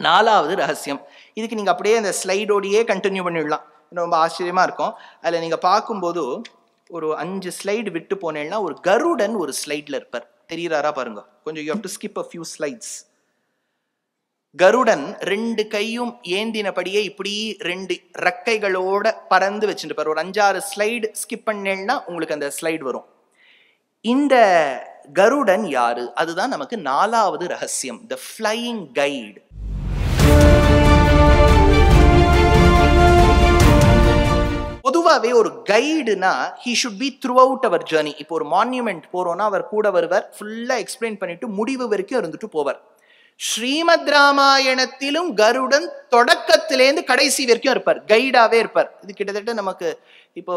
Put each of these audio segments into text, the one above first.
நாலாவது ரகசியம். இதுக்கு நீங்க அப்படியே அந்த ஸ்லைடோடையே கண்டினியூ பண்ணிடலாம், ரொம்ப ஆச்சரியமா இருக்கும். அதுல நீங்க பார்க்கும்போது ஒரு 5 ஸ்லைடு விட்டு போனேன்னா ஒரு கருடன் ஒரு ஸ்லைட்ல இருப்பார், தெரியுறாரா பாருங்க கொஞ்சம். You have to skip a few slides. கருடன் 2 கையும் ஏந்தினபடியே இப்படி 2 ரெக்கைகளோட பறந்து வச்சுருப்பார். ஒரு 5-6 ஸ்லைடு ஸ்கிப் பண்ணேன்னா உங்களுக்கு அந்த ஸ்லைடு வரும். இந்த கருடன் யாரு? அதுதான் நமக்கு நாலாவது ரகசியம், த ஃப்ளையிங் கைடு. பொதுவாகவே ஒரு கைடுனா he should be throughout our journey. இப்போ ஒரு மான்யூமெண்ட் போறோம்னா அவர் கூட வருவார், ஃபுல்லா எக்ஸ்பிளைன் பண்ணிட்டு முடிவு வரைக்கும் இருந்துட்டு போவார். ஸ்ரீமத் ராமாயணத்திலும் கருடன் தொடக்கத்திலேருந்து கடைசி வரைக்கும் இருப்பார், கைடாவே இருப்பார். இது கிட்டத்தட்ட நமக்கு இப்போ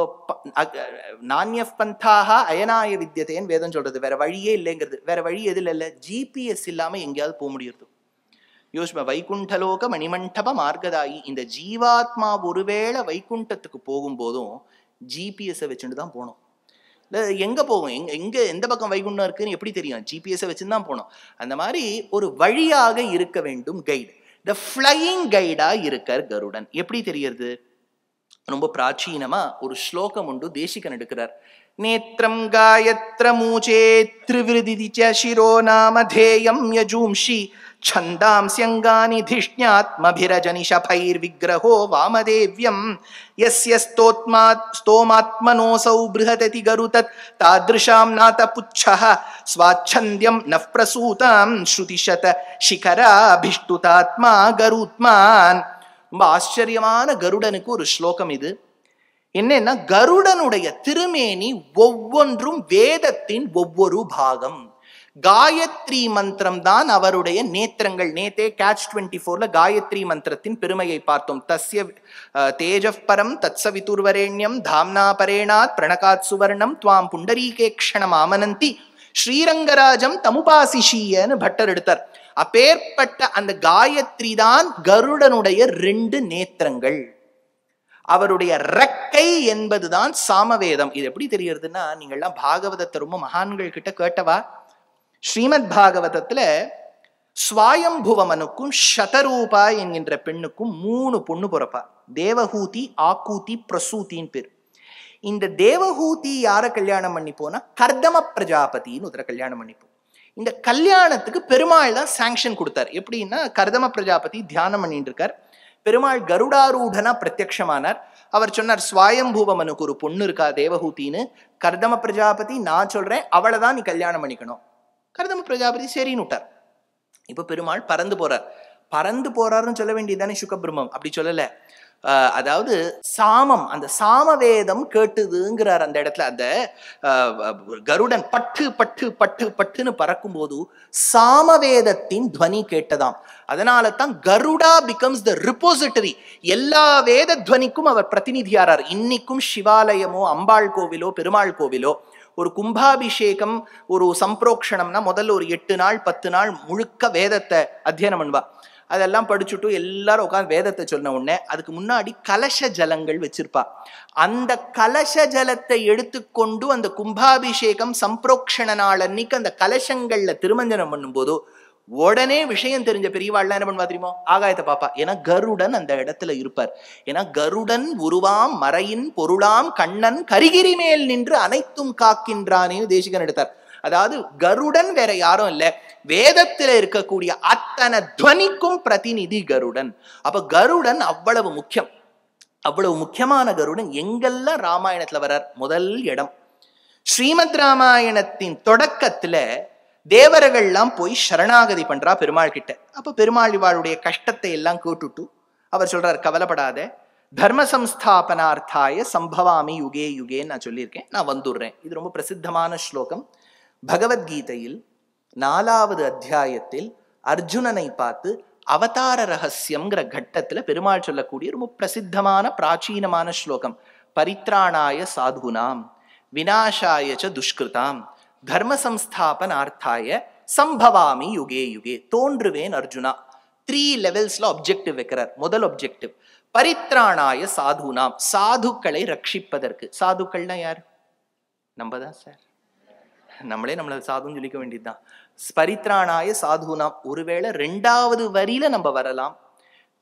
நான்யப் பந்தாக அயனாய வித்தியதேன்னு வேதம் சொல்றது, வேற வழியே இல்லைங்கிறது. வேற வழி எதுல இல்லை, ஜிபிஎஸ் இல்லாம எங்கேயாவது போக முடியுது. யோசிப்பா, வைகுண்டலோக மணிமண்டப மார்க்கதாயி. இந்த ஜீவாத்மா ஒருவேளை வைகுண்டத்துக்கு போகும்போதும் ஜிபிஎஸ்ஸை வச்சுட்டு தான் போனோம். இல்லை எங்கே போகும், எங்கே எந்த பக்கம் வைகுண்டம் இருக்குன்னு எப்படி தெரியும்? ஜிபிஎஸ்ஸை வச்சுன்னு தான் போனோம். அந்த மாதிரி ஒரு வழியாக இருக்க வேண்டும் கைடு. த ஃப்ளையிங் கைடா இருக்கார் கருடன். எப்படி தெரியறது? ரொம்ப பிராச்சீனமா ஒரு ஸ்லோகம் உண்டு, தேசிகன் எடுக்கிறார். நேத்ரம் காயத்ர மூச்சே த்ரிவிருதி சிரோ நாமதேயம் யஜூம்ஷி छन्दांस्यङ्गानि धिष्ण्यात्मभिरजनिशफैर्विग्रहो वामदेव्यं यस्य स्तोमात्मनोऽसौ बृहदति गरुतत् तादृशां नातपुच्छः स्वाच्छन्द्यं नः प्रसूतां श्रुतिशत शिखराभिष्टुतात्मा गरुत्मान्. ரொம்ப ஆச்சரியமான கருடனுக்கு ஒரு ஸ்லோகம் இது. என்னன்னா, கருடனுடைய திருமேனி ஒவ்வொன்றும் வேதத்தின் ஒவ்வொரு பாகம். காயத்ரி மந்திரம் தான் அவருடைய நேத்திரங்கள். நேத்தே Catch 24ல காயத்ரி மந்திரத்தின் பெருமையை பார்த்தோம். தஸ்ய தேஜஃப் பரம் தத்சவிதுர்வரேண்யம் தாம்னா பரேணாத் பிரணகாத் சுவர்ணம் துவாம் புண்டரீகேக்ஷணம் ஆமனந்தி ஸ்ரீரங்கராஜம் தமுபாசிஷியன்னு பட்டர் எடுத்தார். அப்பேற்பட்ட அந்த காயத்ரி தான் கருடனுடைய 2 நேத்திரங்கள். அவருடைய ரெக்கை என்பதுதான் சாமவேதம். இது எப்படி தெரியறதுன்னா, நீங்கள்லாம் பாகவதத்தை ரொம்ப மகான்கள் கிட்ட கேட்டவா. ஸ்ரீமத் பாகவதத்துல ஸ்வாயம்புவமனுக்கும் சதரூபா என்கின்ற பெண்ணுக்கும் 3 பொண்ணு பிறப்பா. தேவஹூதி, ஆக்கூதி, பிரசூத்தின்னு பேர். இந்த தேவஹூதி யார கல்யாணம் பண்ணிப்போனா கர்தம பிரஜாபதினு ஒருத்தர கல்யாணம் பண்ணிப்போம். இந்த கல்யாணத்துக்கு பெருமாள் தான் சாங்ஷன் கொடுத்தார். எப்படின்னா, கர்தம பிரஜாபதி தியானம் பண்ணிட்டு இருக்கார், பெருமாள் கருடாரூடனா பிரத்யக்ஷமானார். அவர் சொன்னார், ஸ்வாயம்பூவமனுக்கு ஒரு பொண்ணு இருக்கா தேவஹூத்தின்னு, கர்தம பிரஜாபதி நான் சொல்றேன், அவளை தான் நீ கல்யாணம் பண்ணிக்கணும். கர்தம பிரஜாபதி சரின்னு விட்டார். இப்ப பெருமாள் பறந்து போறார். பறந்து போறாருன்னு சொல்ல வேண்டியதானே சுகபிரம்மம், அப்படி சொல்லல. அதாவது சாமம், அந்த சாமவேதம் கேட்டுதுங்கிறார் அந்த இடத்துல. அந்த கருடன் பட்டு பட்டு பட்டு பட்டுன்னு பறக்கும் போது சாமவேதத்தின் துவனி கேட்டதாம். அதனால தான் கருடா பிகம்ஸ் த ரிப்போசிட்டரி. எல்லா வேத துவனிக்கும் அவர் பிரதிநிதியாரார். இன்னைக்கும் சிவாலயமோ அம்பாள் கோவிலோ பெருமாள் கோவிலோ ஒரு கும்பாபிஷேகம் ஒரு சம்பிரோக்ஷணம்னா முதல்ல ஒரு 8 நாள் 10 நாள் முழுக்க வேதத்தை அத்தியனம் பண்ணுவா. அதெல்லாம் படிச்சுட்டு எல்லாரும் உட்காந்து வேதத்தை சொன்ன உடனே அதுக்கு முன்னாடி கலச ஜலங்கள் வச்சிருப்பா. அந்த கலச ஜலத்தை எடுத்துக்கொண்டு அந்த கும்பாபிஷேகம் சம்பிரோக்ஷண நாள் அன்னைக்கு அந்த கலசங்கள்ல திருமஞ்சனம் பண்ணும்போது உடனே விஷயம் தெரிஞ்ச பெரியவாள்லாம் என்ன பண்ணுவா தெரியுமோ, ஆகாயத்தை பாப்பா. ஏன்னா கருடன் அந்த இடத்துல இருப்பார். ஏன்னா கருடன் உருவாம் மறையின் பொருளாம் கண்ணன் கரிகிரி மேல் நின்று அனைத்தும் காக்கின்றானேன்னு தேசிகன் எடுத்தார். அதாவது கருடன் வேற யாரும் இல்ல, வேதத்துல இருக்கக்கூடிய அத்தனை துவனிக்கும் பிரதிநிதி கருடன். அப்ப கருடன் அவ்வளவு முக்கியம். அவ்வளவு முக்கியமான கருடன் எங்கெல்லாம் ராமாயணத்துல வர்றார். முதல் இடம் ஸ்ரீமத் ராமாயணத்தின் தொடக்கத்துல தேவர்கள்லாம் போய் சரணாகதி பண்றா பெருமாள் கிட்ட. அப்ப பெருமாள் இவாளுடைய கஷ்டத்தை எல்லாம் கேட்டுட்டு அவர் சொல்றார், கவலைப்படாத, தர்ம சம்ஸ்தாபனார்த்தாய சம்பவாமி யுகே யுகேன்னு நான் சொல்லியிருக்கேன், நான் வந்துடுறேன். இது ரொம்ப பிரசித்தமான ஸ்லோகம். பகவத்கீதையில் 4வது அத்தியாயத்தில் அர்ஜுனனை பார்த்து அவதார ரகசியம்ங்கிற கட்டத்துல பெருமாள் சொல்லக்கூடிய ரொம்ப பிரசித்தமான பிராச்சீனமான ஸ்லோகம். பரித்ராணாய சாதுனாம் விநாசாய ச துஷ்கிருதாம் தர்ம சம்ஸ்தாபனார்த்தாய சம்பவாமி யுகே யுகே. தோன்றுவேன் அர்ஜுனா. 3 லெவல்ஸ்ல ஆப்ஜெக்டிவ் வைக்கிறார். முதல் ஆப்ஜெக்டிவ் பரித்ராணாய சாதுனாம், சாதுக்களை ரட்சிப்பதற்கு. சாதுக்கள்னா யார்? நம்ம தான் சார். நம்மளே நம்மளை சாதுன்னு சொல்லிக்க வேண்டியதுதான். ஸ்பரித்ராணாய சாதுனாம். ஒருவேளை 2வது வரியில நம்ம வரலாம்.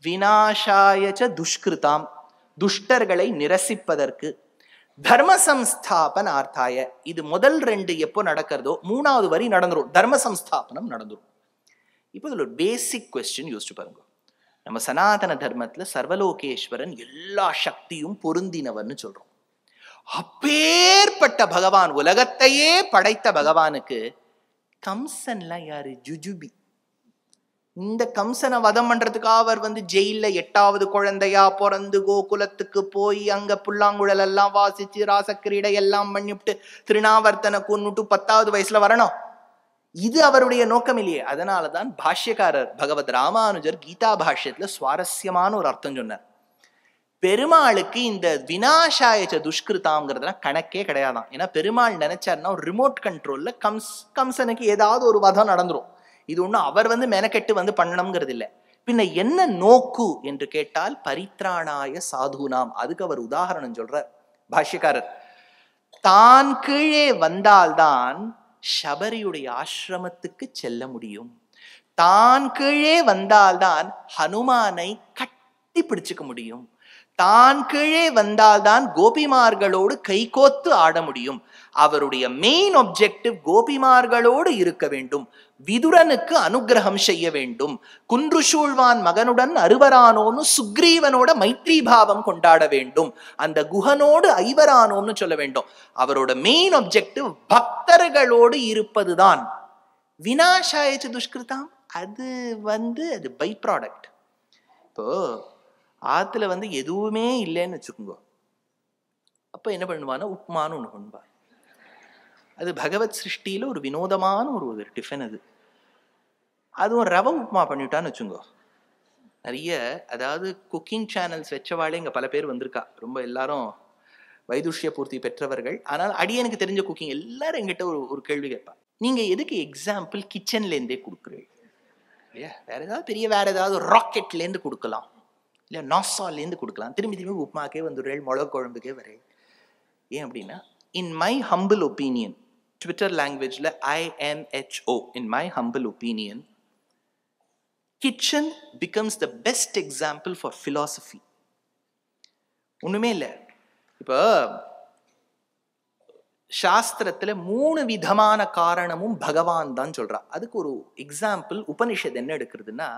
விநாசாயச்ச துஷ்கிருதாம், துஷ்டர்களை நிரசிப்பதற்கு. தர்ம சம்ஸ்தாபனார்த்தாய, இது முதல் 2 எப்போ நடக்கிறதோ 3வது வரி நடந்துரும், தர்ம சம்ஸ்தாபனம் நடந்துரும். இப்போ இதுல ஒரு பேசிக் கொஸ்டின் யோசிச்சு பாருங்க. நம்ம சனாதன தர்மத்துல சர்வலோகேஸ்வரன் எல்லா சக்தியும் பொருந்தினவர்னு சொல்றோம். அப்பேற்பட்ட பகவான், உலகத்தையே படைத்த பகவானுக்கு கம்சன்லாம் யாரு? ஜுஜுபி. இந்த கம்சனை வதம் பண்றதுக்கு அவர் ஜெயில 8வது குழந்தையா பிறந்து கோகுலத்துக்கு போய் அங்க புல்லாங்குழல் எல்லாம் வாசிச்சு ராசக்கிரீடை எல்லாம் பண்ணிவிட்டு திருநாவர்த்தனை கொன்னுட்டு 10வது வயசுல வரணும். இது அவருடைய நோக்கம் இல்லையே. அதனாலதான் பாஷ்யக்காரர் பகவத் ராமானுஜர் கீதா பாஷ்யத்துல சுவாரஸ்யமான ஒரு அர்த்தம் சொன்னார். பெருமாளுக்கு இந்த விநாசாயச்ச துஷ்கிருதாங்கிறதுலாம் கணக்கே கிடையாதான். ஏன்னா பெருமாள் நினைச்சாருன்னா ஒரு ரிமோட் கண்ட்ரோல்ல கம்சனுக்கு ஏதாவது ஒரு வதம் நடந்துரும். இது ஒன்றும் அவர் மெனக்கெட்டு பண்ணணுங்கிறது இல்லை. பின்ன என்ன நோக்கு என்று கேட்டால் பரித்ராணாய சாதுனாம். அதுக்கு அவர் உதாரணம் சொல்றார் பாஷ்யக்காரர். தான் கீழே வந்தால்தான் சபரியுடைய ஆசிரமத்துக்கு செல்ல முடியும். தான் கீழே வந்தால்தான் ஹனுமானை கட்டி பிடிச்சுக்க முடியும். தான் கீழே வந்தால்தான் கோபிமார்களோடு கைகோத்து ஆட முடியும். அவருடைய மெயின் ஆப்ஜெக்டிவ் கோபிமார்களோடு இருக்க வேண்டும், விதுரனுக்கு அனுகிரகம் செய்ய வேண்டும், குன்றுசூழ்வான் மகனுடன் அருவரானோன்னு சுக்ரீவனோட மைத்ரி பாவம் கொண்டாட வேண்டும், அந்த குஹனோடு ஐவரானோம்னு சொல்ல வேண்டும். அவரோட மெயின் ஆப்ஜெக்டிவ் பக்தர்களோடு இருப்பதுதான். விநாசாயச்ச துஷ்கிருதாம் அது அது பை ப்ராடக்ட். இப்போ ஆத்துல எதுவுமே இல்லைன்னு வச்சுக்கோங்க, அப்ப என்ன பண்ணுவானா உப்மான்னு ஒண்ணு பண்ணுவா. அது பகவத் சிருஷ்டியில ஒரு வினோதமான ஒரு டிஃபன். அதுவும் ரவ உப்மா பண்ணிவிட்டான்னு வச்சுங்கோ. நிறைய அதாவது குக்கிங் சேனல்ஸ் வச்சவாளே இங்க பல பேர் வந்திருக்கா. ரொம்ப எல்லாரும் வைதுஷ்ய பூர்த்தி பெற்றவர்கள். ஆனால் அடியனுக்கு தெரிஞ்ச குக்கிங் எல்லாரும் எங்கிட்ட ஒரு கேள்வி கேட்பா. நீங்க எதுக்கு எக்ஸாம்பிள் கிச்சன்ல இருந்தே கொடுக்குறீங்க இல்லையா? வேற ஏதாவது ராக்கெட்ல இருந்து கொடுக்கலாம், இல்ல நாசால இருந்து கொடுக்கலாம். திரும்பி உப்மாக்கே வந்துடுறேன், மிளகு குழம்புக்கே வரேன். ஏன் அப்படின்னா, in my humble opinion, Twitter லாங்குவேஜ்ல IMHO, in my humble opinion, kitchen becomes the best example for philosophy. ஒண்ணுமே இல்லை. இப்போ சாஸ்திரத்துல 3 விதமான காரணமும் பகவான் தான் சொல்றா. அதுக்கு ஒரு எக்ஸாம்பிள் உபனிஷத் என்ன எடுக்கிறதுனா,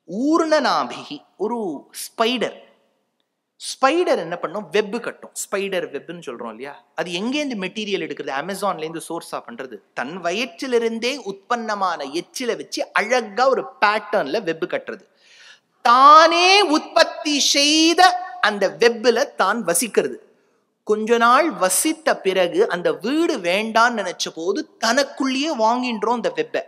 ஊர்ணநாபிகி, ஒரு ஸ்பைடர் என்ன பண்ணும்? வெப் கட்டும். ஸ்பைடர் வெப்னு சொல்றோம் இல்லையா? அது எங்கேருந்து மெட்டீரியல் எடுக்கிறது? அமேசான்ல இருந்து சோர்ஸா பண்றது. தன் வயிற்றிலிருந்தே உற்பத்தமான எச்சில வச்சு அழகா ஒரு பேட்டர்ன்ல வெப் கட்டுறது. தானே உற்பத்தி செய்த அந்த வெப்ல தான் வசிக்கிறது. கொஞ்ச நாள் வசித்த பிறகு அந்த வீடு வேண்டான்னு நினைச்ச போது தனக்குள்ளேயே வாங்கின்றோம் அந்த வெப்பை.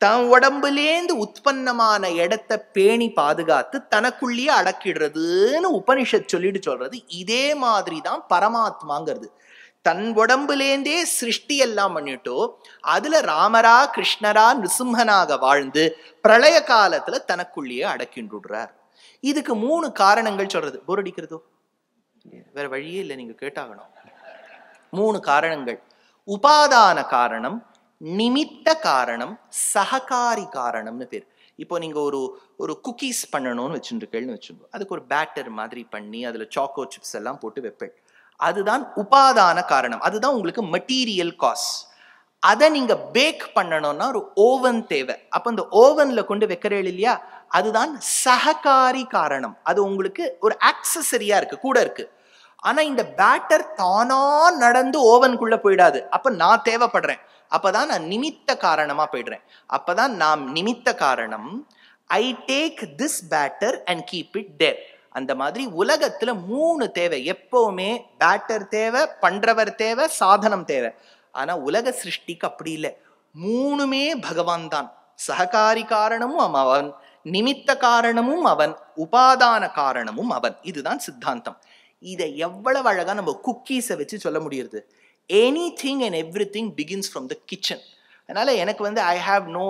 தன் உடம்புலேந்து உற்பத்தமான இடத்தை பேணி பாதுகாத்து தனக்குள்ளேயே அடக்கிடுறதுன்னு உபனிஷத் சொல்றது. இதே மாதிரி தான் பரமாத்மாங்கிறது. தன் உடம்புலேந்தே சிருஷ்டி எல்லாம் பண்ணிட்டோ அதுல ராமரா கிருஷ்ணரா நிருசிம்மனாக வாழ்ந்து பிரளய காலத்துல தனக்குள்ளேயே அடக்கின்றுடுறார். இதுக்கு 3 காரணங்கள் சொல்றது. போர் அடிக்கிறதோ? வேற வழியே இல்லை, நீங்க கேட்டாகணும். 3 காரணங்கள். உபாதான காரணம், நிமித்த காரணம், சககாரி காரணம்னு பேர். இப்போ நீங்க ஒரு குக்கீஸ் பண்ணணும்னு வச்சுருக்கேன்னு வச்சுக்கோ. அதுக்கு ஒரு பேட்டர் மாதிரி பண்ணி அதுல சாக்கோ சிப்ஸ் எல்லாம் போட்டு வைப்பேன். அதுதான் உபாதான காரணம். அதுதான் உங்களுக்கு மெட்டீரியல் காஸ்ட். அதை நீங்க பேக் பண்ணணும்னா ஒரு ஓவன் தேவை. அப்ப இந்த ஓவன்ல கொண்டு வைக்கிறேன் இல்லையா, அதுதான் சககாரி காரணம். அது உங்களுக்கு ஒரு ஆக்சசரியா இருக்கு, கூட இருக்கு. ஆனா இந்த பேட்டர் தானா நடந்து ஓவனுக்குள்ள போயிடாது. அப்ப நான் தேவைப்படுறேன். அப்பதான் நான் நிமித்த காரணமா போயிடுறேன். அப்பதான் நான் நிமித்த காரணம். I take this batter and keep it there. அந்த மாதிரி உலகத்துல 3 தேவை. எப்பவுமே பேட்டர் தேவை, பண்றவர் தேவை, சாதனம் தேவை. ஆனா உலக சிருஷ்டிக்கு அப்படி இல்லை. 3மே பகவான் தான். சககாரி காரணமும் அவன், நிமித்த காரணமும் அவன், உபாதான காரணமும் அவன். இதுதான் சித்தாந்தம். இதை எவ்வளவு அழகா நம்ம குக்கீஸை வச்சு சொல்ல முடியுது. anything and everything begins from the kitchen. அதனால எனக்கு ஐ ஹாவ் நோ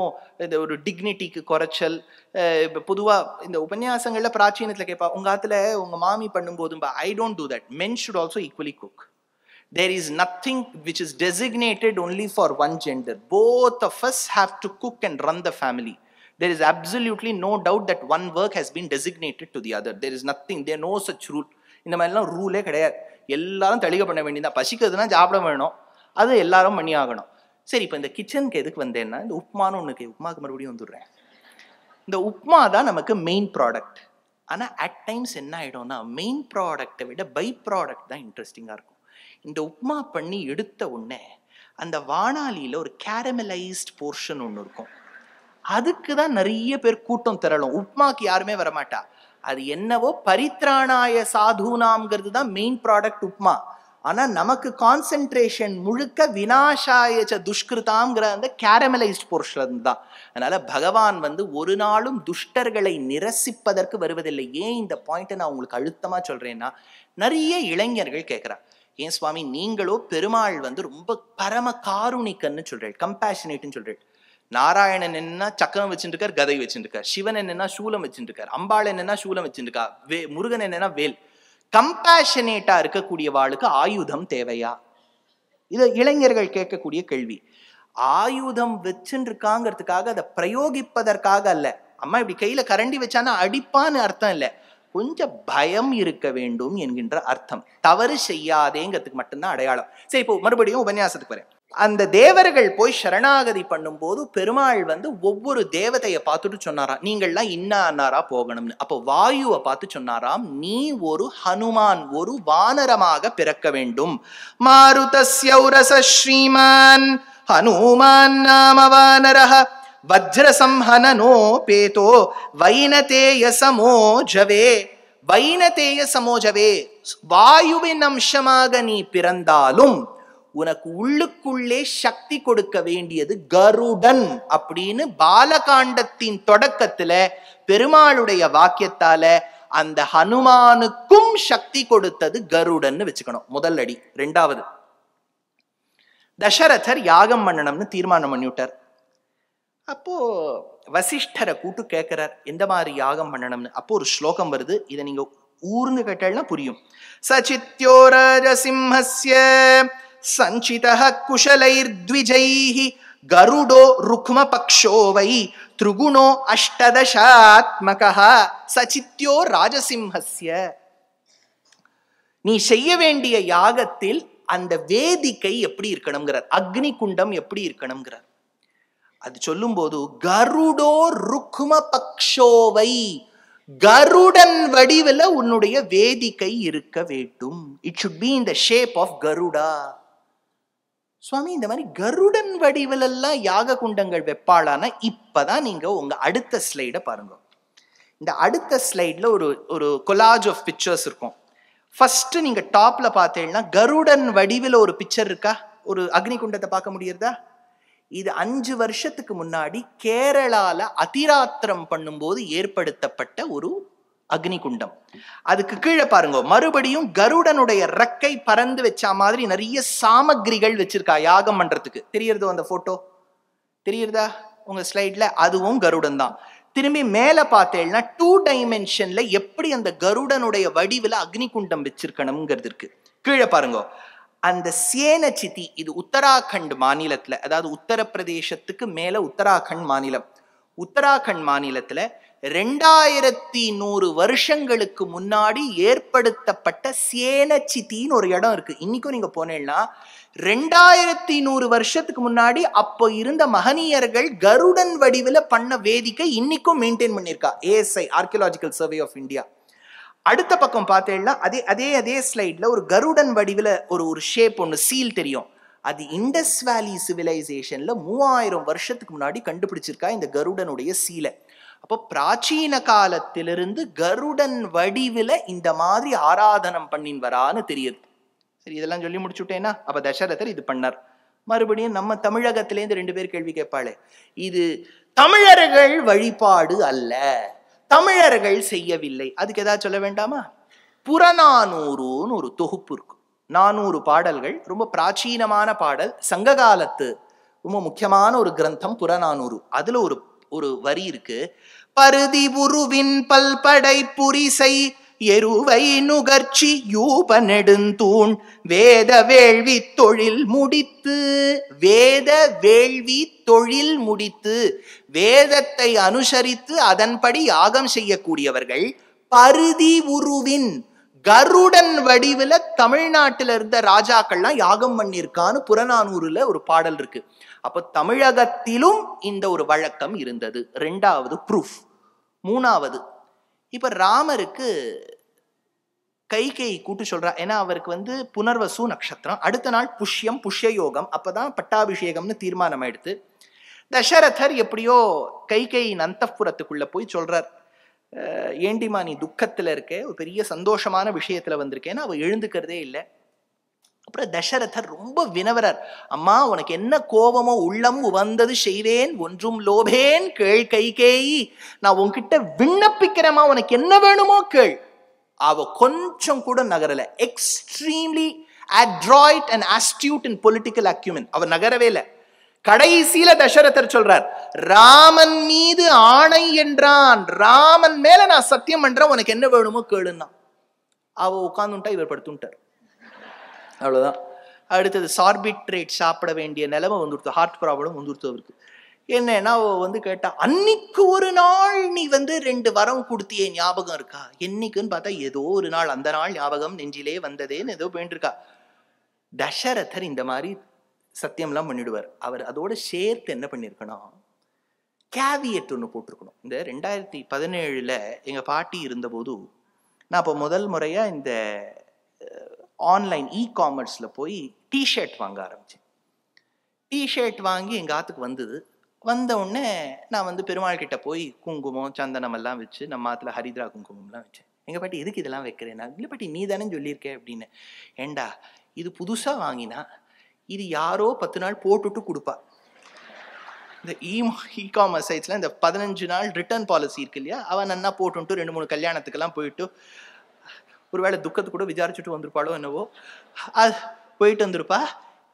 இந்த ஒரு டிக்னிட்டிக்கு குறைச்சல். பொதுவா இந்த உபன்யாசங்கள்ல பிராச்சீனத்துல கேட்பா, உங்க ஆத்துல உங்க மாமி பண்ணும் போதும் I don't do that. Men should also equally cook. There is nothing which is designated only for one gender. Both of us have to cook and run the family. There is absolutely no doubt that one work has been designated to the other. There is nothing, there no such rule. இந்த மாதிரிலாம் ரூலே கிடையாது. எல்லாரும் தெளிக பண்ண வேண்டியதான். பசிக்கிறதுனா சாப்பிட வேணும், அது எல்லாரும் பண்ணி ஆகணும். சரி, இப்போ இந்த கிச்சனுக்கு எதுக்கு வந்தேன்னா, இந்த உப்மான்னு ஒன்றுக்கு, உப்மாவுக்கு மறுபடியும் வந்துடுறேன். இந்த உப்மா தான் நமக்கு மெயின் ப்ராடக்ட். ஆனால் அட் டைம்ஸ் என்ன ஆகிடும்னா, மெயின் ப்ராடக்டை விட பை ப்ராடக்ட் தான் இன்ட்ரெஸ்டிங்காக இருக்கும். இந்த உப்மா பண்ணி எடுத்த உடனே அந்த வாணாலியில் ஒரு கேரமலைஸ்ட் போர்ஷன் ஒன்று இருக்கும். அதுக்கு தான் நிறைய பேர் கூட்டம் திரளும். உப்மாக்கு யாருமே வரமாட்டா. அது என்னவோ பரித்ராணாய சாதுனாம்ங்கிறது தான் மெயின் ப்ராடக்ட் உப்மா. ஆனா நமக்கு கான்சென்ட்ரேஷன் முழுக்க வினாசாயச்ச துஷ்கிருதாம்ங்கிற அந்த கேரமலைஸ்ட் போர்ஷன் தான். அதனால பகவான் ஒரு நாளும் துஷ்டர்களை நிரசிப்பதற்கு வருவதில்லை. ஏன் இந்த பாயிண்ட்டை நான் உங்களுக்கு அழுத்தமா சொல்றேன்னா, நிறைய இளைஞர்கள் கேட்கிறா, ஏன் சுவாமி நீங்களோ பெருமாள் ரொம்ப பரம காருணிக்கன்னு சொல்றேன், கம்பேஷனேட்னு சொல்றேன். நாராயணன் என்னன்னா சக்கரம் வச்சுட்டு இருக்கார், கதை வச்சுட்டு இருக்கார். சிவன் என்னன்னா சூலம் வச்சுட்டு இருக்கார். அம்பாள் என்னன்னா சூலம் வச்சுருக்கா. முருகன் என்னன்னா வேல். கம்பேஷனேட்டா இருக்கக்கூடிய வாளுக்கு ஆயுதம் தேவையா? இது இளைஞர்கள் கேட்கக்கூடிய கேள்வி. ஆயுதம் வச்சுட்டு இருக்காங்கிறதுக்காக அதை பிரயோகிப்பதற்காக அல்ல. அம்மா இப்படி கையில கரண்டி வச்சானா அடிப்பான்னு அர்த்தம் இல்லை. கொஞ்சம் பயம் இருக்க வேண்டும் என்கின்ற அர்த்தம். தவறு செய்யாதேங்கிறதுக்கு மட்டும்தான் அடையாளம். சரி, இப்போ மறுபடியும் உபன்யாசத்துக்கு வரேன். அந்த தேவர்கள் போய் சரணாகதி பண்ணும் போது பெருமாள் ஒவ்வொரு தேவதையை பார்த்துட்டு சொன்னாராம், நீங்கள்லாம் இன்னாரா போகணும்னு. அப்போ வாயுவை பார்த்து சொன்னாராம், நீ ஒரு ஹனுமான், ஒரு வானரமாக பிறக்க வேண்டும். மாருதஸ்ய உரச ஸ்ரீமான் ஹனுமான் நாம வானரஹ வஜ்ரசம்ஹனனோ பேதோ வைனதேய சமோஜவே. வைனதேய சமோஜவே, வாயுவின் அம்சமாக நீ பிறந்தாலும் உனக்கு உள்ளுக்குள்ளே சக்தி கொடுக்க வேண்டியது கருடன் அப்படின்னு பாலகாண்டத்தின் தொடக்கத்துல பெருமாளுடைய வாக்கியத்தால அந்த ஹனுமானுக்கும் சக்தி கொடுத்தது கருடன்னு வச்சுக்கணும். முதல் அடி. ரெண்டாவது, தசரதர் யாகம் பண்ணணும்னு தீர்மானம் பண்ணிவிட்டார். அப்போ வசிஷ்டரை கூட்டு கேட்கிறார், எந்த மாதிரி யாகம் பண்ணணும்னு. அப்போ ஒரு ஸ்லோகம் வருது, இதை நீங்க ஊர்ந்து கேட்டால்னா புரியும். சச்சித்யோ ராஜசிம்ஹஸ்ய சஞ்சிதஹ குஷலைர்த்விஜைஹி கருடோ ருக்ம பக்ஷோ வை த்ரிகுணோ அஷ்டதசாத்மகஹ சச்சித்யோ ராஜசிம்ஹஸ்ய. நீ செய்ய வேண்டிய யாகத்தில் அந்த வேதிக்கை எப்படி இருக்கணும்ங்கிறார், அக்னி குண்டம் எப்படி இருக்கணும்ங்கிறார். அது சொல்லும் போது கருடோ ருக்ம பக்ஷோவை, கருடன் வடிவில் உன்னுடைய வேதிக்கை இருக்க வேண்டும். It should be in the shape of Garuda. சுவாமி, இந்த மாதிரி கருடன் வடிவில் எல்லாம் யாக குண்டங்கள் வெப்பாளான. இப்பதான் நீங்க உங்க அடுத்த ஸ்லைட பாருங்க. இந்த அடுத்த ஸ்லைட்ல ஒரு கொலாஜ் ஆஃப் பிக்சர்ஸ் இருக்கும். ஃபர்ஸ்ட் நீங்க டாப்ல பார்த்தீங்கன்னா கருடன் வடிவில் ஒரு பிக்சர் இருக்கா? ஒரு அக்னி குண்டத்தை பார்க்க முடியுறதா? இது 5 வருஷத்துக்கு முன்னாடி கேரளால அதிராத்திரம் பண்ணும்போது ஏற்படுத்தப்பட்ட ஒரு அக்னி குண்டம். அதுக்கு கீழே பாருங்க, மறுபடியும் கருடனுடைய ரெக்கை பறந்து வச்ச மாதிரி நிறைய சாமகிரிகள் வச்சிருக்கா யாகம் பண்றதுக்கு. தெரியறதோ அந்த போட்டோ? தெரியறதா உங்க ஸ்லைட்ல? அதுவும் கருடன் தான். திரும்பி மேல பார்த்தேன்னா 2 டைமென்ஷன்ல எப்படி அந்த கருடனுடைய வடிவில் அக்னி குண்டம் வச்சிருக்கணும்ங்கிறது இருக்கு. கீழே பாருங்க, அந்த சேனச்சிதி, இது உத்தராகண்ட் மாநிலத்துல, அதாவது உத்தரப்பிரதேசத்துக்கு மேல உத்தராகண்ட் மாநிலம். உத்தராகண்ட் மாநிலத்துல 2100 வருஷங்களுக்கு முன்னாடி ஏற்படுத்தப்பட்ட சேனச்சித்தின்னு ஒரு இடம் இருக்கு. இன்னைக்கும் நீங்க போனீங்கன்னா 2100 வருஷத்துக்கு முன்னாடி அப்போ இருந்த மகனியர்கள் கருடன் வடிவில் பண்ண வேதிக்கை இன்னைக்கும் மெயின்டைன் பண்ணியிருக்கா ASI, archaeological survey of India. அடுத்த பக்கம் பார்த்தேன்னா அதே ஸ்லைட்ல ஒரு கருடன் வடிவில் ஒரு ஷேப் ஒன்று, சீல் தெரியும். அது இண்டஸ் வேலி சிவிலைசேஷன்ல 3000 வருஷத்துக்கு முன்னாடி கண்டுபிடிச்சிருக்கா இந்த கருடனுடைய சீலை. அப்போ பிராச்சீன காலத்திலிருந்து கருடன் வடிவில் இந்த மாதிரி ஆராதனம் பண்ணின் வரான்னு தெரியுது. சரி, இதெல்லாம் சொல்லி முடிச்சுட்டேன்னா, அப்ப தசரதர் இது பண்ணார். மறுபடியும் நம்ம தமிழகத்திலேருந்து 2 பேர் கேள்வி கேட்பாளே, இது தமிழர்கள் வழிபாடு அல்ல, தமிழர்கள் செய்யவில்லை, அதுக்கு ஏதாவது சொல்ல வேண்டாமா? புறநானூறுன்னு ஒரு தொகுப்பு இருக்கு. 400 பாடல்கள், ரொம்ப பிராச்சீனமான பாடல், சங்க காலத்து ரொம்ப முக்கியமான ஒரு கிரந்தம் புறநானூறு. அதுல ஒரு வரி இருக்கு, பருதி உருவின் பல்படை புரிசை எருவை நுகர்ச்சி யூப நெடுந்தூண் வேத வேள்வி தொழில் முடித்து, வேத வேள்வி தொழில் முடித்து, வேதத்தை அனுசரித்து அதன்படி யாகம் செய்யக்கூடியவர்கள் பருதி உருவின் கருடன் வடிவில் தமிழ்நாட்டில் இருந்த ராஜாக்கள்லாம் யாகம் பண்ணியிருக்கான்னு புறநானூறுல ஒரு பாடல் இருக்கு. அப்ப தமிழகத்திலும் இந்த ஒரு வழக்கம் இருந்தது. ரெண்டாவது ப்ரூஃப். மூணாவது, இப்ப ராமருக்கு கைகேயி கூட்டு சொல்றா. ஏன்னா அவருக்கு புனர்வசு நட்சத்திரம், அடுத்த நாள் புஷ்யம், புஷ்ய யோகம், அப்பதான் பட்டாபிஷேகம்னு தீர்மானம் ஆயிடுத்து. தசரதர் எப்படியோ கைகேயின் அந்தப்புறத்துக்குள்ள போய் சொல்றார், ஏண்டிமா நீ துக்கத்துல இருக்க, ஒரு பெரிய சந்தோஷமான விஷயத்துல வந்திருக்கேன்னு அவ எழுந்துக்கிறதே இல்லை. அப்புறம் தசரதர் ரொம்ப வினவரர், அம்மா உனக்கு என்ன கோபமோ உள்ளம் உவந்தது செய்வேன் ஒன்றும் லோபேன் கேள் கைகேயி, நான் உன்கிட்ட விண்ணப்பிக்கிறேமா, உனக்கு என்ன வேணுமோ கேள். அவ கொஞ்சம் கூட நகரல. Extremely adroit and astute in political acumen. அவ நகரவே இல்லை. கடைசியில தசரதர் சொல்றார், ராமன் மீது ஆணை என்றான், ராமன் மேல நான் சத்தியம் பண்றேன், உனக்கு என்ன வேணுமோ கேளுன்னா. அவ உட்கார்ந்துட்டா, இவர் படுத்துட்டார். அவ்வளவுதான். அடுத்தது சார்பிட்ரேட் சாப்பிட வேண்டிய நிலைமை வந்துடுத்து, ஹார்ட் ப்ராப்ளம் வந்துடுத்து அவருக்கு. என்னன்னா கேட்டா, அன்னைக்கு ஒரு நாள் நீ 2 வரம் கொடுத்தியே ஞாபகம் இருக்கா? என்னைக்குன்னு பார்த்தா ஏதோ ஒரு நாள், அந்த நாள் ஞாபகம் நெஞ்சிலே வந்ததேன்னு ஏதோ போயிட்டு இருக்கா. தசரதர் இந்த மாதிரி சத்தியம்லாம் பண்ணிடுவார். அவர் அதோட சேர்த்து என்ன பண்ணிருக்கணும், கேவியட் ஒன்று போட்டிருக்கணும். இந்த 2017 எங்க பாட்டி இருந்தபோது நான் இப்போ முதல் முறையா இந்த ஆன்லைன் காமர்ஸ்ல போய் டிஷர்ட் வாங்க ஆரம்பிச்சேன். டிஷர்ட் வாங்கி எங்க ஆத்துக்கு வந்தது. வந்த உடனே நான் பெருமாள் கிட்ட போய் குங்குமம் சந்தனம் எல்லாம் வச்சு, நம்ம ஆத்துல ஹரித்ரா குங்குமம்லாம் வச்சேன். எங்க பாட்டி எதுக்கு இதெல்லாம் வைக்கிறேன்? நான் இல்லை பாட்டி, நீ தானே சொல்லியிருக்கேன் அப்படின்னு. ஏண்டா இது புதுசா வாங்கினா இது யாரோ 10 நாள் போட்டுட்டு கொடுப்பா. இந்த காமர்ஸ் சைட்ஸ்ல இந்த 15 நாள் ரிட்டர்ன் பாலிசி இருக்கு இல்லையா, அவன் நன்னா போட்டுட்டு 2-3 கல்யாணத்துக்கெல்லாம் போயிட்டு ஒருவேளை துக்கத்துக்கு கூட விசாரிச்சுட்டு வந்திருப்பாளோ என்னவோ, அது போயிட்டு வந்திருப்பா.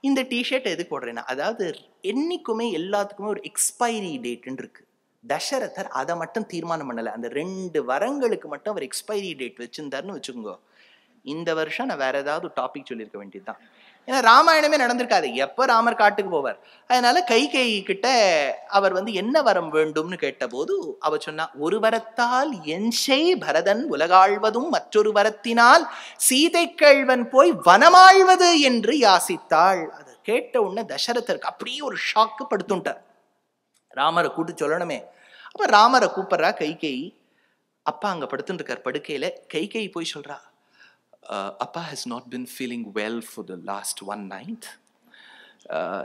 இந்த டிஷர்ட் எதுக்கு போடுறேன்னா, அதாவது என்னைக்குமே எல்லாத்துக்குமே ஒரு எக்ஸ்பைரி டேட்ன்னு இருக்கு. தசரதர் அதை மட்டும் தீர்மானம் பண்ணல. அந்த 2 வரங்களுக்கு மட்டும் அவர் எக்ஸ்பைரி டேட் வச்சிருந்தாருன்னு வச்சுக்கோங்க, இந்த வருஷம் நான் வேற ஏதாவது டாபிக் சொல்லியிருக்க வேண்டியதுதான். ஏன்னா ராமாயணமே நடந்திருக்காது, எப்ப ராமர் காட்டுக்கு போவார். அதனால கைகேயி கிட்ட அவர் என்ன வரம் வேண்டும்னு கேட்ட போது அவ சொன்னா, ஒரு வரத்தால் என்சை பரதன் உலகாழ்வதும் மற்றொரு வரத்தினால் சீதை கேள்வன் போய் வனமாழ்வது என்று யாசித்தாள். அதை கேட்ட உடனே தசரதருக்கு அப்படியே ஒரு ஷாக்கு படுத்துட்டார். ராமரை கூட்டு சொல்லணுமே. அப்ப ராமரை கூப்பிடுறா கைகேயி. அப்பா அங்க படுத்துட்டு இருக்கார் படுக்கையில. கைகேயி போய் சொல்றா, Appa has not been feeling well for the last one night.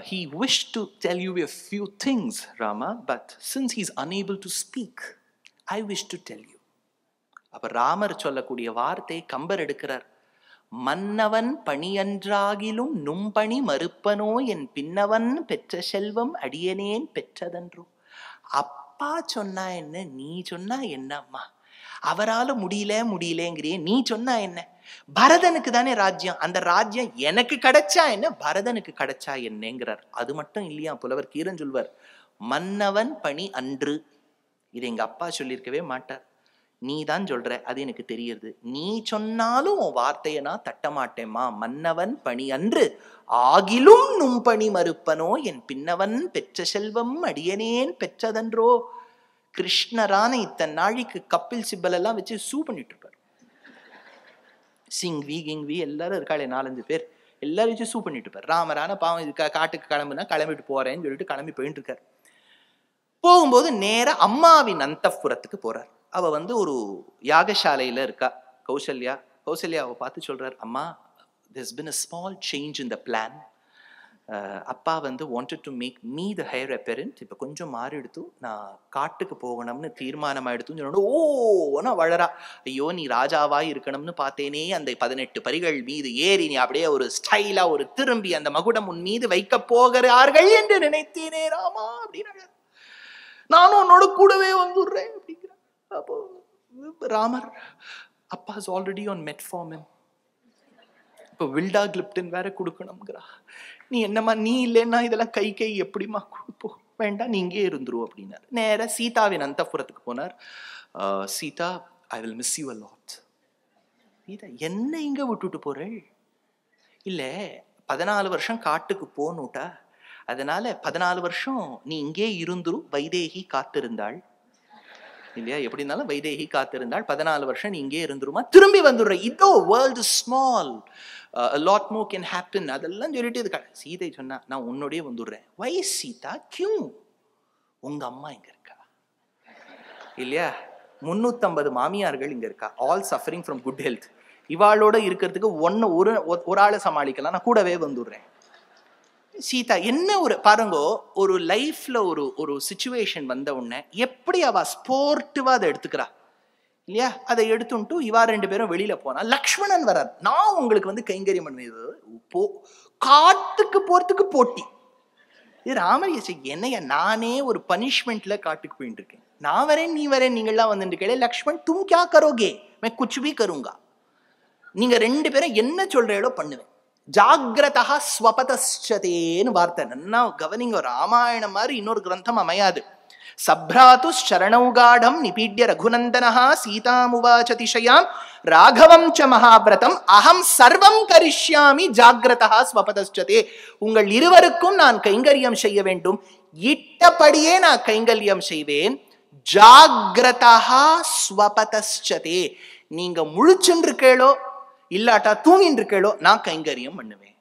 He wished to tell you a few things, Rama, but since he's unable to speak, I wish to tell you. அப்ப ராமர் சொல்லக்கூடிய வார்த்தை கம்பர் எடுக்கிறார். மன்னவன் பணியன்றாகிலும் நும்பணி மறுப்பனோ என் பின்னவன் பெற்ற செல்வம் அடியனேன் பெற்றதன்றோ. அப்பா சொன்னா என்ன, நீ சொன்னா என்னம்மா? அவரால முடியலங்கிறியே, நீ சொன்னா என்ன? பரதனுக்கு தானே ராஜ்யம், அந்த ராஜ்யம் எனக்கு கிடைச்சா என்ன, பரதனுக்கு கிடைச்சா என்னங்கிறார். அது மட்டும் இல்லையா, புலவர் கீரன் சொல்வார், மன்னவன் பணி அன்று. இது எங்க அப்பா சொல்லியிருக்கவே மாட்டார், நீ தான் சொல்ற, அது எனக்கு தெரியுது. நீ சொன்னாலும் உன் வார்த்தையை நான் தட்ட மாட்டேம்மா. மன்னவன் பணி அன்று ஆகிலும் நும்பணி மறுப்பனோ என் பின்னவன் பெற்ற செல்வம் அடியனேன் பெற்றதன்றோ. கிருஷ்ணரான இத்தனை நாளைக்கு கப்பில் சிப்பல் எல்லாம் வச்சு சூ பண்ணிட்டு இருப்பார். சிங்வி கிங்வி எல்லாரும் இருக்காளே 4-5 பேர், எல்லாரும் வச்சு சூ பண்ணிட்டு இருப்பார். ராமரான பாவம் இதுக்கா காட்டுக்கு கிளம்புனா கிளம்பிட்டு போறேன்னு சொல்லிட்டு கிளம்பி போயிட்டு இருக்கார். போகும்போது நேர அம்மாவின் அந்தப்புறத்துக்கு போறார். அவ ஒரு யாகசாலையில இருக்கா, கௌசல்யாவை பார்த்து சொல்றார், அம்மா, there's been a small change in the plan. அப்பா wanted to make me the heir apparent. இப்ப கொஞ்சம் மாறி எடுத்து நான் காட்டுக்கு போகணும்னு தீர்மானம் ஆயிடுத்துன்னு சொன்னோட ஓனா வளரா. ஐயோ, நீ ராஜாவாய் இருக்கணும்னு பார்த்தேனே, அந்த 18 பரிகள் மீது ஏறி நீ அப்படியே ஒரு ஸ்டைலா ஒரு திரும்பி அந்த மகுடம் உன் மீது வைக்க போகிறார்கள் என்று நினைத்தேனே ராமா அப்படின்னு. நானும் உன்னோட கூடவே வந்துடுறேன் அப்படிங்கிற. அப்போ ராமர், அப்பா இஸ் ஆல்ரெடி ஆன் மெட்ஃபார்மின், இப்போ வில்டா கிளிப்டின் வேற கொடுக்கணும்ங்கிறா. நீ என்னம்மா, நீ இல்லைன்னா இதெல்லாம் கை எப்படிமா கொடுப்போம், வேண்டாம் நீ இங்கே இருந்துரும் அப்படின்னாரு. நேர சீதாவின் அந்தப்புறத்துக்கு போனார். Sita, I will miss you a lot. Sita என்ன இங்க விட்டுட்டு போறேள்? இல்ல 14 வருஷம் காட்டுக்கு போனுட்டா, அதனால 14 வருஷம் நீ இங்கே இருந்துரு, வைதேகி காத்திருந்தாள் இல்லையா? எப்படி இருந்தாலும் வைதேகி காத்திருந்தாள், 14 வருஷம் நீ இங்கே இருந்துருமா, திரும்பி வந்துடுற. இதோ world small, lot more can happen, அதெல்லாம் சொல்லிட்டு இது. சீதை சொன்னா, நான் உன்னோடய வந்துடுறேன். வை சீதா, கியூ? உங்க அம்மா இங்க இருக்கா இல்லையா? 350 மாமியார்கள் இங்க இருக்கா, all suffering from good health. இவாளோட இருக்கிறதுக்கு ஒரு ஆளை சமாளிக்கலாம், நான் கூடவே வந்துடுறேன். சீதா என்ன ஒரு பாருங்கோ, ஒரு லைஃப்ல ஒரு சிச்சுவேஷன் வந்த உடனே எப்படி அவ ஸ்போர்ட்டிவா அதை எடுத்துக்கிறா இல்லையா? அதை எடுத்துட்டு இவா 2 பேரும் வெளியில போனா, லக்ஷ்மணன் வரார். நான் உங்களுக்கு கைங்கரியம் பண்ணது காட்டுக்கு போறதுக்கு போட்டி. இது ராமர் என்னைய நானே ஒரு பனிஷ்மெண்ட்ல காட்டுக்கு போயிட்டு இருக்கேன். நான் வரேன், நீ வரேன், நீங்கள்லாம் வந்து கேளு. லக்ஷ்மண், தும் கியா கரோகே, मैं कुछ भी करूंगा. நீங்க 2 பேரும் என்ன சொல்றீங்களோ பண்ணுவேன். ஜாகிரதா ஸ்வபதஸ்சதேன்னு வார்த்தை நல்லா கவனிங்க. ராமாயணம் மாதிரி இன்னொரு கிரந்தம் அமையாது. சப்ராது சரணௌகாடம் நிபீட்ய ரகுநந்தனஹா சீதாமுவாசதிஷயாம் ராகவம் ச மகாபிரதம் அகம் சர்வம் கரிஷ்யாமி ஜாகிரதா ஸ்வபதஸ்சதே. உங்கள் இருவருக்கும் நான் கைங்கரியம் செய்ய வேண்டும், இட்டபடியே நான் கைங்கரியம் செய்வேன். ஜாகிரதா ஸ்வபதஸ்சதே, நீங்க முழிச்சுன்னு கேளோ இல்லாட்டா தூங்கின்னு இருக்கேளோ நான் கைங்கரியம் பண்ணுவேன்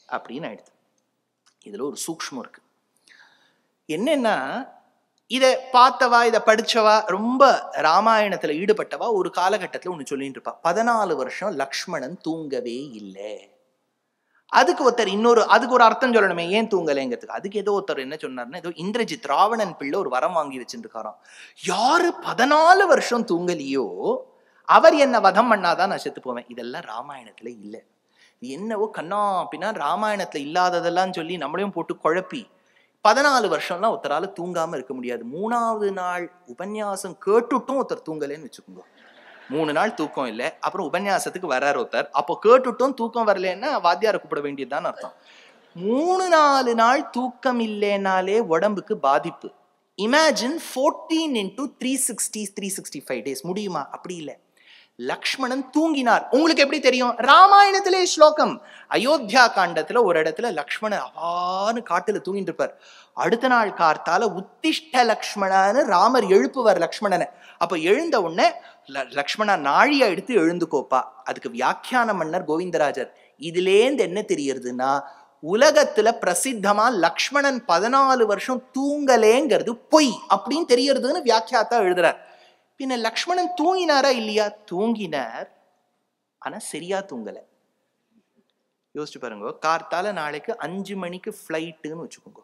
அப்படின்னு ஆயிடுது. இதுல ஒரு சூக்ஷ்மம் இருக்கு. என்னன்னா, இதை பார்த்தவா இதை படிச்சவா ரொம்ப ராமாயணத்துல ஈடுபட்டவா ஒரு காலகட்டத்துல ஒண்ணு சொல்லிட்டு இருப்பா, 14 வருஷம் லக்ஷ்மணன் தூங்கவே இல்லை. அதுக்கு அதுக்கு ஒரு அர்த்தம் சொல்லணுமே, ஏன் தூங்கலைங்கிறதுக்கு. அதுக்கு ஏதோ ஒருத்தர் என்ன சொன்னார்னா, ஏதோ இந்திரஜித் ராவணன் பிள்ளை ஒரு வரம் வாங்கி வச்சுட்டு இருக்காராம். யாரு 14 வருஷம் தூங்கலையோ அவர் என்ன வதம் பண்ணாதான் நான் செத்து போவேன். இதெல்லாம் ராமாயணத்துல இல்ல. என்னவோ கண்ணா பின்னா ராமாயணத்துல இல்லாததெல்லாம் சொல்லி நம்மளையும் போட்டு குழப்பி 14 வருஷம்லாம் ஒருத்தரால தூங்காம இருக்க முடியாது. 3வது நாள் உபன்யாசம் கேட்டுட்டும் ஒருத்தர் தூங்கலன்னு வச்சுக்கோங்க. 3 நாள் தூக்கம் இல்லை, அப்புறம் உபன்யாசத்துக்கு வர்றார் ஒருத்தர், அப்போ கேட்டுட்டும் தூக்கம் வரலன்னா வாத்தியாரை கூப்பிட வேண்டியதுதான் அர்த்தம். 3-4 நாள் தூக்கம் இல்லைனாலே உடம்புக்கு பாதிப்பு. இமேஜின் 14 into 360 365 days முடியுமா? அப்படி இல்லை. லக்ஷ்மணன் தூங்கினார். உங்களுக்கு எப்படி தெரியும்? ராமாயணத்திலே ஸ்லோகம். அயோத்தியா காண்டத்துல ஒரு இடத்துல லக்ஷ்மணன் அவான்னு காட்டுல தூங்கிட்டு இருப்பார். அடுத்த நாள் கார்த்தால உத்திஷ்ட லக்ஷ்மணன்னு ராமர் எழுப்புவார் லக்ஷ்மணனை. அப்ப எழுந்த உடனே லக்ஷ்மணா நாழியா எடுத்து எழுந்துக்கோப்பா. அதுக்கு வியாக்கியானம் பண்ணார் கோவிந்தராஜர். இதுலேருந்து என்ன தெரியறதுன்னா, உலகத்துல பிரசித்தமா லக்ஷ்மணன் 14 வருஷம் தூங்கலேங்கிறது பொய் அப்படின்னு தெரியறதுன்னு வியாக்கியாத்தா எழுதுறார். பின்ன லக்ஷ்மணன் தூங்கினாரா இல்லையா? தூங்கினார், ஆனா சரியா தூங்கல. யோசிச்சு பாருங்க, கார்த்தால நாளைக்கு 5 மணிக்கு ஃபிளைட்டுன்னு வச்சுக்கோங்க.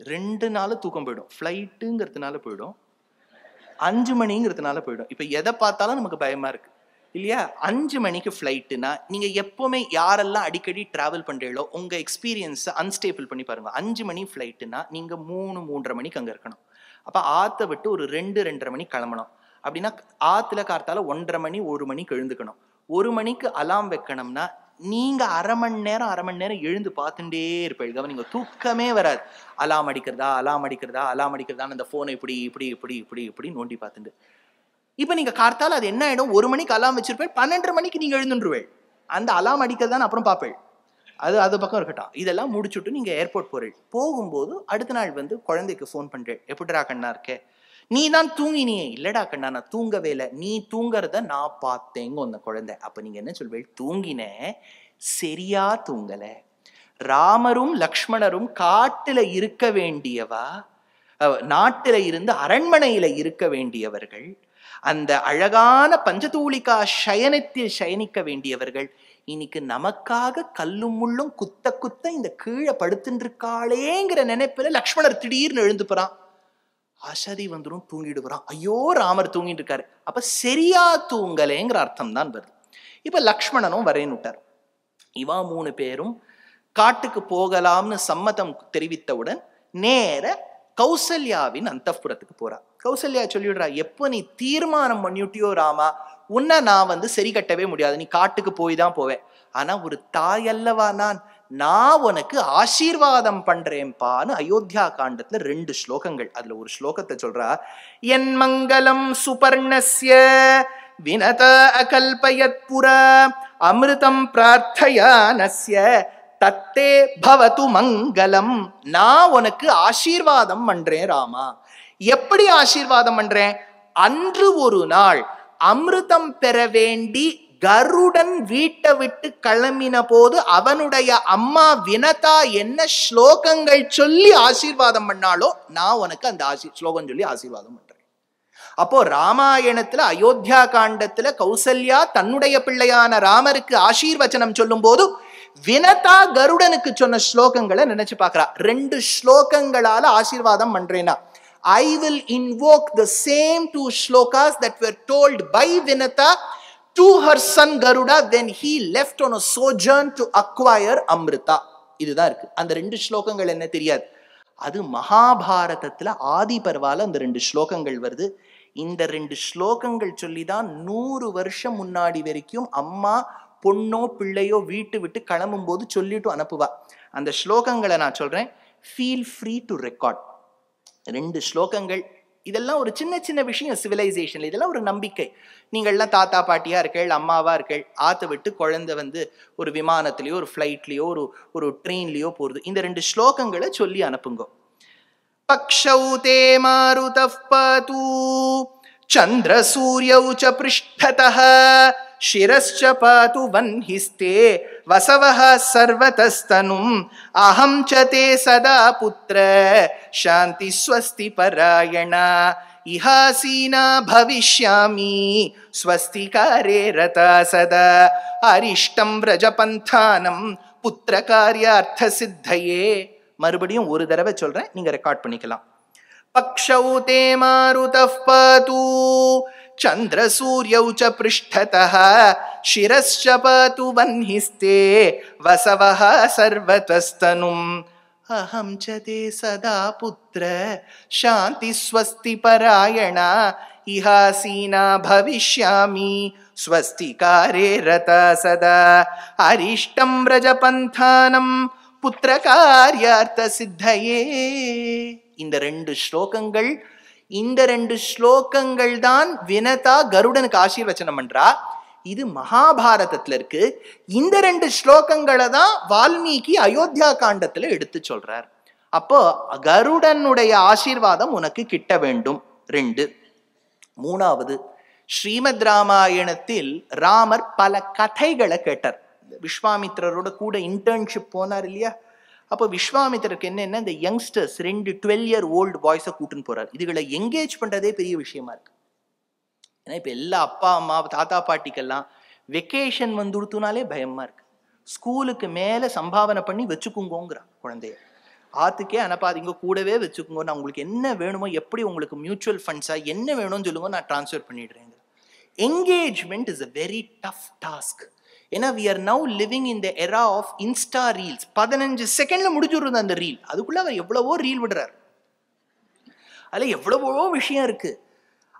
2 நாள் தூக்கம் போயிடும். ஃபிளைட்டுங்கிறதுனால போயிடும், 5 மணிங்கிறதுனால போயிடும். இப்ப எதை பார்த்தாலும் நமக்கு பயமா இருக்கு இல்லையா? 5 மணிக்கு ஃபிளைட்டுனா நீங்க எப்பவுமே யாரெல்லாம் அடிக்கடி டிராவல் பண்றீங்களோ உங்க எக்ஸ்பீரியன்ஸை அன்ஸ்டேபிள் பண்ணி பாருங்க. 5 மணி ஃபிளைட்டுனா நீங்க 3-3:30 மணிக்கு அங்க இருக்கணும். அப்ப ஆத்த விட்டு ஒரு 2-2:30 மணிக்கு கிளம்பணும். அப்படின்னா ஆத்துல கார்த்தால 1:30 மணி 1 மணிக்கு எழுந்துக்கணும். 1 மணிக்கு அலாம் வைக்கணும்னா நீங்க அரை மணி நேரம் எழுந்து பார்த்துட்டே இருப்பீங்க. நீங்க தூக்கமே வராது. அலாம் அடிக்கிறதா அந்த போனை இப்படி நோண்டி பார்த்துட்டு. இப்ப நீங்க கார்த்தால அது என்ன ஆயிடும், 1 மணிக்கு அலாம் வச்சிருப்பேன், 12:30 மணிக்கு நீங்க எழுந்துருவேள். அந்த அலாம் அடிக்கிறதான்னு அப்புறம் பார்ப்பேள். அது பக்கம் இருக்கட்டும். இதெல்லாம் முடிச்சுட்டு நீங்க ஏர்போர்ட் போறீள். போகும்போது அடுத்த நாள் வந்து குழந்தைக்கு ஃபோன் பண்றேன், எப்படிடா கண்ணா இருக்கே? நீ தான் தூங்கினியே. இல்லடா கண்ணா, நான் தூங்கவே இல்லை, நீ தூங்குறத நான் பார்த்தேங்க அந்த குழந்தை. அப்ப நீங்க என்ன சொல்வேள்? தூங்கின, சரியா தூங்கல. ராமரும் லக்ஷ்மணரும் காட்டுல இருக்க வேண்டியவா, நாட்டில இருந்து அரண்மனையில இருக்க வேண்டியவர்கள், அந்த அழகான பஞ்சதூளிகா சயனத்தில் சயனிக்க வேண்டியவர்கள். இன்னைக்கு நமக்காக கல்லும் முள்ளும் குத்த இந்த கீழே படுத்துட்டு இருக்காளேங்கிற நினைப்புல லக்ஷ்மணர் திடீர்னு எழுந்து போறான். அசதி வந்துடும், தூங்கிட்டு போறான். ஐயோ, ராமர் தூங்கிட்டு இருக்காரு. அப்ப சரியா தூங்கலேங்கிற அர்த்தம் தான் வருது. இப்ப லக்ஷ்மணனும் வரேன்னு விட்டார். இவா 3 பேரும் காட்டுக்கு போகலாம்னு சம்மதம் தெரிவித்தவுடன் நேர கௌசல்யாவின் அந்தப்புறத்துக்கு போறா. கௌசல்யா சொல்லிவிடுறா, எப்போ நீ தீர்மானம் பண்ணிட்டியோ ராமா, உன்னை நான் வந்து சரி கட்டவே முடியாது, நீ காட்டுக்கு போய் தான் போவேன். ஆனா ஒரு தாயல்லவா நான் உனக்கு ஆசீர்வாதம் பண்றேன்பான்னு அயோத்தியா காண்டத்துல 2 ஸ்லோகங்கள். அதுல ஒரு ஸ்லோகத்தை சொல்றா, என் மங்களம் சுபர்ணஸ்ய வினதா அகல்பயத் புரா அமிர்தம் பிரார்த்தயானஸ்ய தத்தே பவது மங்களம். நான் உனக்கு ஆசீர்வாதம் பண்றேன் ராமா. எப்படி ஆசீர்வாதம் பண்றேன்? அன்று ஒரு நாள் அமிர்தம் பெற வேண்டி கருடன் வீட்டை விட்டு கிளம்பின போது அவனுடைய அம்மா வினதா என்ன ஸ்லோகங்கள் சொல்லி ஆசீர்வாதம் பண்ணாலோ நான் உனக்கு அந்த ஸ்லோகம் சொல்லி ஆசீர்வாதம் பண்றேன். அப்போ ராமாயணத்துல அயோத்தியா காண்டத்துல கௌசல்யா தன்னுடைய பிள்ளையான ராமருக்கு ஆசீர்வச்சனம் சொல்லும் போது வினதா கருடனுக்கு சொன்ன ஸ்லோகங்களை நினைச்சு பார்க்கிறா. 2 ஸ்லோகங்களால ஆசீர்வாதம் பண்றேனா. I will invoke the same 2 shlokas that were told by Vinata to her son Garuda when he left on a sojourn to acquire Amrita. இதுதான் இருக்கு. அந்த 2 ஸ்லோகங்கள் என்ன தெரியாது. அது மகாபாரதத்துல ஆதி பர்வால அந்த 2 ஸ்லோகங்கள் வருது. இந்த 2 ஸ்லோகங்கள் சொல்லிதான் 100 வருஷம் முன்னாடி வரைக்கும் அம்மா பொண்ணோ பிள்ளையோ வீட்டு விட்டு கிளம்பும் போது சொல்லிட்டு அனுப்புவா. அந்த ஸ்லோகங்களை நான் சொல்றேன். Feel free to record. 2 ஸ்லோகங்கள். இதெல்லாம் ஒரு சின்ன சின்ன விஷயம் சிவிலைசேஷன்ல. இதெல்லாம் ஒரு நம்பிக்கை. நீங்கள்லாம் தாத்தா பாட்டியா இருக்கள், அம்மாவா இருக்கள், ஆத்த விட்டு குழந்தை ஒரு விமானத்திலேயோ ஒரு ஃபிளைட்லயோ ஒரு ட்ரெயின்லயோ போறது. இந்த 2 ஸ்லோகங்களை சொல்லி அனுப்புங்க. பக்ஷௌ தே மாருதஃ பாது சந்திர சூர்யௌ ச பிருஷ்டதஹ शिरश्च पातु वह्निस्ते वसवः सर्वतस्तनुम् अहं च ते सदा पुत्र शान्ति स्वस्ति परायणा इहासीना भविष्यामि स्वस्तिकारे रता सदा अरिष्टं व्रजपन्थानं पुत्रकार्यार्थ सिद्धये. மறுபடியும் ஒரு தடவை சொல்றேன், நீங்க ரெக்கார்ட் பண்ணிக்கலாம். பக்ஷௌ தே மாருதஃ பாது चंद्र सूर्यौ च पृष्ठतः शिरश्च पातु वह्निस्ते वसवः सर्वतस्तनुम् अहं च ते सदा पुत्र शान्ति स्वस्ति परायणा इहासीना भविष्यामि स्वस्तिकारे रता सदा अरिष्टं व्रजपन्थानं पुत्रकार्यार्थ सिद्धये. இந்த 2 ஸ்லோகங்கள், இந்த 2 ஸ்லோகங்கள் தான் வினதா கருடனுக்கு ஆசீர்வச்சனம் பண்றா. இது மகாபாரதத்துல இருக்கு. இந்த 2 ஸ்லோகங்களை தான் வால்மீகி அயோத்தியா காண்டத்துல எடுத்து சொல்றார். அப்போ கருடனுடைய ஆசீர்வாதம் உனக்கு கிட்ட வேண்டும். 2. 3வது, ஸ்ரீமத் ராமாயணத்தில் ராமர் பல கதைகளை கேட்டார். விஸ்வாமித்திரரோட கூட இன்டர்ன்ஷிப் போனார் இல்லையா? அப்போ விஸ்வாமித்திரருக்கு என்னன்னா, இந்த யங்ஸ்டர்ஸ் 2 12-year-old பாய்ஸை கூட்டுன்னு போறாரு. இதுகளை எங்கேஜ் பண்றதே பெரிய விஷயமா இருக்கு. ஏன்னா இப்ப எல்லா அப்பா அம்மா தாத்தா பாட்டிக்கெல்லாம் வெக்கேஷன் வந்துடுத்துனாலே பயமா இருக்கு. ஸ்கூலுக்கு மேல சம்பாவனை பண்ணி வச்சுக்குங்கோங்கிறான் குழந்தைய. ஆத்துக்கே அனுப்பாதீங்க, கூடவே வச்சுக்கோங்க. நான் உங்களுக்கு என்ன வேணுமோ, எப்படி உங்களுக்கு மியூச்சுவல் ஃபண்ட்ஸா என்ன வேணும்னு சொல்லுங்க, நான் டிரான்ஸ்ஃபர் பண்ணிடுறேங்க. Engagement is a very tough task. ஏன்னா we are now living in the era of Insta reels. 15 செகண்ட்ல முடிச்சுடுறது அந்த ரீல். அதுக்குள்ள அவர் எவ்வளவோ ரீல் விடுறார். அதுல எவ்வளவோ விஷயம் இருக்கு.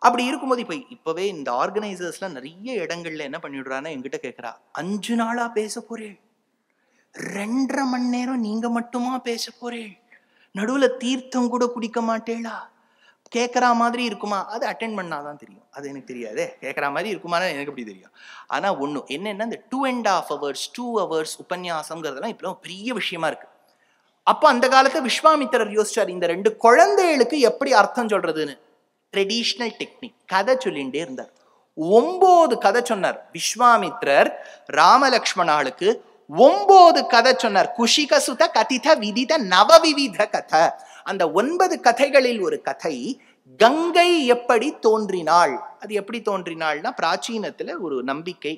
அப்படி இருக்கும்போது இப்பவே இந்த ஆர்கனைசர்ஸ்லாம் நிறைய இடங்கள்ல என்ன பண்ணிடுறான்னா, என்கிட்ட கேட்கிறா, 5 நாளா பேச போறேன், 2.5 மணி நேரம் நீங்க மட்டுமா பேச போறேன், நடுவுல தீர்த்தம் கூட குடிக்க மாட்டேளா, கேட்கற மாதிரி இருக்குமா? அது அட்டென்ட் பண்ணாதான் தெரியும். அது எனக்கு தெரியாது. கேட்கற மாதிரி இருக்குமான்னு எனக்கு எப்படி தெரியும்? ஆனா ஒண்ணு என்னன்னா, இந்த 2.5 hours 2 hours உபன்யாசம்ங்கிறதெல்லாம் இப்ப பெரிய விஷயமா இருக்கு. அப்ப அந்த காலத்துல விஸ்வாமித்திரர் யோசிச்சார், இந்த 2 குழந்தைகளுக்கு எப்படி அர்த்தம் சொல்றதுன்னு. ட்ரெடிஷனல் டெக்னிக், கதை சொல்லிண்டே இருந்தார். 9 கதை சொன்னார் விஸ்வாமித்திரர். ராமலக்ஷ்மணாளுக்கு 9 கதை சொன்னார். குஷிக சுத கதித விதித நவவிவித கதை. அந்த 9 கதைகளில் ஒரு கதை கங்கை எப்படி தோன்றினாள். அது எப்படி தோன்றினாள்னா, பிராச்சீனத்துல ஒரு நம்பிக்கை.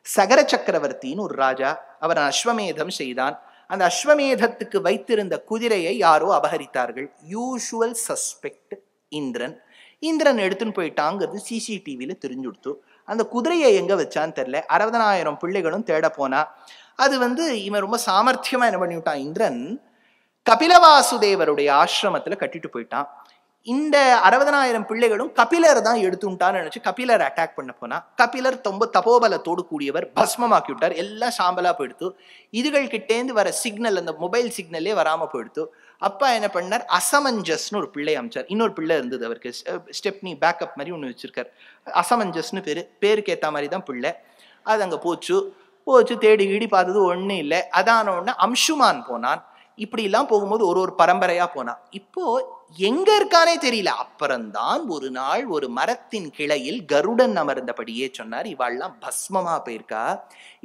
சகர சக்கரவர்த்தின்னு ஒரு ராஜா, அவர் அஸ்வமேதம் செய்தான். அந்த அஸ்வமேதத்துக்கு வைத்திருந்த குதிரையை யாரோ அபகரித்தார்கள். Usual suspect Indran. இந்திரன் எடுத்துன்னு போயிட்டாங்கிறது சிசிடிவியில தெரிஞ்சுடுத்து. அந்த குதிரையை எங்க வச்சான்னு தெரியல. 60,000 பிள்ளைகளும் தேட போனா. அது இவன் ரொம்ப சாமர்த்தியமா என்ன பண்ணிவிட்டான், இந்திரன் கபிலவாசுதேவருடைய ஆசிரமத்துல கட்டிட்டு போயிட்டான். இந்த 60,000 பிள்ளைகளும் கபிலர் தான் எடுத்துட்டான்னு நினைச்சு கபிலர் அட்டாக் பண்ண போனா. கபிலர் ரொம்ப தபோபலத்தோடு கூடியவர், பஸ்மமாக்கி விட்டார். எல்லாம் சாம்பலா போயிடுத்து. இதுகள் கிட்டேந்து வர சிக்னல், அந்த மொபைல் சிக்னலே வராம போயிடுத்து. அப்பா என்ன பண்ணார், அசமஞ்சஸ்னு ஒரு பிள்ளை அமைச்சார். இன்னொரு பிள்ளை இருந்தது அவருக்கு, ஸ்டெப்னி பேக்கப் மாதிரி ஒன்று வச்சிருக்கார். அசமஞ்சஸ்னு பேருக்கு ஏற்ற மாதிரி தான் பிள்ளை. அது அங்கே போச்சு தேடி கீடி பார்த்தது ஒன்றும் இல்லை. அதான உடனே அம்சுமான் போனான். இப்படிலாம் போகும்போது ஒரு பரம்பரையா போனான். இப்போ எங்க இருக்கானே தெரியல. அப்புறம்தான் ஒரு நாள் ஒரு மரத்தின் கிளையில் கருடன் அமர்ந்தபடியே சொன்னார், இவாள்லாம் பஸ்மமா போயிருக்கா,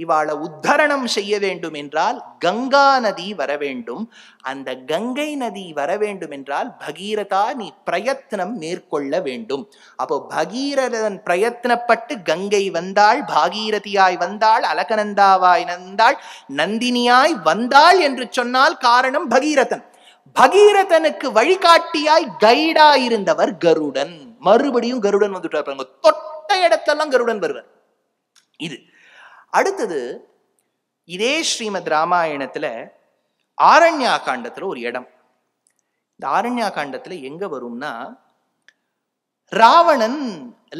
இவாளை உத்தரணம் செய்ய வேண்டும் என்றால் கங்கா நதி வர வேண்டும். அந்த கங்கை நதி வர வேண்டும் என்றால் பகீரதா நீ பிரயத்னம் மேற்கொள்ள வேண்டும். அப்போ பகீரதன் பிரயத்னப்பட்டு கங்கை வந்தாள், பாகீரதியாய் வந்தாள், அலகநந்தாவாய் வந்தாள், நந்தினியாய் வந்தாள் என்று சொன்னால் காரணம் பகீரதன். பகீரதனுக்கு வழிகாட்டியாய் கைடா இருந்தவர் கருடன். மறுபடியும் கருடன் வந்துட்டார். தொட்ட இடத்தெல்லாம் கருடன் வருவார். இது அடுத்தது இதே ஸ்ரீமத் ராமாயணத்துல ஆரண்யா காண்டத்துல ஒரு இடம். இந்த ஆரண்யா காண்டத்துல எங்க வரும்னா, ராவணன்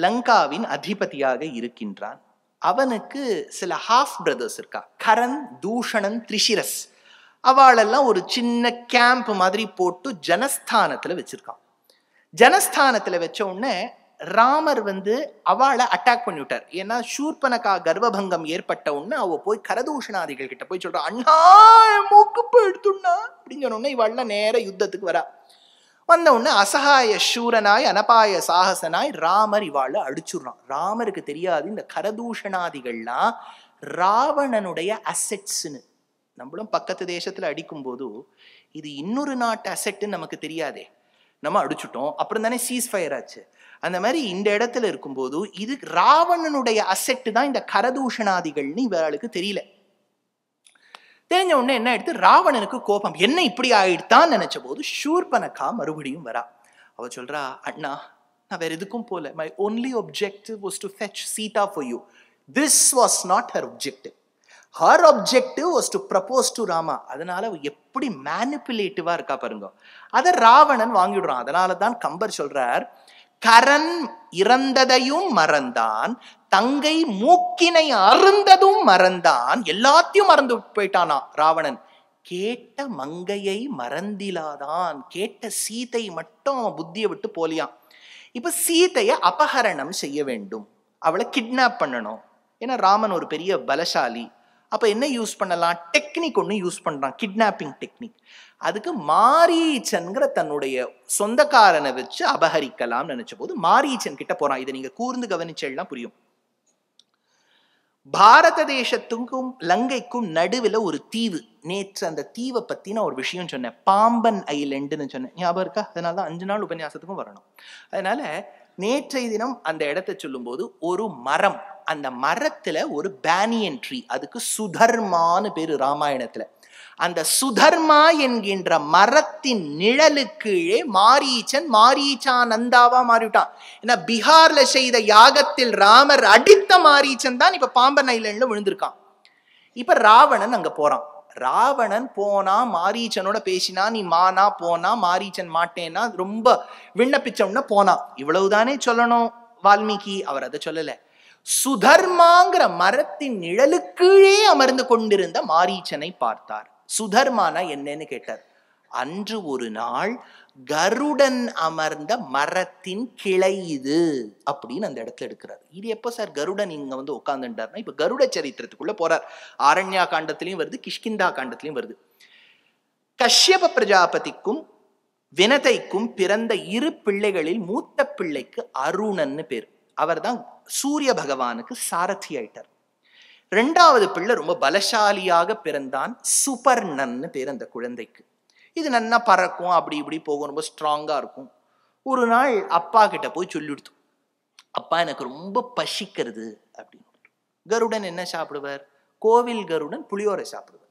லங்காவின் அதிபதியாக இருக்கின்றான். அவனுக்கு சில ஹாஃப் பிரதர்ஸ் இருக்கா, கரன், தூஷணன், திரிஷிரஸ். அவளெல்லாம் ஒரு சின்ன கேம்ப் மாதிரி போட்டு ஜனஸ்தானத்துல வச்சிருக்கான். ஜனஸ்தானத்துல வச்ச உடனே ராமர் அவளை அட்டாக் பண்ணிவிட்டார். ஏன்னா சூர்பனகா கர்ப்பபங்கம் ஏற்பட்ட உடனே அவ போய் கரதூஷணாதிகள் கிட்ட போய் சொல்றா, அண்ணா மூக்குப்பு எடுத்துண்ணா அப்படின்னு சொன்ன உடனே இவள்லாம் நேர யுத்தத்துக்கு வரா. வந்த உடனே அசகாய சூரனாய் அனபாய சாகசனாய் ராமர் இவாளை அடிச்சுடுறான். ராமருக்கு தெரியாது இந்த கரதூஷணாதிகள்லாம் ராவணனுடைய அசெட்ஸ்ன்னு. நம்மளும் பக்கத்து தேசத்துல அடிக்கும் போது இது இன்னொரு நாட்டு அசெட்டுன்னு நமக்கு தெரியாதே, நம்ம அடிச்சுட்டோம், அப்புறம் தானே சீஸ் ஃபயர் ஆச்சு. அந்த மாதிரி இந்த இடத்துல இருக்கும்போது இது ராவணனுடைய அசெட்டு தான் இந்த கரதூஷணாதிகள்னு இவளுக்கு தெரியல. தெரிஞ்ச உடனே என்ன எடுத்து ராவணனுக்கு கோபம், என்ன இப்படி ஆயிடுத்தான்னு நினைச்ச போது சூர்பனகா மறுபடியும் வரா. அவ சொல்றா, அண்ணா நான் வேற எதுக்கும் போல, my only objective was to fetch Sita for you. This was not her objective. Her objective was to propose to Rama. அதனால எப்படி மேனிப்புலேட்டிவா இருக்கா பாருங்க. அதை ராவணன் வாங்கிடுறான். அதனால தான் கம்பர் சொல்றார், கரன் இறந்ததையும் மறந்தான், தங்கை மூக்கினை அருந்ததும் மறந்தான், எல்லாத்தையும் மறந்து போயிட்டானா ராவணன். கேட்ட மங்கையை மறந்திலாதான், கேட்ட சீதை மட்டும் புத்தியை விட்டு போலியான். இப்ப சீதையை அபகரணம் செய்ய வேண்டும், அவளை கிட்னாப் பண்ணணும். ஏன்னா ராமன் ஒரு பெரிய பலசாலி. அப்ப என்ன யூஸ் பண்ணலாம், டெக்னிக் ஒன்று யூஸ் பண்றான், கிட்னாப்பிங் டெக்னிக். அதுக்கு மாரீச்சன்கிற தன்னுடைய சொந்தக்காரனை வச்சு அபகரிக்கலாம் நினைச்ச போது மாரீச்சன் கிட்ட போறான். இதை நீங்க கூர்ந்து கவனிச்செல்லாம் புரியும். பாரத தேசத்துக்கும் லங்கைக்கும் நடுவில் ஒரு தீவு. நேற்று அந்த தீவை பத்தி நான் ஒரு விஷயம் சொன்னேன், பாம்பன் ஐலண்டுன்னு சொன்னேன், ஞாபகம் இருக்கா? அதனாலதான் 5 நாள் உபன்யாசத்துக்கும் வரணும். அதனால நேற்றைய தினம் அந்த இடத்தை சொல்லும் போது ஒரு மரம், அந்த மரத்துல ஒரு பேனியன் ட்ரீ, அதுக்கு சுதர்மான்னு பேரு ராமாயணத்துல. அந்த சுதர்மா என்கின்ற மரத்தின் நிழலுக்கு மாரீச்சன் மாரீச்சானந்தாவா மாறிவிட்டான். ஏன்னா பீகார்ல செய்த யாகத்தில் ராமர் அடித்த மாரீச்சன் தான் இப்ப பாம்பன் ஐலண்ட்ல விழுந்திருக்கான். இப்ப ராவணன் அங்க போறான். ராவணன் போனா மாரீச்சனோட பேசினா, நீ மானா போனா, மாரீச்சன் மாட்டேன்னா ரொம்ப விண்ணப்பிச்சோம்னா போனான். இவ்வளவுதானே சொல்லணும் வால்மீகி. அவர் அதை சொல்லல. சுதர்மாங்கிற மரத்தின் நிழலுக்கீழே அமர்ந்து கொண்டிருந்த மாரீச்சனை பார்த்தார். சுதர்மானா என்னன்னு கேட்டார். அன்று ஒரு நாள் கருடன் அமர்ந்த மரத்தின் கிளை இது அப்படின்னு அந்த இடத்துல எடுக்கிறார். இது எப்ப சார் கருடன் இங்க உட்கார்ந்துட்டார்னா, இப்ப கருட சரித்திரத்துக்குள்ள போறார். ஆரண்யா காண்டத்திலையும் வருது, கிஷ்கிந்தா காண்டத்திலையும் வருது. கஷ்யப பிரஜாபதிக்கும் வினதைக்கும் பிறந்த 2 பிள்ளைகளில் மூத்த பிள்ளைக்கு அருணன்னு பேர். அவர் தான் சூரிய பகவானுக்கு சாரதி ஆயிட்டார். 2வது பிள்ளை ரொம்ப பலசாலியாக பிறந்தான், சுபர்ணன்னு பேர் அந்த குழந்தைக்கு. இது நல்லா பறக்கும், அப்படி இப்படி போகும், ரொம்ப ஸ்ட்ராங்கா இருக்கும். ஒரு நாள் அப்பா கிட்ட போய் சொல்லிடுத்து, அப்பா எனக்கு ரொம்ப பசிக்கிறது அப்படின்னு. கருடன் என்ன சாப்பிடுவார்? கோவில் கருடன் புளியோரை சாப்பிடுவார்.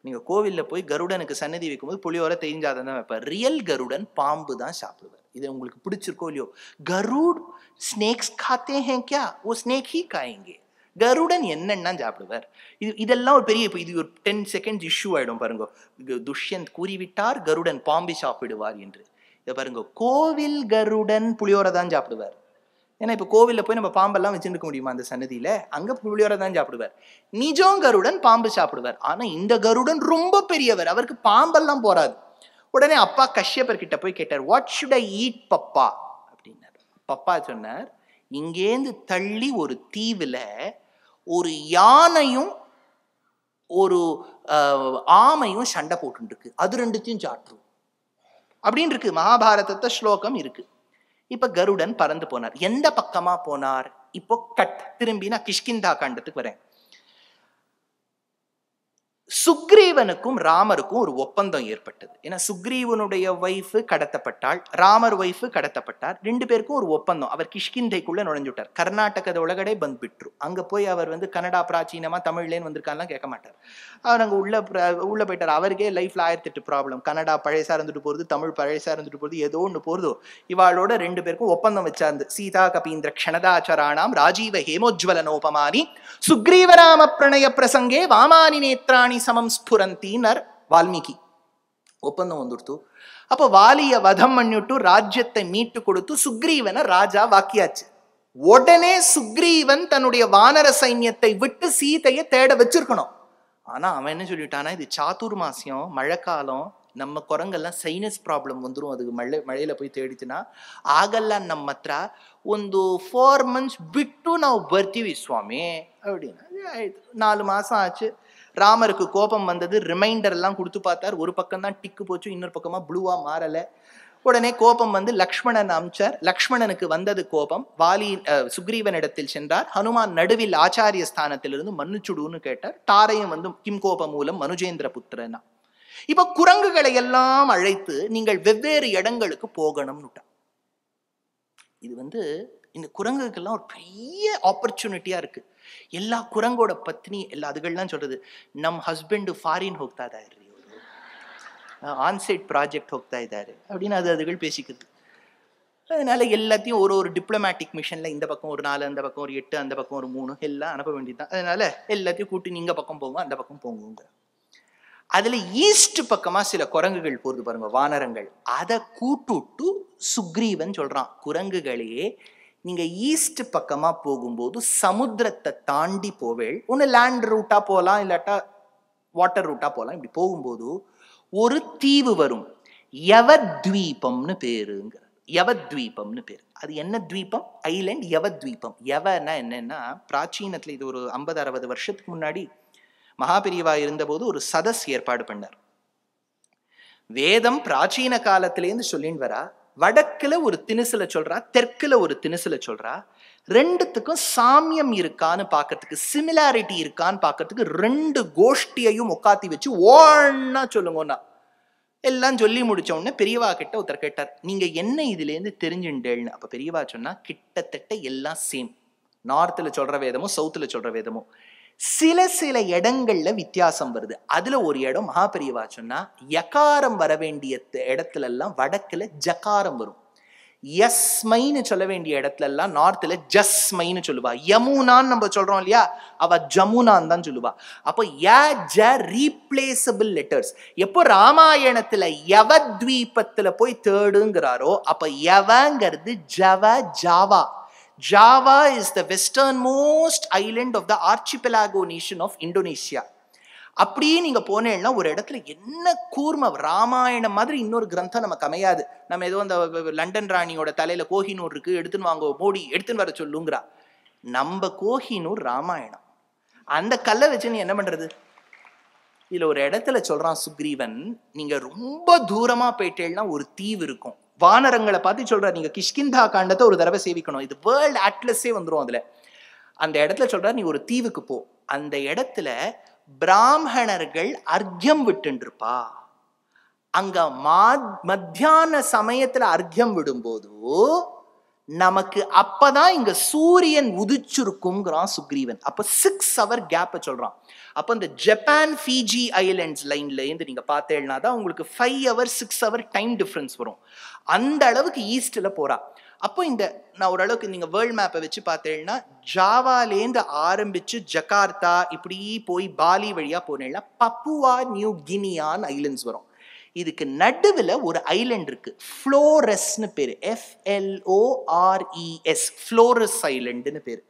நீங்க கோவில்ல போய் கருடனுக்கு சன்னதி வைக்கும்போது புளியோரை தெரிஞ்சாதான் தான் வைப்பார். ரியல் கருடன் பாம்பு தான் சாப்பிடுவார். இது உங்களுக்கு பிடிச்சிருக்கோ இல்லையோ? கருட் ஸ்னேக்ஸ் காத்தே ஹே கியா, ஓ ஸ்னேக் ஹி காயேங்கே. கருடன் என்னன்னா சாப்பிடுவார். இதெல்லாம் ஒரு பெரிய, இது ஒரு 10 செகண்ட்ஸ் இஷ்யூ ஆயிடும் பாருங்க. துஷ்யந்த் கூறிவிட்டார் கருடன் பாம்பை சாப்பிடுவார் என்று. இதை பாருங்க, கோவில் கருடன் புளியோரை தான் சாப்பிடுவார். ஏன்னா இப்ப கோவில்ல போய் நம்ம பாம்பெல்லாம் வச்சுருக்க முடியுமா அந்த சன்னதியில? அங்க புளியோரை தான் சாப்பிடுவார். நிஜம் கருடன் பாம்பு சாப்பிடுவார். ஆனா இந்த கருடன் ரொம்ப பெரியவர், அவருக்கு பாம்பெல்லாம் போறாது. உடனே அப்பா கஷ்யபர் கிட்ட போய் கேட்டார், what should I eat Papa அப்படின்னார். பப்பா சொன்னார், இங்கேந்து தள்ளி ஒரு தீவுல ஒரு யானையும் ஒரு ஆமையும் சண்டை போட்டு இருக்கு, அது ரெண்டுத்தையும் சாற்றும் அப்படின்னு இருக்கு. மகாபாரதத்தை ஸ்லோகம் இருக்கு. இப்ப கருடன் பறந்து போனார். எந்த பக்கமா போனார்? இப்போ கட் திரும்பி நான் கிஷ்கிந்தா காண்டத்துக்கு வரேன். சுக்ரீவனுக்கும் ராமருக்கும் ஒரு ஒப்பந்தம் ஏற்பட்டது. ஏன்னா சுக்ரீவனுடைய ஒய்ஃப் கடத்தப்பட்டாள், ராமர் ஒய்ஃப் கடத்தப்பட்டார். ரெண்டு பேருக்கும் ஒரு ஒப்பந்தம். அவர் கிஷ்கிந்தைக்குள்ள நுழைஞ்சுட்டார். கர்நாடகத ஒಳಗಡೆ ಬಂದ್ಬಿಟ್ರು. அங்க போய் அவர் கன்னடா பிராச்சீனமா தமிழ்லேன்னு வந்திருக்கான்லாம் கேட்க மாட்டார். அவர் அங்க உள்ள போயிட்டார். அவருக்கே லைஃப்ல 1008 ப்ராப்ளம். கன்னடா பழையசா இருந்துட்டு போறது, தமிழ் பழையசா இருந்துட்டு போறது, ஏதோ ஒன்று போறதோ. இவாளோட ரெண்டு பேருக்கும் ஒப்பந்தம் வச்சாந்து. சீதா கபீந்திர க்ஷணதாச்சராணாம் ராஜீவ ஹேமோஜ்வலனோபமானி சுக்ரீவராம பிரணய பிரசங்கே வாமானி நேத்ராணி சமம் ஸ்புரந்தினர் வால்மீகி ஒப்பந்தம் வந்துடுத்து. அப்ப வாலிய வதம் பண்ணிட்டு ராஜ்யத்தை மீட்டு கொடுத்து சுக்ரீவனை ராஜா வாக்கியாச்சு. உடனே சுக்ரீவன் தன்னுடைய வானர சைன்யத்தை விட்டு சீதையை தேட வச்சிருக்கணும். ஆனா அவன் என்ன சொல்லிட்டானா, இது சாதுர்மாசியம், மழைக்காலம், நம்ம குரங்கெல்லாம் சைனஸ் ப்ராப்ளம் வந்துடும், அதுக்கு ಮಳೆயில போய் தேடிச்சுன்னா ಆಗಲ್ಲ ನಮ್ಮ ಹತ್ರ, ಒಂದು 4 months ಬಿಟ್ಟು ನಾವು ಬರ್ತೀವಿ ಸ್ವಾಮಿ அப்படின்னா. 4 மாசம் ஆச்சு. ராமருக்கு கோபம் வந்தது. ரிமைண்டர் எல்லாம் கொடுத்து பார்த்தார். ஒரு பக்கம் தான் டிக்கு போச்சு, இன்னொரு பக்கமா ப்ளூவா மாறல. உடனே கோபம் வந்து லக்ஷ்மணன் அம்சார். லக்ஷ்மணனுக்கு வந்தது கோபம். வாலி சுக்ரீவனிடத்தில் சென்றார். ஹனுமான் நடுவில் ஆச்சாரிய ஸ்தானத்திலிருந்து மன்னிச்சுடுன்னு கேட்டார். தாரையும் கிம் கோப மூலம் மனுஜேந்திர புத்திரனா. இப்ப குரங்குகளை எல்லாம் அழைத்து நீங்கள் வெவ்வேறு இடங்களுக்கு போகணும்னுட்டா. இது இந்த குரங்குக்கெல்லாம் ஒரு பெரிய ஆப்பர்ச்சுனிட்டியா இருக்கு. எல்லா குரங்கோட பத்னி எல்லா அதுகள்லாம் சொல்றது, நம் ஹஸ்பண்ட் ஃபாரின் ಹೋಗ್ತಾ ಇದ್ದಾರೆ, ஆன்சைட் ப்ராஜெக்ட் ಹೋಗ್ತಾ ಇದ್ದಾರೆ அப்படின்னு அதுகள் பேசிக்குது. அதனால எல்லாத்தையும் ஒரு டிப்ளமேட்டிக் மிஷன்ல இந்த பக்கம் ஒரு 4, அந்த பக்கம் ஒரு 8, அந்த பக்கம் ஒரு 3 எல்லாம் அனுப்ப வேண்டியதுதான். அதனால எல்லாத்தையும் கூட்டி நீங்க பக்கம் போங்க, அந்த பக்கம் போங்க. அதுல ஈஸ்ட் பக்கமா சில குரங்குகள் போறது பாருங்க, வானரங்கள். அதை கூட்டுட்டு சுக்ரீவன் சொல்றான், குரங்குகளே நீங்க ஈஸ்ட் பக்கமா போகும்போது சமுத்திரத்தை தாண்டி போவேள். ஒன்னு லேண்ட் ரூட்டா போகலாம், இல்லாட்டா வாட்டர் ரூட்டா போகலாம். இப்படி போகும்போது ஒரு தீவு வரும், யவத்வீபம்னு பேருங்க. யவத்வீபம்னு பேரு. அது என்ன துவீபம்? ஐலண்ட் யவத்வீபம். யவன்னா என்னன்னா, பிராச்சீனத்துல இது ஒரு 50-60 வருஷத்துக்கு முன்னாடி மகாபெரிவா இருந்தபோது ஒரு சதஸ் ஏற்பாடு பண்ணார். வேதம் பிராச்சீன காலத்திலேருந்து சொல்லின்னு வரா. வடக்குல ஒரு திணுசுல சொல்றா, தெற்குல ஒரு திணுசுல சொல்றா. ரெண்டுத்துக்கும் சாமியம் இருக்கான்னு பாக்கிறதுக்கு, சிமிலாரிட்டி இருக்கான்னு பாக்கிறதுக்கு 2 கோஷ்டியையும் உட்காத்தி வச்சு ஒன்னா சொல்லுங்கன்னா எல்லாம் சொல்லி முடிச்ச உடனே பெரியவா கிட்ட ஒருத்தர் கேட்டார், நீங்க என்ன இதுல இருந்து தெரிஞ்சுண்டேன்னு. அப்ப பெரியவா சொன்னா, கிட்டத்தட்ட எல்லாம் சேம். நார்த்ல சொல்ற வேதமும் சவுத்துல சொல்ற வேதமும் சில இடங்கள்ல வித்தியாசம் வருது. அதுல ஒரு இடம் மகாபெரிவா சொன்னா, யகாரம் வர வேண்டிய இடத்துல எல்லாம் வடக்குல ஜகாரம் வரும். யஸ்மைன்னு சொல்ல வேண்டிய இடத்துல எல்லாம் நார்த்ல ஜஸ்மைன்னு சொல்லுவா. யமுனான்னு நம்ம சொல்றோம் இல்லையா, அவ ஜமுனான் தான் சொல்லுவா. அப்போ ரீப்ளேசபிள் லெட்டர்ஸ். எப்போ ராமாயணத்துல யவத்வீபத்துல போய் தேடுங்கிறாரோ, அப்ப யவங்கிறது Java. Java is the westernmost island of the archipelago nation of Indonesia. அப்படியே நீங்க போனேன்னா ஒரு இடத்துல என்ன கூர்ம, ராமாயணம் மாதிரி இன்னொரு கிரந்தம் நமக்கு அமையாது. நம்ம ஏதோ அந்த லண்டன் ராணியோட தலையில கோஹினூர் இருக்கு, எடுத்துன்னு வாங்க மோடி, எடுத்துன்னு வர சொல்லுங்கிறா. நம்ம கோஹினூர் ராமாயணம். அந்த கல்லை வச்சு நீ என்ன பண்றது? இதுல ஒரு இடத்துல சொல்றான் சுக்ரீவன், நீங்க ரொம்ப தூரமா போயிட்டேன்னா ஒரு தீவு இருக்கும். வானரங்களை பார்த்து சொல்ற, நீங்க கிஷ்கிந்தா காண்டத்தை ஒரு தடவை சேவிக்கணும், இது வேர்ல்ட் அட்லஸே வந்துடும் அதுல. அந்த இடத்துல சொல்ற, நீ ஒரு தீவுக்கு போ, அந்த இடத்துல பிராமணர்கள் அர்க்யம் விட்டுருப்பா. அங்க மத்தியான சமயத்துல அர்க்யம் விடும்போது நமக்கு அப்பதான் இங்க சூரியன் உதிச்சிருக்குங்கிறான் சுக்ரீவன். அப்ப 6 hour கேப்ப சொல்றான். அப்ப இந்த ஜப்பான் ஃபிஜி ஐலண்ட்ஸ் லைன்ல இருந்து நீங்க பார்த்தேன்னா தான் உங்களுக்கு 5 hours 6 hour டைம் டிஃபரன்ஸ் வரும். அந்த அளவுக்கு ஈஸ்ட்ல போறா. அப்போ இந்த நான் ஓரளவுக்கு நீங்க வேர்ல்ட் மேப்பை வச்சு பார்த்தேன்னா, ஜாவாலேருந்து ஆரம்பிச்சு ஜகார்த்தா இப்படி போய் பாலி வழியா போனேன்னா பப்புவா நியூ கினியான் ஐலண்ட்ஸ் வரும். இதுக்கு நடுவில் ஒரு ஐலண்ட் இருக்கு, ஃப்ளோரஸ்னு பேரு, FLORES, ஃப்ளோரஸ் ஐலண்டுன்னு பேரு.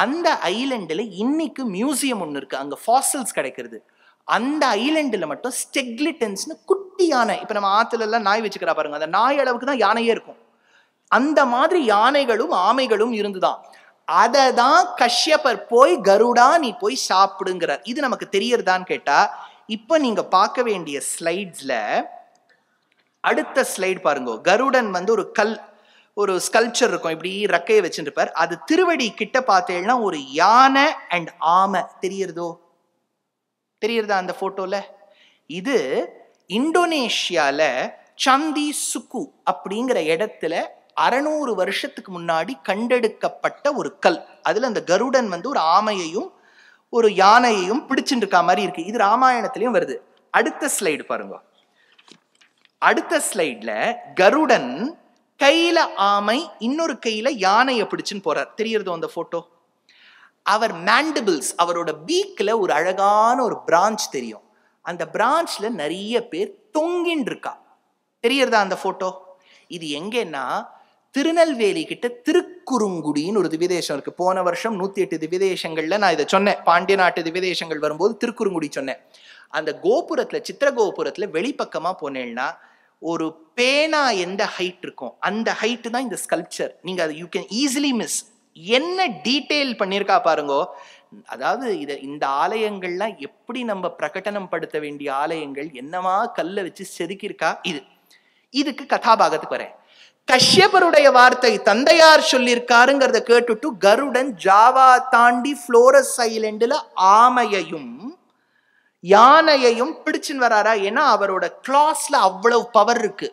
அந்த ஐலண்டில் இன்னைக்கு மியூசியம் ஒன்று இருக்கு, அங்கே ஃபாசில்ஸ் கிடைக்கிறது. அந்த ஐலண்டில் மட்டும் ஸ்டெக்லிட்டன்ஸ்னு குட்டி யானை, இப்ப நம்ம ஆத்துல எல்லாம் நாய் வச்சுக்கிறா பாருங்க, அந்த நாய் அளவுக்கு தான் யானையே இருக்கும். அந்த மாதிரி யானைகளும் ஆமைகளும் இருந்துதான். அதை தான் கஷ்யபர் போய் கருடா நீ போய் சாப்பிடுங்கிறார். இது நமக்கு தெரியறதான்னு கேட்டா, இப்ப நீங்க பார்க்க வேண்டிய ஸ்லைட்ஸ்ல அடுத்த ஸ்லைட் பாருங்க. கருடன் ஒரு ஒரு ஸ்கல்ப்சர் இருக்கும், இப்படி ரக்கையை வச்சுருப்பார். அது திருவடி கிட்ட பார்த்தேன்னா ஒரு யானை அண்ட் ஆமை தெரியறதா அந்த போட்டோல? இது இந்தோனேஷியால சந்தி சுக்கு அப்படிங்கிற இடத்துல 600 வருஷத்துக்கு முன்னாடி கண்டெடுக்கப்பட்ட ஒரு கல். அதுல அந்த கருடன் ஒரு ஆமையையும் ஒரு யானையையும் பிடிச்சுட்டு இருக்க மாதிரி இருக்கு. இது ராமாயணத்திலையும் வருது. அடுத்த ஸ்லைடு பாருங்க. அடுத்த ஸ்லைட்ல கருடன் கையில ஆமை, இன்னொரு கையில யானையை பிடிச்சுன்னு போறார். தெரியறதோ அந்த போட்டோ? அவர் மேண்டிபிள்ஸ், அவரோட பீக்ல ஒரு அழகான ஒரு பிரான்ச் தெரியும். அந்த பிரான்ச்ல நிறைய பேர் தொங்கின்னு இருக்கா. தெரியறதா அந்த போட்டோ? இது எங்கன்னா திருநெல்வேலி கிட்ட திருக்குறுங்குடின்னு ஒரு திவ்யதேசம் இருக்கு. போன வருஷம் 108 திவ்யதேசங்கள்ல நான் இதை சொன்னேன். பாண்டிய நாட்டு திவ்யதேசங்கள் வரும்போது திருக்குறுங்குடி சொன்னேன். அந்த கோபுரத்துல, சித்திர கோபுரத்துல வெளிப்பக்கமா போனேன்னா ஒரு பேனா எந்த ஹைட் இருக்கும் அந்த ஹைட் தான் இந்த ஸ்கல்ப்சர். நீங்க அதை யூ கேன் ஈஸிலி மிஸ். என்ன டீட்டெயில் பண்ணியிருக்கா பாருங்கோ. அதாவது இந்த ஆலயங்கள்லாம் எப்படி நம்ம பிரகடனம் படுத்த வேண்டிய ஆலயங்கள், என்னமா கல்லை வச்சு செதுக்கியிருக்கா. இதுக்கு கதாபாகத்துக்கு வரேன். கஷ்யபருடைய வார்த்தை தந்தையார் சொல்லியிருக்காருங்கிறத கேட்டுட்டு கருடன் ஜாவா தாண்டி புளோரஸ் ஐலண்டில் ஆமையையும் யானையையும் பிடிச்சுன்னு வராரா? ஏன்னா அவரோட கிளாஸ்ல அவ்வளவு பவர் இருக்கு.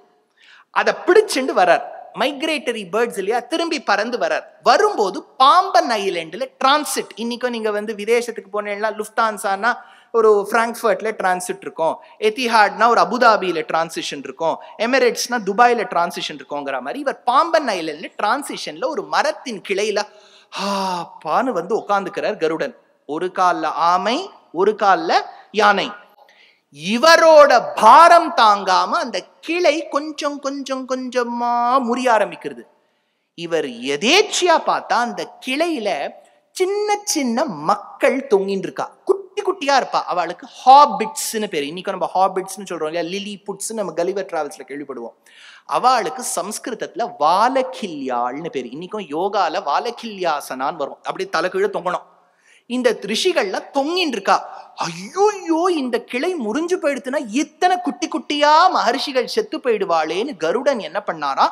அதை பிடிச்சுண்டு வரார். மைக்ரேட்டரி பேர்ட்ஸ் இல்லையா, திரும்பி பறந்து வரார். வரும்போது பாம்பன் ஐலண்டில் டிரான்சிட். இன்னைக்கும் நீங்க விதேசத்துக்கு போனீங்கன்னா லுஃப்டான்சானா ஒரு பிராங்க்ஃபர்ட்ல டிரான்சிட் இருக்கும், எத்திஹாட்னா ஒரு அபுதாபியில டிரான்சிஷன் இருக்கும், எமிரேட்ஸ்னா துபாயில டிரான்சிஷன் இருக்குங்கிற மாதிரி இவர் பாம்பன் ஐலண்ட்ல டிரான்சிஷன்ல ஒரு மரத்தின் கிளையில பான்னு உட்காந்துக்கிறார் கருடன். ஒரு கால்ல ஆமை, ஒரு கால்ல யானை. இவரோட பாரம் தாங்காம அந்த கிளை கொஞ்சம் கொஞ்சம் கொஞ்சமா முறிய ஆரம்பிக்கிறது. இவர் எதேச்சியா பார்த்தா அந்த கிளையில சின்ன சின்ன மக்கள் தொங்கின்னு இருக்கா. குட்டி குட்டியா இருப்பா. அவளுக்கு ஹாபிட்ஸ்னு பேரு. இன்னைக்கு நம்ம ஹாபிட்ஸ்னு சொல்றோம் இல்லையா, லிலி புட்ஸ் நம்ம கலிவர் டிராவல்ஸ்ல கேள்விப்படுவோம். அவளுக்கு சம்ஸ்கிருதத்துல வாலகில்யாள்னு பேரு. இன்னைக்கும் யோகால வாலகில்யாசனான்னு வரும். அப்படி தலைக்கீழ தொங்கணும். இந்த ரிஷிகள்லாம் தொங்கின்னு இருக்கா. ஐயோ இந்த கிளை முறிஞ்சு போயிடுத்துனா இத்தனை குட்டி குட்டியா மகர்ஷிகள் செத்து போயிடுவாளேன்னு கருடன் என்ன பண்ணாரா,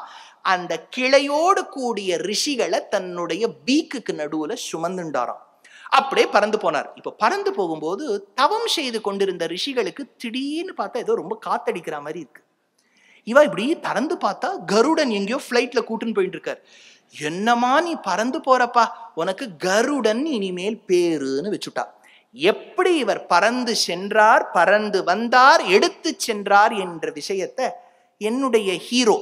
அந்த கிளையோடு கூடிய ரிஷிகளை தன்னுடைய பீக்குக்கு நடுவுல சுமந்துண்டாராம். அப்படியே பறந்து போனார். இப்ப பறந்து போகும்போது தவம் செய்து கொண்டிருந்த ரிஷிகளுக்கு திடீர்னு பார்த்தா ஏதோ ரொம்ப காத்தடிக்கிற மாதிரி இருக்கு. இவ இப்படி பறந்து பார்த்தா கருடன் எங்கேயோ பிளைட்ல கூட்டுன்னு போயிட்டு இருக்காரு. என்னமா நீ பறந்து போறப்பா, உனக்கு கருடன் இனிமேல் பேருன்னு வச்சுட்டா. எப்படி இவர் பறந்து சென்றார், பறந்து வந்தார், எடுத்து சென்றார் என்ற விஷயத்தை என்னுடைய ஹீரோ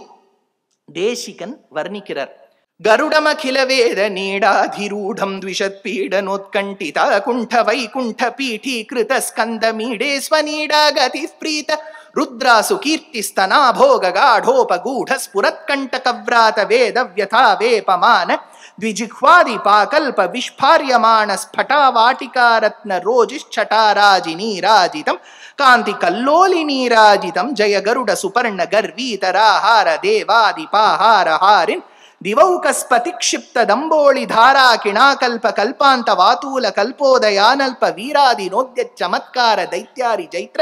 தேசிகன் வர்ணிக்கிறார். கருடமகில வேத நீடாதிரூடம் த்விஷத் பீடனோத்கண்டித குண்ட வைகுண்ட பீఠீகிருத ஸ்கந்த மீடே ஸ்வநீடா கதி பிரீத ருத்ராசு கீர்த்திஸ்தனா போக காடோபகூಢ ஸ்புரத்கண்டகவ்ராத வேத வியதா வேபமான द्विजिह्वादिपाकल्प विस्फार्यमाण स्फटा वाटिका रत्न रोजिश्छटाराजि नीराजितं कांति कल्लोलि नीराजितं जय गरुड सुपर्ण गर्वीतराहार देवादिपाहार हारिन् दिवौकस्पति क्षिप्त दंबोळि धारा किणाकल्प कल्पांत वातूल कल्पोदयानल्प वीरादि नोद्य चमत्कार दैत्यारि जैत्र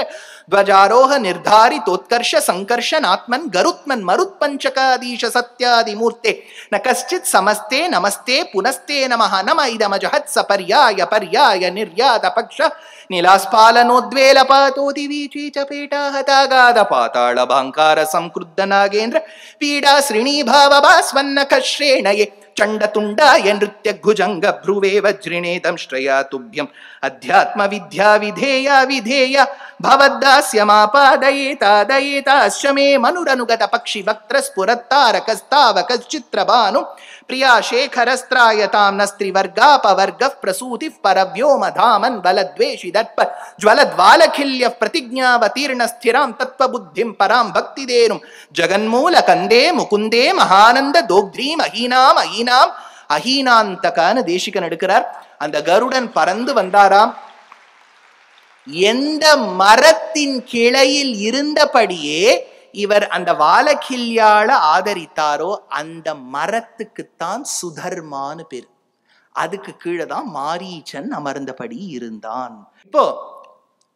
ध्वजारोह निर्धारितोत्कर्ष संकर्षनात्मन् गरुत्मन् मरुत्पंचकाधीश सत्यादि मूर्ते न कश्चित् समस्ते नमस्ते पुनस्ते नमः नम इदमजहत् सपर्याय पर्याय निर्यात पक्ष नीलास्फालनोद्वेलपातोति वीची चपेटाहतागाद पाताल भांकार संक्रुद्ध नागेन्द्र पीडा श्रेणी भावभास्वन्न श्रेणये चंडतुंडाय नृत्य भुजंग भ्रुवे वज्रिणे दंष्ट्रया तुभ्यं अध्यात्म विद्या विधेया विधेया भवद्दास्यमापादयेतादयेताश्च मे मनुरनुगत पक्षि वक्त्र स्फुरत्तारकस्तावकश्चित्रभानु प्रिया शेखरस्त्रायतां नस्त्रिवर्गापवर्गः प्रसूतिः परव्योम धामन् बलद्वेषि दर्प ज्वलद्वालखिल्य प्रतिज्ञावतीर्ण स्थिरां तत्त्वबुद्धिं परां भक्तिदेनुं जगन्मूल कंदे मुकुंदे महानंद दोग्ध्रीम अहीनाम अहीनाम अहीनान्तकान தேசிகன் எடுக்கிறார். அந்த கருடன் பறந்து வந்தாராம். எந்த மரத்தின் கிளையில் இருந்தபடியே இவர் அந்த வாலகில்யாள ஆதரித்தாரோ அந்த மரத்துக்குத்தான் சுதர்மான்னு பேர். அதுக்கு கீழே தான் மாரீச்சன் அமர்ந்தபடி இருந்தான். இப்போ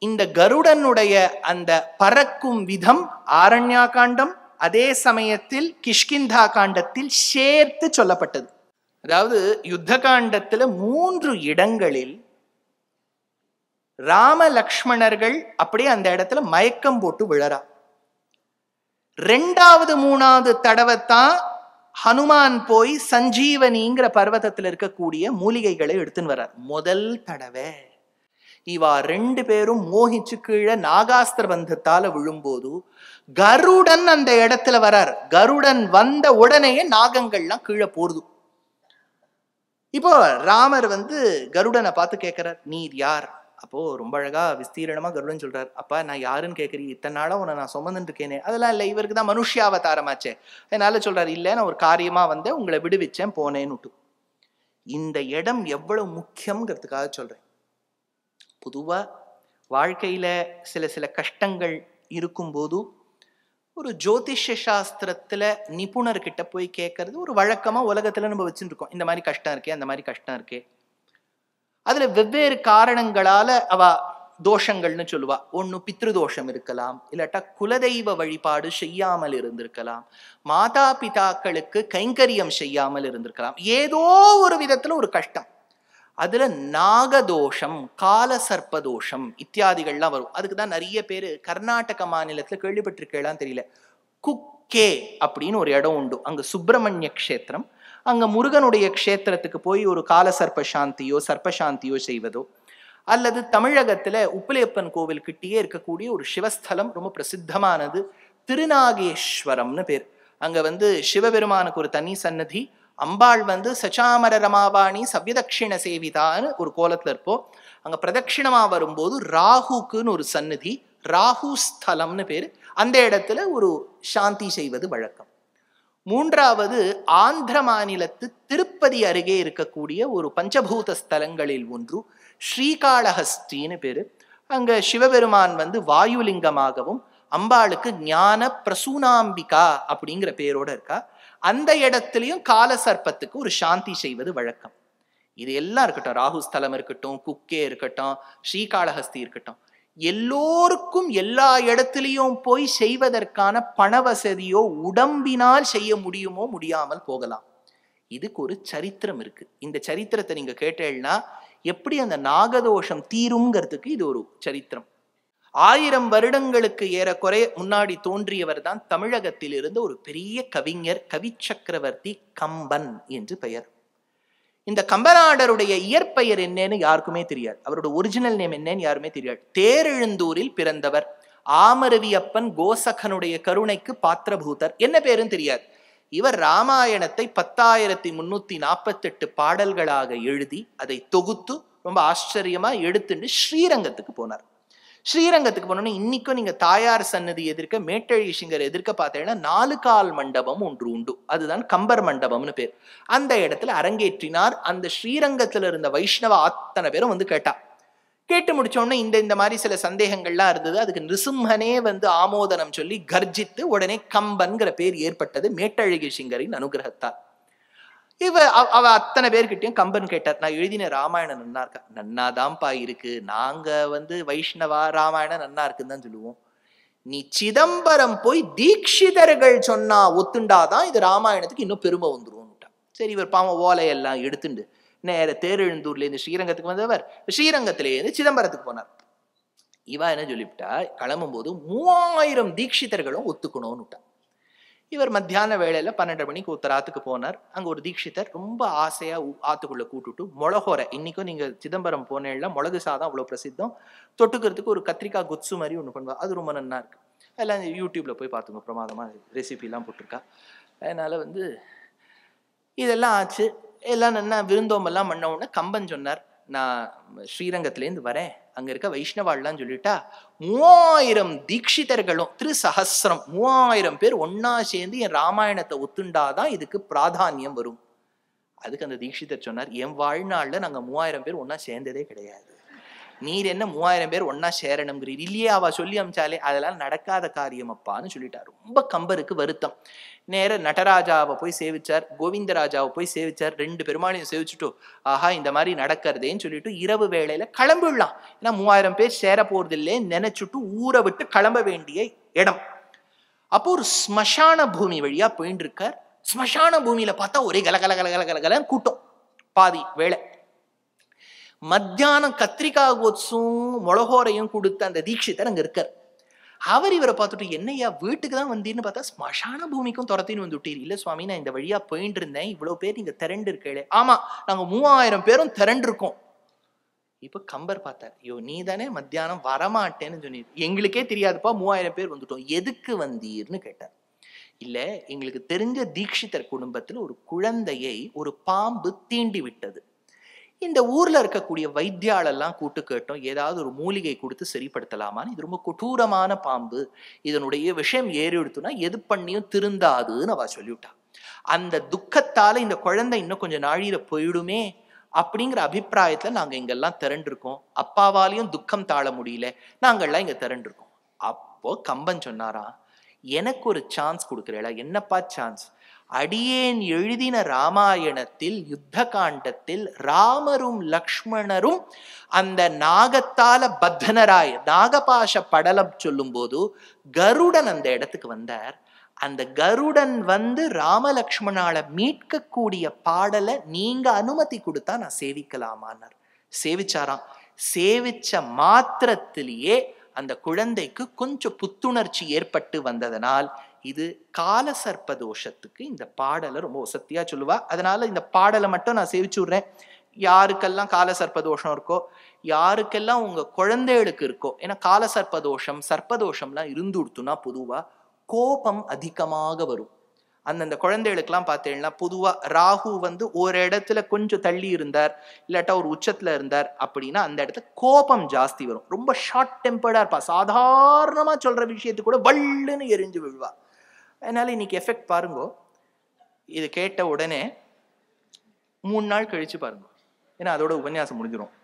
இந்த கருடனுடைய அந்த பறக்கும் விதம் ஆரண்யா காண்டம், அதே சமயத்தில் கிஷ்கிந்தா காண்டத்தில் சேர்த்து சொல்லப்பட்டது. அதாவது யுத்த காண்டத்துல 3 இடங்களில் ராம லக்ஷ்மணர்கள் அப்படியே அந்த இடத்துல மயக்கம் போட்டு விழறா. 2வது 3வது தடவைத்தான் ஹனுமான் போய் சஞ்சீவனிங்கிற பர்வதத்தில் இருக்கக்கூடிய மூலிகைகளை எடுத்துன்னு வர்றார். முதல் தடவை இவா 2 பேரும் மோகிச்சு கீழே நாகாஸ்திர பந்தத்தால விழும்போது கருடன் அந்த இடத்துல வரார். கருடன் வந்த உடனேயே நாகங்கள்லாம் கீழே போடுது. இப்போ ராமர் கருடனை பார்த்து கேட்கிறார், நீர் யார்? அப்போ ரொம்ப அழகா விஸ்தீரணமா கருடன் சொல்றார், அப்பா நான் யாருன்னு கேட்கறீ? இத்தனை நாளா உன்னை நான் சுமந்துட்டு இருக்கேனே. அதெல்லாம் இல்லை, இவருக்கு தான் மனுஷ்யாவதாரமாச்சே. அதனால சொல்றாரு, இல்லை நான் ஒரு காரியமா உங்களை விடுவிச்சேன் போனேன்னு. இந்த இடம் எவ்வளவு முக்கியம்ங்கிறதுக்காக சொல்றேன். பொதுவா வாழ்க்கையில சில கஷ்டங்கள் இருக்கும்போது ஒரு ஜோதிஷ சாஸ்திரத்துல நிபுணர்கிட்ட போய் கேட்கறது ஒரு வழக்கமா உலகத்துல நம்ம வச்சுட்டு இருக்கோம். இந்த மாதிரி கஷ்டம் இருக்கே, அந்த மாதிரி கஷ்டம் இருக்கே. அதுல வெவ்வேறு காரணங்களால அவ தோஷங்கள்னு சொல்லுவா. ஒண்ணு பித்ருதோஷம் இருக்கலாம், இல்லாட்டா குலதெய்வ வழிபாடு செய்யாமல் இருந்திருக்கலாம், மாதா பிதாக்களுக்கு கைங்கரியம் செய்யாமல் இருந்திருக்கலாம், ஏதோ ஒரு விதத்துல ஒரு கஷ்டம். அதுல நாகதோஷம், கால சர்ப்பதோஷம் இத்தியாதிகள்லாம் வரும். அதுக்குதான் நிறைய பேரு கர்நாடக மாநிலத்துல கேள்விப்பட்டிருக்கலாம் தெரியல, குக்கே அப்படின்னு ஒரு இடம் உண்டு. அங்க சுப்பிரமணிய கஷேத்திரம். அங்க முருகனுடைய கஷேத்திரத்துக்கு போய் ஒரு கால சர்ப்ப சாந்தியோ சர்ப்பசாந்தியோ செய்வதோ, அல்லது தமிழகத்துல உப்பிலியப்பன் கோவில் கிட்டேயே இருக்கக்கூடிய ஒரு சிவஸ்தலம் ரொம்ப பிரசித்தமானது திருநாகேஸ்வரம்னு பேர். அங்க சிவபெருமானுக்கு ஒரு தனி சன்னதி, அம்பாள் சச்சாமர ரமாவாணி சவ்யதட்சிண சேவிதான்னு ஒரு கோலத்துல இருப்போம். அங்க பிரதட்சிணமா வரும்போது ராகுக்குன்னு ஒரு சன்னதி, ராகு ஸ்தலம்னு பேரு. அந்த இடத்துல ஒரு சாந்தி செய்வது வழக்கம். 3வது ஆந்திர மாநிலத்து திருப்பதி அருகே இருக்கக்கூடிய ஒரு பஞ்சபூத ஸ்தலங்களில் ஒன்று ஸ்ரீகாளஹஸ்தின்னு பேரு. அங்க சிவபெருமான் வாயுலிங்கமாகவும் அம்பாளுக்கு ஞான பிரசூனாம்பிகா அப்படிங்கிற பேரோட இருக்கா. அந்த இடத்துலயும் கால சர்ப்பத்துக்கு ஒரு சாந்தி செய்வது வழக்கம். இது எல்லாம் இருக்கட்டும், ராகு ஸ்தலம் இருக்கட்டும், குக்கே இருக்கட்டும், ஸ்ரீகாளஹஸ்தி இருக்கட்டும், எல்லோருக்கும் எல்லா இடத்துலையும் போய் செய்வதற்கான பண வசதியோ உடம்பினால் செய்ய முடியுமோ முடியாமல் போகலாம். இதுக்கு ஒரு சரித்திரம் இருக்கு. இந்த சரித்திரத்தை நீங்க கேட்டேன்னா எப்படி அந்த நாகதோஷம் தீருங்கிறதுக்கு இது ஒரு சரித்திரம். 1000 வருடங்களுக்கு ஏறக்குறைய முன்னாடி தோன்றியவர் தான் தமிழகத்தில் இருந்த ஒரு பெரிய கவிஞர், கவி சக்கரவர்த்தி கம்பன் என்று பெயர். இந்த கம்பநாடருடைய இயற்பெயர் என்னன்னு யாருக்குமே தெரியாது. அவரோட ஒரிஜினல் நேம் என்னன்னு யாருமே தெரியாது. தேரெழுந்தூரில் பிறந்தவர். ஆமரவியப்பன் கோசகனுடைய கருணைக்கு பாத்திரபூதர். என்ன பேருன்னு தெரியாது. இவர் ராமாயணத்தை 10,348 பாடல்களாக எழுதி அதை தொகுத்து ரொம்ப ஆச்சரியமா எடுத்துட்டு ஸ்ரீரங்கத்துக்கு போனார். ஸ்ரீரங்கத்துக்கு போனோம்னா இன்னைக்கும் நீங்க தாயார் சன்னதி எதிர்க்க மேட்டழி சிங்கர் எதிர்க்க பார்த்தீங்கன்னா 4 கால் மண்டபம் ஒன்று உண்டு. அதுதான் கம்பர் மண்டபம்னு பேர். அந்த இடத்துல அரங்கேற்றினார். அந்த ஸ்ரீரங்கத்துல இருந்த வைஷ்ணவ அத்தனை பேரும் கேட்டா. கேட்டு முடிச்சோடனே இந்த மாதிரி சில சந்தேகங்கள்லாம் இருந்தது. அதுக்கு நிருசிம்மனே ஆமோதனம் சொல்லி கர்ஜித்து உடனே கம்பன்கிற பேர் ஏற்பட்டது மேட்டழகி சிங்கரின் அனுகிரகத்தால். அவ அத்தனை பேர்கிட்டயும் கம்பன் கேட்டார், நான் எழுதின ராமாயணம் நன்னா இருக்கா? நன்னாதான்ப்பா இருக்கு. நாங்க வைஷ்ணவா ராமாயணம் நன்னா இருக்குன்னு தான் சொல்லுவோம். நீ சிதம்பரம் போய் தீட்சிதர்கள் சொன்னா ஒத்துண்டாதான் இது ராமாயணத்துக்கு இன்னும் பெருமை வந்துரும். சரி, இவர் பாவம் ஓலையெல்லாம் எடுத்துண்டு நேர தேரெழுந்தூர்ல இருந்து ஸ்ரீரங்கத்துக்கு வந்தவர் ஸ்ரீரங்கத்திலேருந்து சிதம்பரத்துக்கு போனார். இவ என்ன சொல்லிவிட்டா, கிளம்பும் போது 3000 தீட்சிதர்களும் ஒத்துக்கணும்னுட்டா. இவர் மத்தியான வேளையில 12 மணிக்கு உத்தராத்துக்கு போனார். அங்க ஒரு தீட்சிதர் ரொம்ப ஆசையா ஆத்துக்குள்ள கூட்டுட்டு மொளகோரை, இன்னைக்கும் நீங்க சிதம்பரம் போனேன்னா மிளகு சாதம் அவ்வளவு பிரசித்தம், தொட்டுக்கிறதுக்கு ஒரு கத்திரிக்காய் குத்சு மாதிரி ஒண்ணு பண்ணுவா. அது ரொம்ப நன்னா இருக்கு. அதெல்லாம் யூடியூப்ல போய் பார்த்துங்க, பிரமாதமா ரெசிபி எல்லாம் போட்டிருக்கா. அதனால இதெல்லாம் ஆச்சு. எல்லாம் நன்னா விருந்தோம்பெல்லாம் பண்ண உடனே கம்பன் சொன்னார், நான் ஸ்ரீரங்கத்திலேருந்து வரேன், அங்க இருக்க வைஷ்ணவாள்லாம் சொல்லிட்டா 3000 தீட்சிதர்களும் 3000 பேர் ஒன்னா சேர்ந்து என் ராமாயணத்தை ஒத்துண்டாதான் இதுக்கு பிராதானியம் வரும். அதுக்கு அந்த தீட்சிதர் சொன்னார், என் வாழ்நாள்ல நாங்க 3000 பேர் ஒன்னா சேர்ந்ததே கிடையாது. நீர் என்ன 3000 பேர் ஒன்னா சேரணுங்கிறீர் இல்லையே, அவ சொல்லி அமிச்சாலே அதெல்லாம் நடக்காத காரியம் அப்பான்னு சொல்லிட்டார். ரொம்ப கம்பருக்கு வருத்தம். நேர நடராஜாவை போய் சேவிச்சார், கோவிந்தராஜாவை போய் சேவிச்சார். 2 பெருமாளையும் சேவிச்சுட்டோ ஆஹா இந்த மாதிரி நடக்கிறதேன்னு சொல்லிட்டு இரவு வேளையில கிளம்பிடலாம், ஏன்னா 3000 பேர் சேர போறது இல்லைன்னு நினைச்சுட்டு ஊரை விட்டு கிளம்ப வேண்டிய இடம். அப்போ ஒரு ஸ்மசான பூமி வழியா போயிட்டு இருக்கார். ஸ்மசான பூமியில பார்த்தா ஒரே கலகல கலகல கலகலன்னு கூட்டம். பாதி வேளை மத்தியானம் கத்திரிக்காய் கோட்ஸும் மிளகோரையும் கொடுத்த அந்த தீட்சிதர் அங்க இருக்கார். அவர் இவரை பார்த்துட்டு என்னையா வீட்டுக்கு தான் வந்தீர்னு பார்த்தா ஸ்மசான பூமிக்கும் துரத்தின்னு வந்துட்டீர். இல்ல சுவாமி, நான் இந்த வழியா போயிட்டு இருந்தேன், இவ்வளவு பேர் நீங்க திரண்டு இருக்கே. ஆமா, நாங்க 3000 பேரும் திரண்டு இருக்கோம். இப்ப கம்பர் பார்த்தார், ஐயோ நீ தானே மத்தியானம் வரமாட்டேன்னு சொன்னீர், எங்களுக்கே தெரியாதுப்பா 3000 பேர் வந்துட்டோம், எதுக்கு வந்தீர்னு கேட்டார். இல்ல, எங்களுக்கு தெரிஞ்ச தீட்சிதர் குடும்பத்துல ஒரு குழந்தையை ஒரு பாம்பு தீண்டி விட்டது. இந்த ஊர்ல இருக்கக்கூடிய வைத்தியாலெல்லாம் கூட்டு கேட்டோம், ஏதாவது ஒரு மூலிகை கொடுத்து சரிப்படுத்தலாமான்னு. இது ரொம்ப கொடூரமான பாம்பு, இதனுடைய விஷயம் ஏறி எடுத்துனா எது பண்ணியும் திருந்தாதுன்னு அவ சொல்லிவிட்டா. அந்த துக்கத்தால இந்த குழந்தை இன்னும் கொஞ்சம் நாழியில போயிடுமே அப்படிங்கிற அபிப்பிராயத்துல நாங்க இங்கெல்லாம் திரண்டு இருக்கோம். அப்பாவாலையும் துக்கம் தாழ முடியல, நாங்கள்லாம் இங்க திரண்டு இருக்கோம். அப்போ கம்பன் சொன்னாரா, எனக்கு ஒரு சான்ஸ் கொடுக்குறேளா? என்னப்பா சான்ஸ்? அடியேன் எழுதின ராமாயணத்தில் யுத்த காண்டத்தில் ராமரும் லக்ஷ்மணரும் அந்த நாகத்தால பத்தனராய நாகபாஷ படலம் சொல்லும் போது கருடன் அந்த இடத்துக்கு வந்தார். அந்த கருடன் வந்து ராமலக்ஷ்மணால மீட்கக்கூடிய பாடலை நீங்க அனுமதி கொடுத்தா நான் சேவிக்கலாமான்னார். சேவிச்சாராம். சேவிச்ச மாத்திரத்திலேயே அந்த குழந்தைக்கு கொஞ்சம் புத்துணர்ச்சி ஏற்பட்டு வந்ததனால் இது காலசர்ப்ப தோஷத்துக்கு இந்த பாடலை ரொம்ப வசத்தியா சொல்லுவா. அதனால இந்த பாடலை மட்டும் நான் சேவிச்சு விடுறேன். யாருக்கெல்லாம் காலசர்ப்ப தோஷம் இருக்கோ, யாருக்கெல்லாம் உங்க குழந்தைகளுக்கு இருக்கோ, ஏன்னா காலசர்ப்ப தோஷம் சர்ப்பதோஷம்லாம் இருந்துடுத்துனா பொதுவா கோபம் அதிகமாக வரும். அந்தந்த குழந்தைகளுக்கெல்லாம் பார்த்தீங்கன்னா பொதுவா ராகு வந்து ஒரு இடத்துல கொஞ்சம் தள்ளி இருந்தார், இல்லாட்டா ஒரு உச்சத்துல இருந்தார் அப்படின்னா அந்த இடத்துல கோபம் ஜாஸ்தி வரும். ரொம்ப ஷார்ட் டெம்பர்டா இருப்பா, சாதாரணமா சொல்ற விஷயத்துக்கு கூட வள்ளுன்னு எரிஞ்சு விழுவா. அதனால இன்னைக்கு எஃபெக்ட் பாருங்க, இது கேட்ட உடனே 3 நாள் கழிச்சு பாருங்க, ஏன்னா அதோட உபன்யாசம் முடிஞ்சிடும்.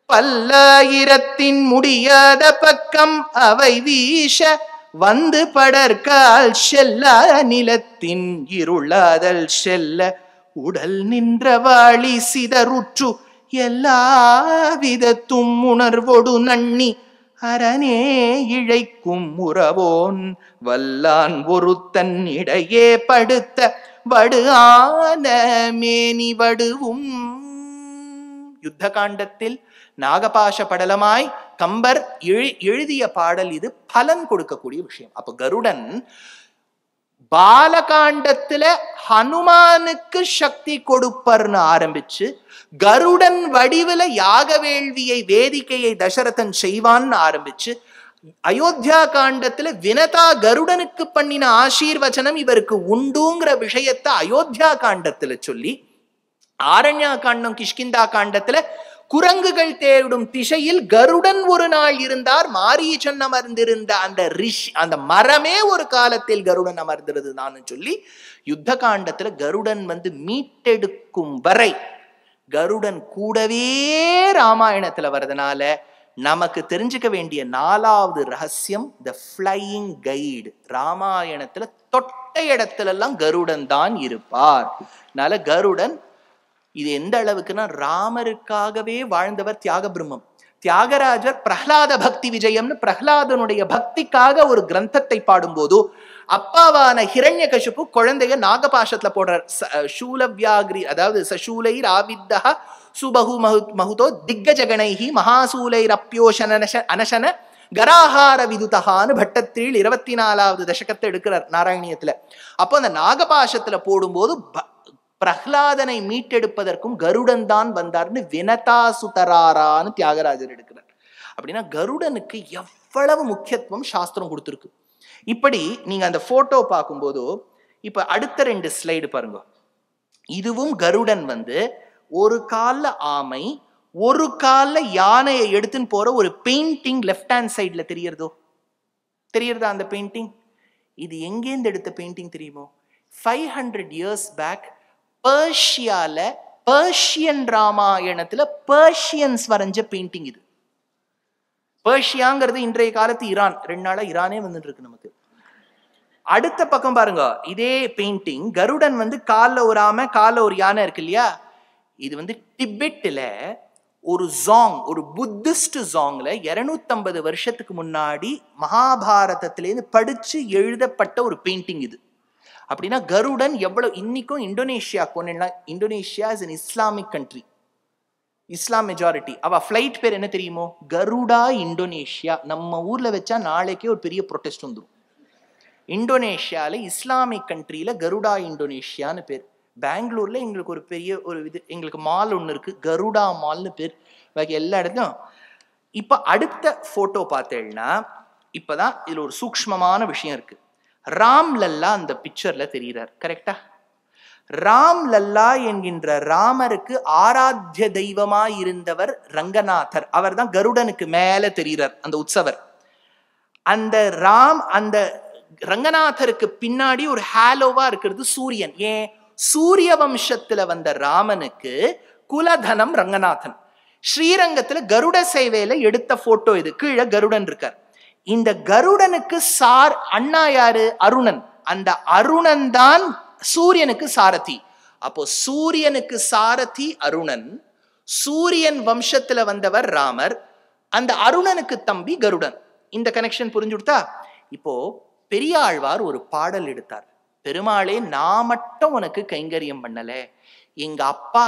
பல்லாயிரத்தின் முடியாத பக்கம் அவை வீச வந்து படற்கால் செல்ல நிலத்தின் இருளாதல் செல்ல உடல் நின்ற வாழி சிதறுற்று எல்லா விதத்தும் உணர்வோடு நன்னி அரணே இழைக்கும் உறவோன் வல்லான் ஒருத்தன் இடையே படுத்த வடு ஆன மேனி வடுவும். யுத்த காண்டத்தில் நாகபாஷ படலமாய் கம்பர் எழுதிய பாடல் இது, பலன் கொடுக்கக்கூடிய விஷயம். அப்ப கருடன் பாலகாண்டத்துல ஹனுமானுக்கு சக்தி கொடுப்பர்னு ஆரம்பிச்சு கருடன் வடிவில யாக வேள்வியை வேதிக்கையை தசரதன் செய்வான்னு ஆரம்பிச்சு அயோத்தியா காண்டத்துல வினதா கருடனுக்கு பண்ணின ஆசீர்வச்சனம் இவருக்கு உண்டுங்கிற விஷயத்தை அயோத்தியா காண்டத்துல சொல்லி ஆரண்யா காண்டம் கிஷ்கிந்தா காண்டத்துல குரங்குகள் தேடும் திசையில் கருடன் ஒரு நாள் இருந்தார், மாரீச்சன் அமர்ந்திருந்த அந்த ரிஷி அந்த மரமே ஒரு காலத்தில் கருடன் அமர்ந்திருது தான் சொல்லி யுத்த காண்டத்துல கருடன் வந்து மீட்டெடுக்கும் வரை கருடன் கூடவே ராமாயணத்துல வர்றதுனால நமக்கு தெரிஞ்சுக்க வேண்டிய 4வது ரகசியம் த ஃப்ளையிங் கைடு. ராமாயணத்துல தொட்ட இடத்துல எல்லாம் கருடன் தான் இருப்பார். அதனால கருடன் இது எந்த அளவுக்குன்னா ராமருக்காகவே வாழ்ந்தவர் தியாக பிரம்மம். தியாகராஜர் பிரஹ்லாத பக்தி விஜயம்னு பிரஹ்லாதனுடைய பக்திக்காக ஒரு கிரந்தத்தை பாடும்போது அப்பாவான ஹிரண்யகசிபு குழந்தைய நாகபாஷத்துல போடுறார். சூலவியாகிரி, அதாவது சசூலைர் ஆவித்தஹ சுபகு மகுதோ திக்கஜகணைஹி மகாசூலைர் அப்யோஷன அனசன கராஹார விதுதகான்னு பட்டத்தில் 24வது தசகத்தை எடுக்கிறார் நாராயணியத்துல. அப்போ அந்த நாகபாஷத்துல போடும்போது பிரஹ்லாதனை மீட்டெடுப்பதற்கும் கருடன் தான் வந்தார்னு வினதா சுதராரான்னு தியாகராஜர் எடுக்கிறார். அப்படின்னா கருடனுக்கு எவ்வளவு முக்கியத்துவம் சாஸ்திரம் கொடுத்துருக்கு. இப்படி நீங்க அந்த போட்டோ பார்க்கும்போது இப்ப அடுத்த 2 ஸ்லைடு பாருங்க. இதுவும் கருடன் வந்து ஒரு கால்ல ஆமை ஒரு கால்ல யானையை எடுத்துன்னு போற ஒரு பெயிண்டிங் லெஃப்ட் ஹேண்ட் சைட்ல தெரியறதா அந்த பெயிண்டிங்? இது எங்கேருந்து எடுத்த பெயிண்டிங் தெரியுமோ? 500 years பேக் பர்ஷியால பர்ஷியன் ராமாயணத்துல பர்ஷியன்ஸ் வரைஞ்ச பெயிண்டிங் இது. பெர்ஷியாங்கிறது இன்றைய காலத்து ஈரான். 2 நாளா ஈரானே வந்துட்டு இருக்கு நமக்கு. அடுத்த பக்கம் பாருங்க, இதே பெயிண்டிங் கருடன் கால்ல ஒரு ஆமை கால்ல ஒரு யானை இருக்கு இல்லையா? இது டிபெட்ல ஒரு ஜாங், ஒரு புத்திஸ்ட் ஜாங்ல 250 வருஷத்துக்கு முன்னாடி மகாபாரதத்திலேருந்து படிச்சு எழுதப்பட்ட ஒரு பெயிண்டிங் இது. அப்படின்னா கருடன் எவ்வளவு இன்னைக்கும் இந்தோனேஷியா போனா, Indonesia is an Islamic country, Islam majority. அவ ஃபிளைட் பேர் என்ன தெரியுமோ? கருடா இந்தோனேஷியா. நம்ம ஊர்ல வச்சா நாளைக்கே ஒரு பெரிய ப்ரொடெஸ்ட் வந்துடும். இந்தோனேஷியால இஸ்லாமிக் கண்ட்ரியில கருடா இந்தோனேஷியான்னு பேர். பெங்களூர்ல எங்களுக்கு ஒரு பெரிய ஒரு இது, எங்களுக்கு மால் ஒன்று இருக்கு, கருடா மால்னு பேர். பாக்கி எல்லா இடத்துலையும். இப்ப அடுத்த போட்டோ பார்த்தேன்னா, இப்பதான் இதுல ஒரு சூக்ஷ்மமான விஷயம் இருக்கு. ராம் லல்லா அந்த பிக்சர்ல தெரிகிறார், கரெக்டா? ராம் லல்லா என்கின்ற ராமருக்கு ஆராத்திய தெய்வமா இருந்தவர் ரங்கநாதர். அவர் தான் கருடனுக்கு மேல தெரிகிறார், அந்த உற்சவர். அந்த ராம், அந்த ரங்கநாதருக்கு பின்னாடி ஒரு ஹாலோவா இருக்கிறது சூரியன். ஏன்? சூரிய வம்சத்துல வந்த ராமனுக்கு குலதனம் ரங்கநாதன். ஸ்ரீரங்கத்துல கருட சேவையில எடுத்த போட்டோ இது. கீழே கருடன் இருக்கார். இந்த கருடனுக்கு அண்ணா யாரு? அருணன். அந்த அருணன் தான் சூரியனுக்கு சாரதி. அப்போ சூரியனுக்கு சாரதி அருணன், சூரியன் வம்சத்துல வந்தவர் ராமர், அந்த அருணனுக்கு தம்பி கருடன். இந்த கனெக்ஷன் புரிஞ்சுடுதா? இப்போ பெரியாழ்வார் ஒரு பாடல் எடுத்தார். பெருமாளே, நான் மட்டும் உனக்கு கைங்கரியம் பண்ணல, எங்க அப்பா,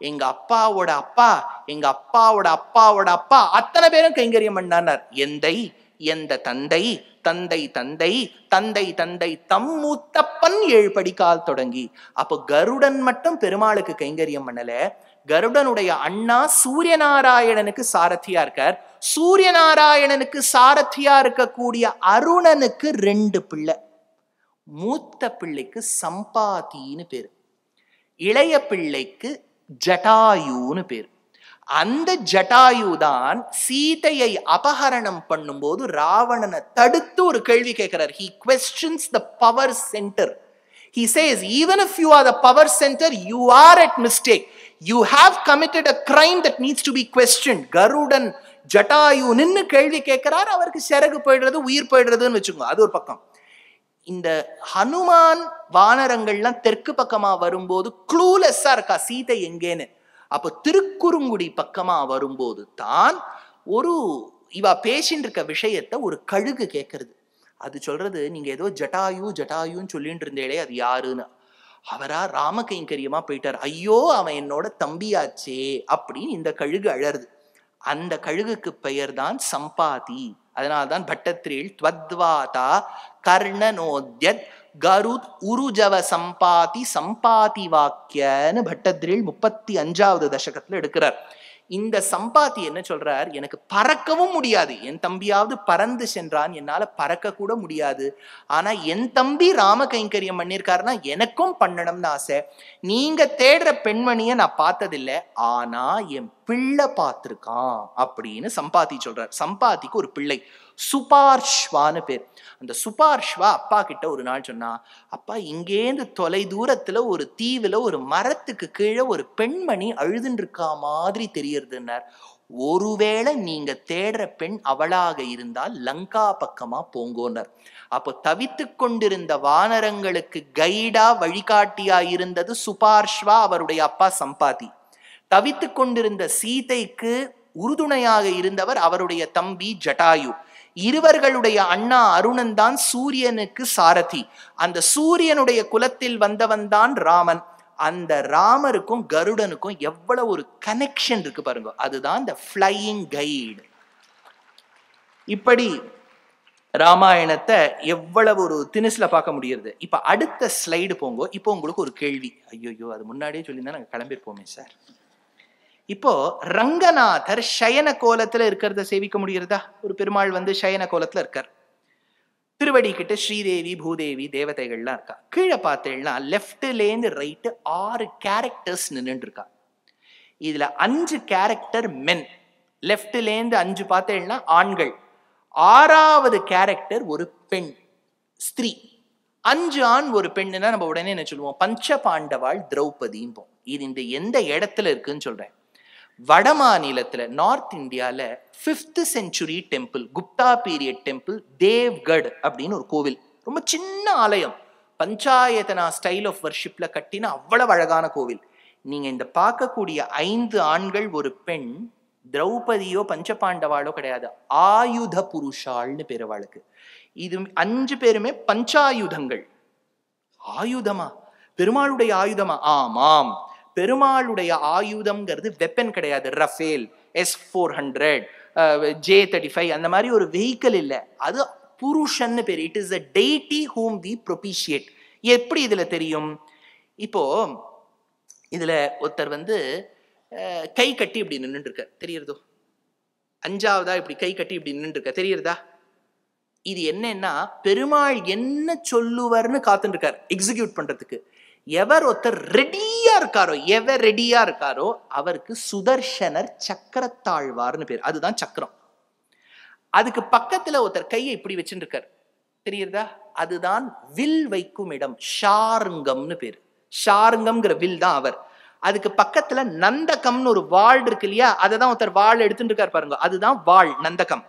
எங்க அப்பாவோட அப்பா, எங்க அப்பாவோட அப்பாவோட அப்பா அத்தனை பேரும் கைங்கரியம் பண்ணார். எந்தை, எந்த தந்தை, தந்தை தந்தை தந்தை தந்தை தம் மூத்தப்பன் 7 படிக்கால் தொடங்கி. அப்போ கருடன் மட்டும் பெருமாளுக்கு கைங்கரியம் பண்ணல, கருடனுடைய அண்ணா சூரியநாராயணனுக்கு சாரதியா இருக்கார். சூரியநாராயணனுக்கு சாரதியா இருக்கக்கூடிய அருணனுக்கு 2 பிள்ளை. மூத்த பிள்ளைக்கு சம்பாதின்னு பேரு, இளைய பிள்ளைக்கு ஜட்டாயுன்னு பேரு. அந்த ஜட்டாயு தான் சீதையை அபகரணம் பண்ணும்போது ராவணனை தடுத்து ஒரு கேள்வி கேட்கிறார். He questions the power center. He says, even if you are the power center, you are at mistake. You have committed a crime that needs to be questioned. கருடன் ஜட்டாயு நின்னு கேள்வி கேட்கிறார். அவருக்கு சிறகு போயிடுறது, உயிர் போயிடுறதுன்னு வச்சுக்கோங்க. அது ஒரு பக்கம். இந்த ஹனுமான் வானரங்கள்லாம் தெற்கு பக்கமா வரும்போது க்ளூலெஸ்ஸா இருக்கா சீதை எங்கேன்னு. அப்போ திருக்குறுங்குடி பக்கமா வரும்போது தான் ஒரு இவா பேசின்னு இருக்க விஷயத்த ஒரு கழுகு கேட்கறது. அது சொல்றது, நீங்க ஏதோ ஜட்டாயு ஜட்டாயுன்னு சொல்லிட்டு இருந்தேளே, அது யாருன்னு. அவரா ராம கைங்கரியமா போயிட்டார். ஐயோ, அவன் என்னோட தம்பியாச்சே அப்படின்னு இந்த கழுகு அழறது. அந்த கழுகுக்கு பெயர் தான் சம்பாதி. அதனால்தான் பட்டத்திரியில் த்வத்வாதா கர்ணனோத்யத் கருத் உருஜவ சம்பாதி சம்பாதி வாக்கியன்னு பட்டத்திரியில் 35வது தசகத்துல எடுக்கிறார். இந்த சம்பாத்தி என்ன சொல்றார்? எனக்கு பறக்கவும் முடியாது, என் தம்பியாவது பறந்து சென்றான், என்னால பறக்க கூட முடியாது. ஆனா என் தம்பி ராம கைங்கரியம் பண்ணியிருக்காருன்னா எனக்கும் பண்ணணும்னு ஆசை. நீங்க தேடுற பெண்மணிய நான் பார்த்ததில்லை, ஆனா என் பிள்ளை பார்த்திருக்கான் அப்படின்னு சம்பாத்தி சொல்றார். சம்பாத்திக்கு ஒரு பிள்ளை சுபார்ஷ்வான்னு பேர். அந்த சுபார்ஷ்வா அப்பா கிட்ட ஒரு நாள் சொன்னா, அப்பா, இங்கேருந்து தொலை தூரத்துல ஒரு தீவுல ஒரு மரத்துக்கு கீழே ஒரு பெண்மணி அழுதுன்னு இருக்கா மாதிரி தெரியறதுன்னார். ஒருவேளை நீங்க தேடுற பெண் அவளாக இருந்தால் லங்கா பக்கமா போங்கோனர். அப்போ தவித்து கொண்டிருந்த வானரங்களுக்கு கைடா வழிகாட்டியா இருந்தது சுபார்ஷ்வா, அவருடைய அப்பா சம்பாதி. தவித்து கொண்டிருந்த சீதைக்கு உறுதுணையாக இருந்தவர் அவருடைய தம்பி ஜட்டாயு. இருவர்களுடைய அண்ணா அருணன் தான் சூரியனுக்கு சாரதி. அந்த சூரியனுடைய குலத்தில் வந்தவன் தான் ராமன். அந்த ராமருக்கும் கருடனுக்கும் எவ்வளவு ஒரு கனெக்ஷன் இருக்கு பாருங்க. அதுதான் இந்த ஃப்ளையிங் கைடு. இப்படி ராமாயணத்தை எவ்வளவு ஒரு திணிசுல பார்க்க முடியுது. இப்ப அடுத்த ஸ்லைடு போங்க. இப்போ உங்களுக்கு ஒரு கேள்வி. ஐயோ, அது முன்னாடியே சொல்லியிருந்தா நாங்க கிளம்பிருப்போமே சார். இப்போ ரங்கநாதர் சயன கோலத்துல இருக்கிறத சேவிக்க முடிகிறதா? ஒரு பெருமாள் சயன கோலத்துல இருக்கார். திருவடி கிட்ட ஸ்ரீதேவி பூதேவி தேவதைகள்லாம் இருக்கா. கீழே பார்த்தேன்னா லெப்ட்லேருந்து ரைட்டு 6 கேரக்டர்ஸ் நின்றுட்டு இருக்கா. இதுல 5 கேரக்டர் மென், லெப்ட்லேருந்து 5 பார்த்தேன்னா ஆண்கள், 6வது கேரக்டர் ஒரு பெண், ஸ்திரீ. 5 ஆண் ஒரு பெண்ணுன்னா நம்ம உடனே என்ன சொல்லுவோம்? பஞ்ச பாண்டவாள் திரௌபதியும். இது இந்த எந்த இடத்துல இருக்குன்னு சொல்றேன். வட மாநிலத்துல நார்த் இந்தியால 5th century temple, Gupta period temple, Deogarh அப்படின்னு ஒரு கோவில். ரொம்ப சின்ன ஆலயம், பஞ்சாயத்தனா ஸ்டைல் ஆஃப் வர்ஷிப்ல கட்டின அவ்வளவு அழகான கோவில். நீங்க இந்த பார்க்கக்கூடிய 5 ஆண்கள் ஒரு பெண், திரௌபதியோ பஞ்சபாண்டவாளோ கிடையாது, ஆயுத புருஷாள்னு பேரு அவளுக்கு. இது 5 பேருமே பஞ்சாயுதங்கள். ஆயுதமா? பெருமாளுடைய ஆயுதமா? ஆமாம், பெருமாளுடைய ஆயுதம்ங்கிறது வெப்பன் கிடையாது. ரஃபேல், S-400, J-35 அந்த மாதிரி ஒரு வெஹிக்கிள் இல்லை, அது புருஷன் பேரு. It is a deity whom we propitiate. எப்படி இதுல தெரியும்? இப்போ இதுல ஒருத்தர் கை கட்டி இப்படி நின்று இருக்க தெரியுறதோ, 5ஆவதா இப்படி கை கட்டி இப்படி நின்று இருக்க தெரியுறதா? இது என்னன்னா பெருமாள் என்ன சொல்லுவார்னு காத்துட்டு இருக்கார் எக்ஸிக்யூட் பண்றதுக்கு. எவர் ஒருத்தர் ரெடியா இருக்காரோ அவருக்கு சுதர்சனர் சக்கரத்தாழ்வார்னு பேர். அதுதான் சக்கரம். அதுக்கு பக்கத்துல ஒருத்தர் கையை இப்படி வச்சுட்டு இருக்கார் தெரியுறதா? அதுதான் வில் வைக்கும் இடம், ஷாருங்கம்னு பேரு. ஷாருங்கம்ங்கிற வில் தான் அவர். அதுக்கு பக்கத்துல நந்தகம்னு ஒரு வாள் இருக்கு இல்லையா, அததான் ஒருத்தர் வாள் எடுத்துட்டு இருக்காரு பாருங்க, அதுதான் வாள், நந்தகம்.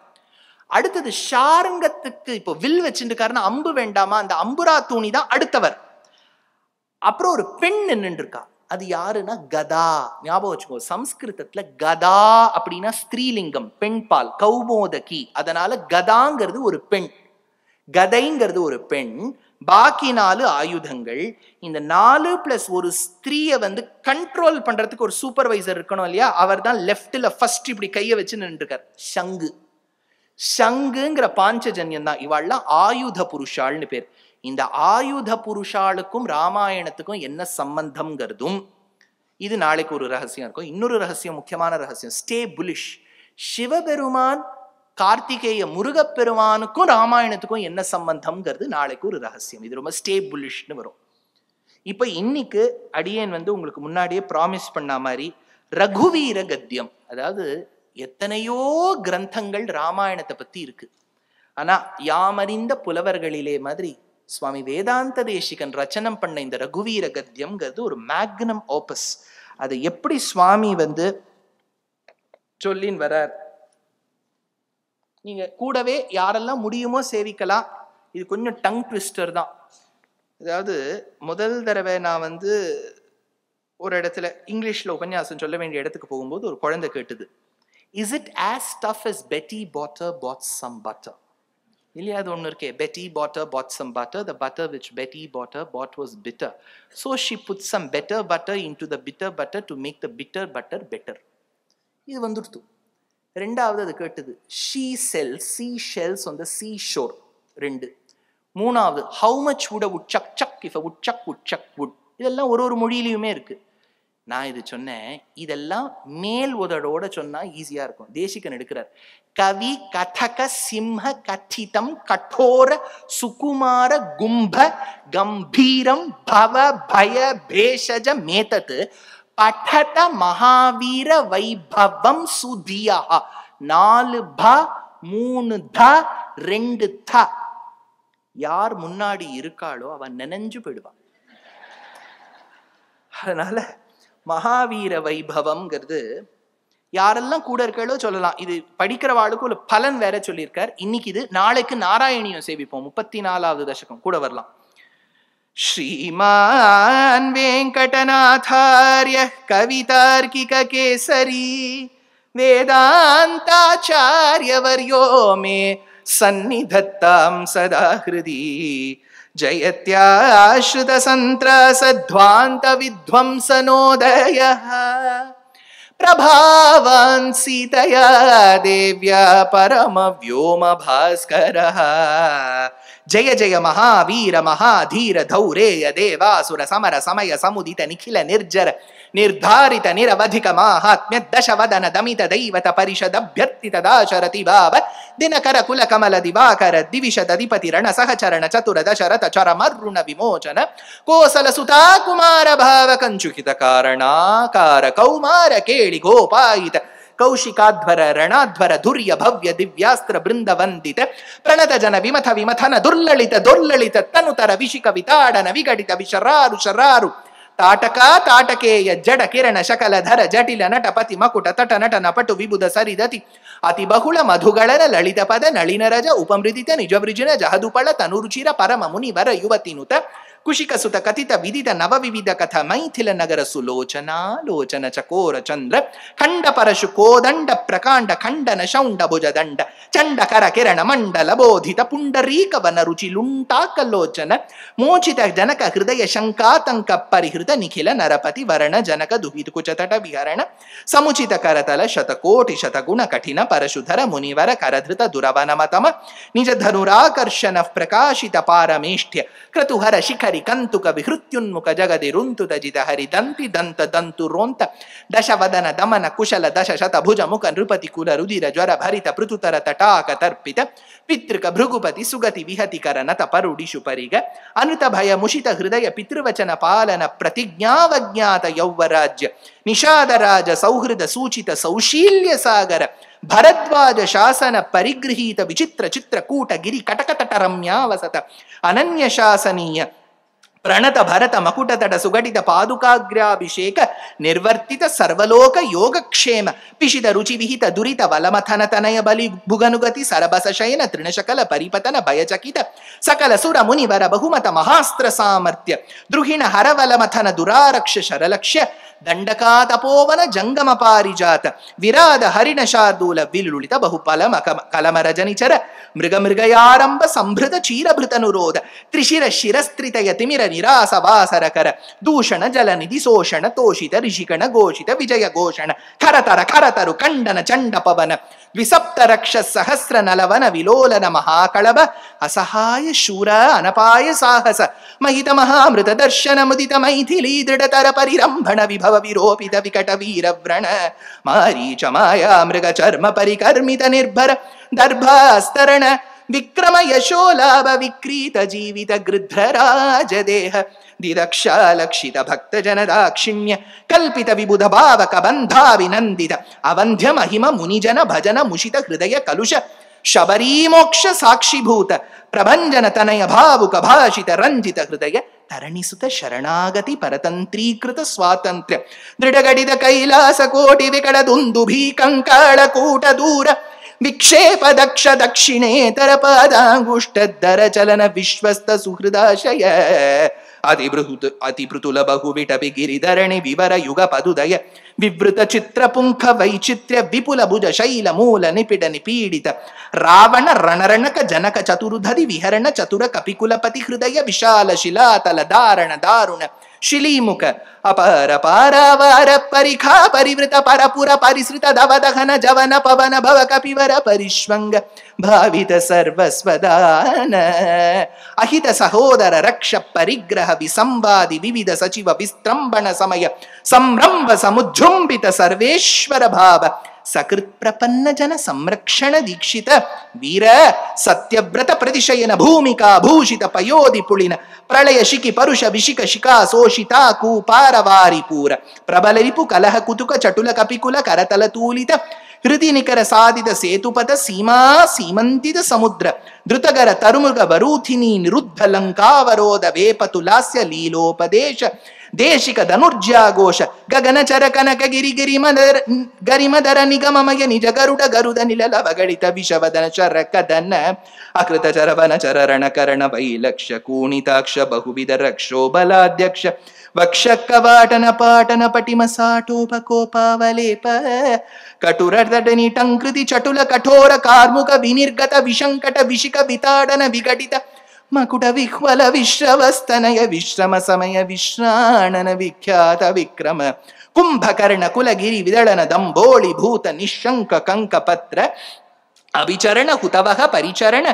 அடுத்தது ஷாருங்கத்துக்கு இப்போ வில் வச்சுட்டு இருக்காருன்னா அம்பு வேண்டாமா, அந்த அம்புரா தூணி தான் அடுத்தவர். அப்புறம் ஒரு பெண் நின்று இருக்கா, அது யாருன்னா கதா. ஞாபகம் வச்சுக்கோ, சம்ஸ்கிருதத்துல கதா அப்படின்னா ஸ்திரீலிங்கம், பெண் பால், கௌமோதகி. அதனால கதாங்கிறது ஒரு பெண், கதைங்கிறது ஒரு பெண். பாக்கி 4 ஆயுதங்கள். இந்த 4 பிளஸ் ஒரு ஸ்திரீயை கண்ட்ரோல் பண்றதுக்கு ஒரு சூப்பர்வைசர் இருக்கணும் இல்லையா, அவர் தான் லெப்ட்ல ஃபர்ஸ்ட் இப்படி கையை வச்சு நின்று இருக்கார். சங்கு, சங்குங்கிற பாஞ்சஜன்யம் தான். இவாள்லாம் ஆயுத புருஷாள்னு பேர். இந்த ஆயுத புருஷாளுக்கும் ராமாயணத்துக்கும் என்ன சம்பந்தம்ங்கிறதும் இது நாளைக்கு ஒரு ரகசியம் இருக்கும். இன்னொரு ரகசியம், முக்கியமான ரகசியம், ஸ்டே புலிஷ். சிவபெருமான் கார்த்திகேய முருகப்பெருமானுக்கும் ராமாயணத்துக்கும் என்ன சம்பந்தம்ங்கிறது நாளைக்கு ஒரு ரகசியம். இது ரொம்ப ஸ்டே புலிஷ்னு வரும். இப்ப இன்னைக்கு அடியேன் உங்களுக்கு முன்னாடியே ப்ராமிஸ் பண்ண மாதிரி ரகுவீர கத்தியம், அதாவது எத்தனையோ கிரந்தங்கள் ராமாயணத்தை பத்தி இருக்கு. ஆனா யாமறிந்த புலவர்களிலே மாதிரி சுவாமி வேதாந்த தேசிகன் ரச்சனம் பண்ண இந்த ரகுவீர கத்தியம்ங்கிறது ஒரு மேக்னம் ஓபஸ். அதை எப்படி சுவாமி சொல்லின் வரார், நீங்க கூடவே யாரெல்லாம் முடியுமோ சேவிக்கலாம். இது கொஞ்சம் டங் ட்விஸ்டர் தான். அதாவது முதல் தடவை நான் ஒரு இடத்துல இங்கிலீஷ்ல உபன்யாசம் சொல்ல வேண்டிய இடத்துக்கு போகும்போது ஒரு குழந்தை கேட்டுது, is it as tough as Betty Botter bought some butter? இல்லையா, அது ஒன்று இருக்கே, Betty Botter bought some butter, the butter which Betty Botter bought was bitter, so she put some better butter into the bitter butter to make the bitter butter better. இது வந்துடுத்து. ரெண்டாவது அது கேட்டது, she sells seashells on the seashore. 2. மூணாவது, how much would a woodchuck chuck if a woodchuck would chuck wood? இதெல்லாம் ஒரு மொழியிலையுமே இருக்கு. நான் இது சொன்னேன், இதெல்லாம் மேல் உதடோட சொன்னா ஈஸியா இருக்கும். தேசிகன் எடுக்கிறார், கவி கதக சிம்ஹ கதிதம் கடோர சுகுமார கும்ப கம்பீரம் பவ பய பேஷஜ மேதத் படத மகாவீர வைபவம் சுதியா. 4 ப 3 த 2 த. யார் முன்னாடி இருக்காளோ அவன் நினைஞ்சு போயிடுவான். அதனால மகாவீர வைபவம்ங்கிறது யாரெல்லாம் கூட இருக்காளோ சொல்லலாம். இது படிக்கிறவாளுக்கு ஒரு பலன் வேற சொல்லியிருக்கார். இன்னைக்கு இது, நாளைக்கு நாராயணியம் சேவிப்போம். 34வது தசகம் கூட வரலாம். ஸ்ரீமான் வெங்கடநாதார்ய கவிதார்க்கிக கேசரி வேதாந்தாச்சார்யவர்யோ மே சந்நிதத்தாம் சதா ஹ்ருதி ஜயத்யாஸ்ருத சந்த்ராசத்வாந்த வித்வம்சனோதயः பிரபாவான் சீதயா தேவ்யா பரம व्योम भास्करः जय जय महावीर महाधीर धौरेय देवासुर समर समय समुदित निखिल निर्जर निर्धारित निरवधिक माहात्म्य दशवदन दमित दैवत परिषद अभ्यर्थित दाशरथि भाव दिनकर कुल कमल दिवाकर दिविशद अधिपति रण सहचरण चतुर दशरथ चर मरुण विमोचन कोसल सुता कुमार भाव कंचुकित कारणाकार कौमार केळि गोपायित कौशिकाध्वर ರಣಾಧ್ವರ ಧುರ್ಯ ಭವ್ಯ ದಿವ್ಯಾಸ್ತ್ರ ಬೃಂದ ವಂದಿತ ಪ್ರಣತ ಜನ ವಿಮಥ ವಿಮಥನ ದುರ್ಲಳಿತ ದುರ್ಲಳಿತ ತನುತರ ವಿಶಿಕ ವಿತಾಡನ ವಿಘಟಿತ ವಿಶರಾರು ಶರಾರು ತಾಟಕ ತಾಟಕೇಯ ಜಡ ಕಿರಣ ಶಕಲ ಧರ ಜಟಿಲ ನಟಪತಿ ಮಕುಟ ತಟ ನಟ ನಪಟು ವಿಬುಧ ಸರಿದತಿ ಅತಿ ಬಹುಳ ಮಧುಗಳನ ಲಲಿತ ಪದ ನಳಿನರಜ ಉಪಮೃದಿತ ನಿಜವೃಜಿನ ಜಹದುಪಳ ತನುರುಚಿರ ಪರಮ ಮುನಿವರ ಯುವತಿನುತ ಕುಶಿಕ ಸುತ ಕಥಿತ ವಿದಿತ ನವ ವಿವಿಧ ಕಥ ಮೈಥಿಲ ನಗರ ಸುಲೋಚನಾ ಲೋಚನ ಚಕೋರ ಚಂದ್ರ ಖಂಡ ಪರಶು ಕೋದಂಡ ಪ್ರಕಾಂಡ ಖಂಡನ ಶೌಂಡ ಭುಜದಂಡ ಚಂಡ ಕರ ಕಿರಣ ಮಂಡಲ ಬೋಧಿತ ಪುಂಡರೀಕವನ ರುಚಿ ಲುಂಟಾಕಲೋಚನ ಮೋಚಿತ ಜನಕ ಹೃದಯ ಶಂಕಾತಂಕ ಪರಿಹೃತ ನಿಖಿಲ ನರಪತಿ ವರ್ಣ ಜನಕ ದುಹಿತ ಕುಚತಟ ವಿಹರಣ ಸಮುಚಿತ ಕರತಲ ಶತಕೋಟಿ ಶತಗುಣ ಕಠಿಣ ಪರಶುಧರ ಮುನಿವರ ಕರಧೃತ ದುರವನಮತಮ ನಿಜ ಧನುರಾಕರ್ಷಣ ಪ್ರಕಾಶಿತ ಪಾರಮೇಷ್ಠ್ಯ ಕ್ರತುಹರ ಶಿಖರಿ ಕಂತುಕ ವಿಹೃತ್ಯುನ್ಮುಖ ಜಗದಿ ರುಂತುತ ಜಿತ ಹರಿ ದಂತಿ ದಂತ ದಂತು ರೋಂತ ದಶವದನ ದಮನ ಕುಶಲ ದಶ ಶತ ಭುಜ ಮುಖ ನೃಪತಿ ಕುಲ ರುದಿರ ಜ್ವರ ಭರಿತ ಪೃಥುತರ ತಟಾಕ ತರ್ಪಿತ ಪಿತೃಕ ಭೃಗುಪತಿ ಸುಗತಿ ವಿಹತಿಕರ ನತ ಪರುಡಿಶು ಪರಿಗ ಅನುತ ಭಯ ಮುಷಿತ ಹೃದಯ ಪಿತೃವಚನ ಪಾಲನ ಪ್ರತಿಜ್ಞಾವಜ್ಞಾತ ಯೌವರಾಜ್ಯ ನಿಷಾದರಾಜ ಸೌಹೃದ ಸೂಚಿತ ಸೌಶೀಲ್ಯ ಸಾಗರ ಭರದ್ವಾಜ ಶಾಸನ ಪರಿಗೃಹೀತ ವಿಚಿತ್ರ ಚಿತ್ರಕೂಟ ಗಿರಿ ಕಟಕತಟ ರಮ್ಯಾವಸತ ಅನನ್ಯ ಶಾಸನೀಯ ಪ್ರಣತ ಭರತ ಮಕುಟತಟ ಸುಗಟಿತ ಪಾದುಕಾಗ್ರಾಭಿಷೇಕ ನಿರ್ವರ್ತಿತ ಸರ್ವಲೋಕ ಯೋಗಕ್ಷೇಮ ಪಿಶಿತ ರುಚಿ ವಿಹಿತ ದುರಿತ ವಲಮಥನ ತನಯ ಬಲಿ ಭುಗನುಗತಿ ಸರಬಸ ಶಯನ ತೃಣಶಕಲ ಪರಿಪತನ ಭಯಚಕಿತ ಸಕಲ ಸುರ ಮುನಿವರ ಬಹುಮತ ಮಹಾಸ್ತ್ರ ಸಾಮರ್ಥ್ಯ ದ್ರುಹಿಣ ಹರವಲಮಥನ ದುರಾರಕ್ಷ ಶರಲಕ್ಷ್ಯ ದಂಡಕಾ ತಪೋವನ ಜಂಗಮ ಪಾರಿಜಾತ ವಿರಾದ ಹರಿಣ ಶಾರ್ದೂಲ ವಿಲುಳಿತ ಬಹುಫಲ ಕಲಮರ ಜನಿಚರ ಮೃಗ ಮೃಗಯಾರಂಭ ಸಂಭೃತ ಚೀರಭೃತನುರೋಧ ತ್ರಿಶಿರ ಶಿರಸ್ತ್ರಿತಯ ತಿಮಿರ ನಿರಾಸ ವಾಸರಕರ ದೂಷಣ ಜಲನಿಧಿ ಶೋಷಣ ತೋಷಿತ ಋಷಿಕಣ ಘೋಷಿತ ವಿಜಯ ಘೋಷಣ ಖರತರ ಖರತರು ಖಂಡನ ಚಂಡ ಪವನ ದ್ವಿಸಪ್ತ ರಕ್ಷ ಸಹಸ್ರ ನಲವನ ವಿಲೋಲನ ಮಹಾಕಳವ ಅಸಹಾಯ ಶೂರ ಅನಪಾಯ ಸಾಹಸ ಮಹಿತ ಮಹಾಮೃತ ದರ್ಶನ ಮುದಿತ ಮೈಥಿಲಿ ದೃಢತರ ಪರಿರಂಭಣ ವಿಭವ ವಿರೋಪಿತ ವಿಕಟ ವೀರವ್ರಣ ಮಾರೀಚ ಮಾಯಾ ಮೃಗ ಚರ್ಮ ಪರಿಕರ್ಮಿತ ನಿರ್ಭರ ದರ್ಭಾಸ್ತರಣ ವಿಕ್ರಮ ಯಶೋಲಾಭ ವಿಕ್ರೀತ ಜೀವಿತ ಗೃಧ್ರರಾಜ ದೇಹ ದಿರಕ್ಷಾಲಕ್ಷಿತ ಭಕ್ತ ಜನದಾಕ್ಷಿಣ್ಯ ಕಲ್ಪಿತ ವಿಬುಧ ಭಾವಕ ಬಂಧಾವಿನಂದಿತ ಅವಂಧ್ಯ ಮಹಿಮ ಮುನಿಜನ ಭಜನ ಮುಷಿತ ಹೃದಯ ಕಲುಷ ಶಬರೀಮೋಕ್ಷ ಸಾಕ್ಷಿಭೂತ ಪ್ರಭಂಜನ ತನಯ ಭಾವುಕ ಭಾಷಿತ ರಂಜಿತ ಹೃದಯ ತರಣಿಸುತ ಶರಣಾಗತಿ ಪರತಂತ್ರೀಕೃತ ಸ್ವಾತಂತ್ರ್ಯ ದೃಢಗಡಿದ ಕೈಲಾಸ ಕೋಟಿ ವಿಕಟ ದುಂದುಭೀ ಕಂಕಾಳ ಕೂಟ ದೂರ ವಿಕ್ಷೇಪ ದಕ್ಷ ದಕ್ಷಿಣೇತರ ಪಾದಾಂಗುಷ್ಟದ್ದರ ಚಲನ ವಿಶ್ವಸ್ತ ಸುಹೃದಾಶಯ ಅತಿಭೃತುಲ ಬಹು ವಿಟಪಿ ಗಿರಿಧರಣಿ ವಿವರ ಯುಗ ಪದುದಯ ವಿವೃತ ಚಿತ್ರ ಪುಂಖ ವೈಚಿತ್ರ್ಯ ವಿಪುಲ ಭುಜ ಶೈಲ ಮೂಲ ನಿಪಿಡ ನಿಪೀಡಿತ ರಾವಣ ರಣರಣಕ ಜನಕ ಚತುರುಧರಿ ವಿಹರಣ ಚತುರ ಕಪಿಕುಲಪತಿ ಹೃದಯ ವಿಶಾಲ ಶಿಲಾತಲ ಧಾರಣ ದಾರುಣ ಶಿಲೀಮುಖ ಅಪಾರ ಪಾರಾವಾರ ಪರಿಖಾ ಪರಿವೃತ ಪರಪುರ ಪರಿಸೃತ ದವದಹನ ಜವನ ಪವನ ಭವ ಕಪಿವರ ಪರಿಶ್ವಂಗ ಭಾವಿತ ಸರ್ವಸ್ವದಾನ ಅಹಿತ ಸಹೋದರ ರಕ್ಷ ಪರಿಗ್ರಹ ವಿಸಂವಾದಿ ವಿವಿಧ ಸಚಿವ ವಿಸ್ತ್ರಂಭಣ ಸಮಯ ಸಂರಂಭ ಸಮುಜೃಂಭಿತ ಸರ್ವೇಶ್ವರ ಭಾವ ಸಕೃತ್ ಪ್ರಪನ್ನ ಜನ ಸಂರಕ್ಷಣ ದೀಕ್ಷಿತ ವೀರ ಸತ್ಯವ್ರತ ಪ್ರತಿಶಯನ ಭೂಮಿಕಾ ಭೂಷಿತ ಪಯೋಧಿ ಪುಳಿನ ಪ್ರಳಯ ಶಿಖಿ ಪರುಷ ವಿಶಿಕ ಶಿಖಾ ಸೋಷಿತಾ ಕೂಪಾರವಾರಿ ಪೂರ ಪ್ರಬಲ ರಿಪು ಕಲಹ ಕುತುಕ ಚಟುಲ ಕಪಿಕುಲ ಕರತಲ ತೂಲಿತ ಹೃದಿ ನಿಕರ ಸಾಧಿತ ಸೇತುಪಥ ಸೀಮಾ ಸೀಮಂತಿತ ಸಮುದ್ರ ಧೃತಗರ ತರುಮೃಗ ವರೂಥಿನಿ ನಿರುದ್ಧ ಲಂಕಾವರೋಧ ವೇಪತು ಲಾಸ್ಯ ಲೀಲೋಪದೇಶ ದೇಶಿಕ ಧನುರ್ಜಾಘೋಷ ಗಗನ ಚರ ಕನಕ ಗಿರಿ ಗರಿಮದರ ನಿಗಮಮಯ ನಿಜ ಗರುಡ ಗರುಡ ನಿಲಲ ಬಗಳಿತ ವಿಷವದನ ಚರ ಕದನ ಅಕೃತ ಚರವನ ಚರರಣ ಕರಣ ವೈಲಕ್ಷ ಕೂಣಿತಾಕ್ಷ ಬಹುವಿಧ ರಕ್ಷೋ ಬಲಾಧ್ಯಕ್ಷ ವಕ್ಷ ಕವಾಟನ ಪಾಟನ ಪಟಿಮ ಸಾಟೋಪಕೋಪಾವಲೇಪ ಕಟುರಟನಿ ಟಂಕೃತಿ ಚಟುಲ ಕಠೋರ ಕಾರ್ಮುಕ ವಿನಿರ್ಗತ ವಿಶಂಕಟ ವಿಶಿಕ ವಿತಾಡನ ವಿಘಟಿತ ಮಕುಟ ವಿಹ್ವಲ ವಿಶ್ರವಸ್ತನಯ ವಿಶ್ರಮ ಸಮಯ ವಿಶ್ರಾಣನ ವಿಖ್ಯಾತ ವಿಕ್ರಮ ಕುಂಭಕರ್ಣ ಕುಲಗಿರಿ ವಿದಳನ ದಂಬೋಳಿ ಭೂತ ನಿಶಂಕ ಕಂಕ ಪತ್ರ ಅವಿಚರಣ ಹುತವಹ ಪರಿಚರಣ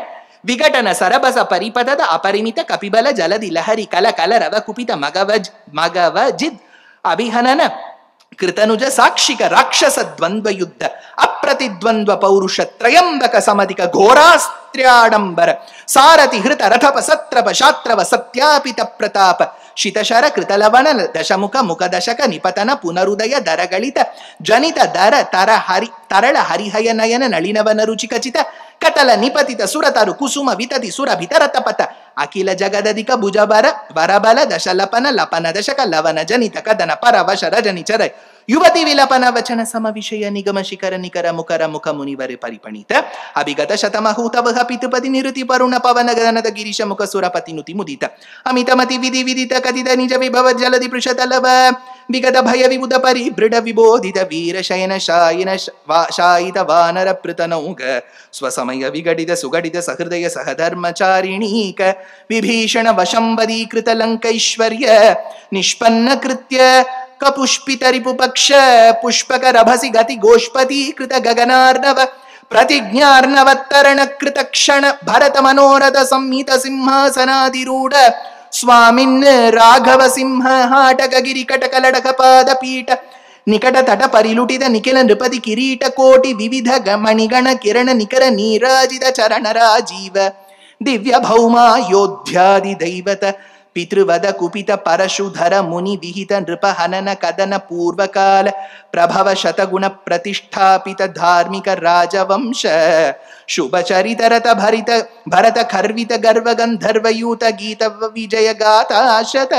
ವಿಘಟನ ಸರಬಸ ಪರಿಪದದ ಅಪರಿಮಿತ ಕಪಿಬಲ ಜಲದಿ ಲಹರಿ ಕಲ ಕಲ ರವ ಕುಪಿತ ಮಗವಜಿದ್ ಅಭಿಹನನ ಕೃತನುಜ ಸಾಕ್ಷಿಕ ರಾಕ್ಷಸ ದ್ವಂದ್ವ ಯುದ್ಧ ಅಪ್ರತಿದ್ವಂದ್ವ ಪೌರುಷ ತ್ರಯಂಬಕ ಸಮಧಿಕ ಘೋರಾಸ್ತ್ರ್ಯಾಡಂಬರ ಸಾರಥಿ ಹೃತ ರಥಪ ಸತ್ರಪ ಶಾತ್ರವ ಸತ್ಯಾಪಿತ ಪ್ರತಾಪ ಶಿತಶರ ಕೃತಲವನ ದಶಮುಖ ಮುಖ ದಶಕ ನಿಪತನ ಪುನರುದಯ ದರಗಳಿತ ಜನಿತ ದರ ತರಳ ಹರಿಹಯ ನಯನ ನಳಿನವನ ರುಚಿಕಚಿತ ಕತಲ ನಿಪತಿತ ಸುರತರು ಕುಸುಮ ವಿತತಿ ಸುರ ಭಿತರತಪಥ ಅಖಿಲ ಜಗದಧಿಕ ಭುಜಬರ ವರಬಲ ದಶಲಪನ ಲಪನ ದಶಕ ಲವನ ಜನಿತ ಕದನ ಪರವಶ ರಜನಿಚರ ಯುವತಿ ವಿಲಪನ ವಚನ ಸಮ ವಿಷಯ ನಿಗಮ ಶಿಖರ ನಿಕರ ಮುಖರ ಮುಖ ಮುನಿವರೆ ಪರಿಪಣಿತ ಅಭಿಗತ ಶತಮಹೂತ ವಹ ಪಿತುಪತಿ ನಿರುತಿ ಪರುಣ ಪವನ ಗಗನದ ಗಿರೀಶ ಮುಖ ಸುರಪತಿ ನುತಿ ಮುದಿತ ಅಮಿತ ಮತಿ ವಿಧಿ ವಿದಿತ ಕಥಿತ ನಿಜ ವಿಭವ ಜಲಧಿ ಪೃಷತಲವ ವಿಗತ ಭಯ ವಿಬುಧ ಪರಿಭೃಢ ವಿಬೋಧಿತ ವೀರ ಶಯನ ಶಾಯಿನ ಶಾಯಿತ ವಾನರ ಪೃತನೌಗ ಸ್ವಸಮಯ ವಿಘಟಿತ ಸುಘಟಿತ ಸಹೃದಯ ಸಹಧರ್ಮಚಾರಿಣೀಕ ವಿಭೀಷಣ ವಶಂಬದೀಕೃತ ಲಂಕೈಶ್ವರ್ಯ ನಿಷ್ಪನ್ನ ಕೃತ್ಯ ಕಪುಷ್ಪಿತ ರಿಪುಪಕ್ಷ ಪುಷ್ಪಕ ರಭಸಿ ಗತಿ ಗೋಷ್ಪತೀಕೃತ ಗಗನಾರ್ಣವ ಪ್ರತಿಜ್ಞಾರ್ಣವತ್ತರಣ ಕೃತ ಕ್ಷಣ ಭರತ ಮನೋರಥ ಸಂಹಿತ ಸಿಂಹಾಸನಾಧಿರೂಢ ಸ್ವಾಮಿನ್ ರಾಘವ ಸಿಂಹ ಹಾಟಕ ಗಿರಿ ಕಟಕ ಲಡಕ ಪಾದ ಪೀಠ ನಿಕಟ ತಟ ಪರಿಲುಟಿತ ನಿಖಿಲ ನೃಪತಿ ಕಿರೀಟ ಕೋಟಿ ವಿವಿಧ ಮಣಿಗಣ ಕಿರಣ ನಿಕರ ನೀರಾಜಿತ ಚರಣ ರಾಜೀವ ದಿವ್ಯ ಭೌಮ ಯೋಧ್ಯಾದಿ ದೈವತ ಪಿತೃವದ ಕುಪಿತ ಪರಶುಧರ ಮುನಿ ವಿಹಿತ ನೃಪ ಹನನ ಕದನ ಪೂರ್ವಕಾಲ ಪ್ರಭವ ಶತಗುಣ ಪ್ರತಿಷ್ಠಾಪಿತ ಧಾರ್ಮಿಕ ರಾಜವಂಶ ಶುಭ ಚರಿತರತ ಭರಿತ ಭರತ ಖರ್ವಿತ ಗರ್ವ ಗಂಧರ್ವಯೂತ ಗೀತ ವಿಜಯ ಗಾತಾಶತ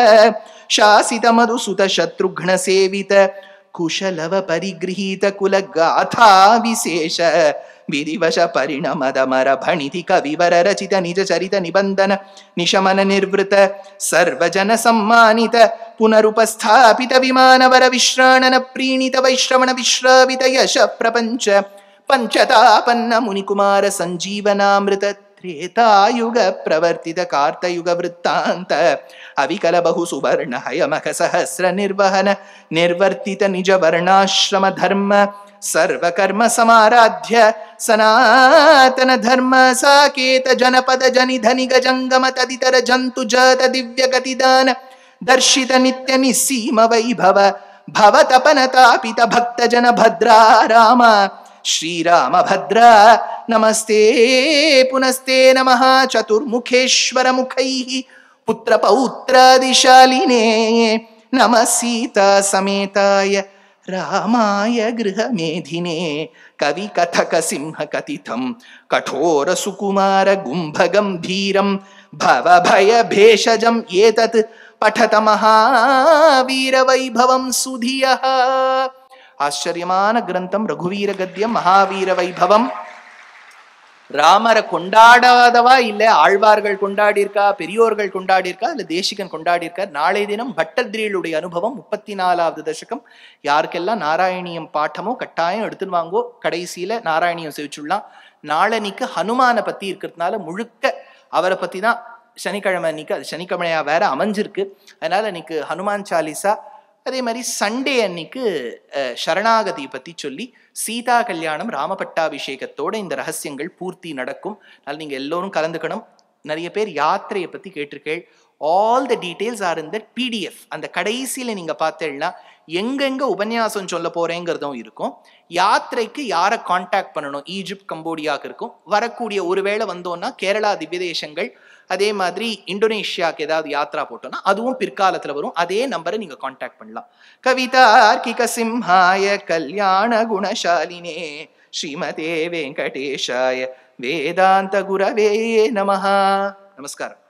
ಶಾಸಿತ ಮಧುಸುತ ಶತ್ರುಘ್ನ ಸೇವಿತ ಕುಶಲವ ಪರಿಗೃಹೀತ ಕುಲ ಗಾಥಾ ವಿಶೇಷ ವಿಧಿವಶ ಪರಿಣಮದ ಮರ ಭಣಿತಿ ಕವಿವರ ರಚಿತ ನಿಜ ಚರಿತ ನಿಬಂಧನ ನಿಶಮನ ನಿರ್ವೃತ ಸರ್ವಜನ ಸಮ್ಮಾನಿತ ಪುನರುಪಸ್ಥಾಪಿತ ವಿಮಾನವರ ವಿಶ್ರಾಣನ ಪ್ರೀಣಿತ ವೈಶ್ರವಣ ವಿಶ್ರಾವಿತ ಯಶ ಪ್ರಪಂಚ ಪಂಚತಾಪನ್ನ ಮುನಿಕುಮಾರ ಸಂಜೀವನಾಮೃತ ತ್ರೇತಾಯುಗ ಪ್ರವರ್ತಿತ ಕಾರ್ತಯುಗ ವೃತ್ತಾಂತ ಅವಿಕಲ ಬಹು ಸುವರ್ಣ ಹಯಮಖ ಸಹಸ್ರ ನಿರ್ವಹನ ನಿರ್ವರ್ತಿತ ನಿಜ ವರ್ಣಾಶ್ರಮ ಧರ್ಮ ಸರ್ವಕರ್ಮ ಸಮಾರಾಧ್ಯ ಸನಾತನ ಧರ್ಮ ಸಾಕೇತ ಜನಪದ ಜನಿ ಧನಿಗ ಜಂಗಮ ತದಿತರ ಜಂತು ಜಾತ ದಿವ್ಯ ಗತಿದಾನ ದರ್ಶಿತ ನಿತ್ಯ ನಿಸ್ಸೀಮ ವೈಭವ ಭವತಪನ ತಾಪಿತ ಭಕ್ತ ಜನ ಭದ್ರಾ ರಾಮ ಶ್ರೀರಾಮ ಭದ್ರ ನಮಸ್ತೆ ಪುನಸ್ತೆ ನಮಃ ಚತುರ್ಮುಖೇಶ್ವರ ಮುಖೈಃ ಪುತ್ರ ಪೌತ್ರಾದಿಶಾಲಿನೇ ನಮಃ ಸೀತಾ ಸಮೇತಾಯ ರಾಮಾಯ ಗೃಹ ಮೇಧಿನೇ ಕವಿ ಕಥಕ ಸಿಂಹ ಕಥಿತಂ ಕಠೋರ ಸುಕುಮಾರ ಗುಂಭ ಗಂಭೀರಂ ಭವ ಭಯ ಭೇಷಜಂ ಏತತ್ ಪಠತ ಮಹಾವೀರ ವೈಭವಂ ಸುಧಿಯಃ. ஆச்சரியமான கிரந்தம் ரகுவீர கத்தியம் மகாவீர வைபவம். ராமரை கொண்டாடாதவா இல்ல ஆழ்வார்கள் கொண்டாடியிருக்கா, பெரியோர்கள் கொண்டாடியிருக்கா, இல்ல தேசிகன் கொண்டாடியிருக்கார். நாளை தினம் பட்டத்ரியுடைய அனுபவம் 34வது தசகம். யாருக்கெல்லாம் நாராயணியம் பாட்டமோ கட்டாயம் எடுத்துன்னு வாங்கோ. கடைசியில நாராயணியம் சேவிச்சுடலாம். நாளன்னைக்கு ஹனுமானை பத்தி இருக்கிறதுனால முழுக்க அவரை பத்தி தான். சனிக்கிழமை அன்னைக்கு, அது சனிக்கிழமையா வேற அமைஞ்சிருக்கு, அதனால இன்னைக்கு ஹனுமான் சாலிசா. அதே மாதிரி சண்டே அன்னைக்கு சரணாகதியை பற்றி சொல்லி சீதா கல்யாணம் ராமபட்டாபிஷேகத்தோட இந்த ரகசியங்கள் பூர்த்தி நடக்கும். அதனால் நீங்கள் எல்லோரும் கலந்துக்கணும். நிறைய பேர் யாத்திரையை பற்றி கேட்டிருக்கேள். All the details are in that PDF. அந்த கடைசியில் நீங்கள் பார்த்தேன்னா எங்கெங்கே உபன்யாசம் சொல்ல போகிறேங்கிறதும் இருக்கும். யாத்திரைக்கு யாரை கான்டாக்ட் பண்ணணும், ஈஜிப்ட் கம்போடியாவுக்கு இருக்கும். வரக்கூடிய ஒருவேளை வந்தோன்னா கேரளா திவ்ய தேசங்கள், அதே மாதிரி இந்தோனேஷியாவுக்கு ஏதாவது யாத்ரா போட்டோம்னா அதுவும் பிற்காலத்தில் வரும். அதே நம்பரை நீங்கள் கான்டாக்ட் பண்ணலாம். கவிதார்க்கிக சிம்ஹாய கல்யாண குணசாலினே ஸ்ரீமதே வெங்கடேஷாய வேதாந்த குரவே நமஹ. நமஸ்காரம்.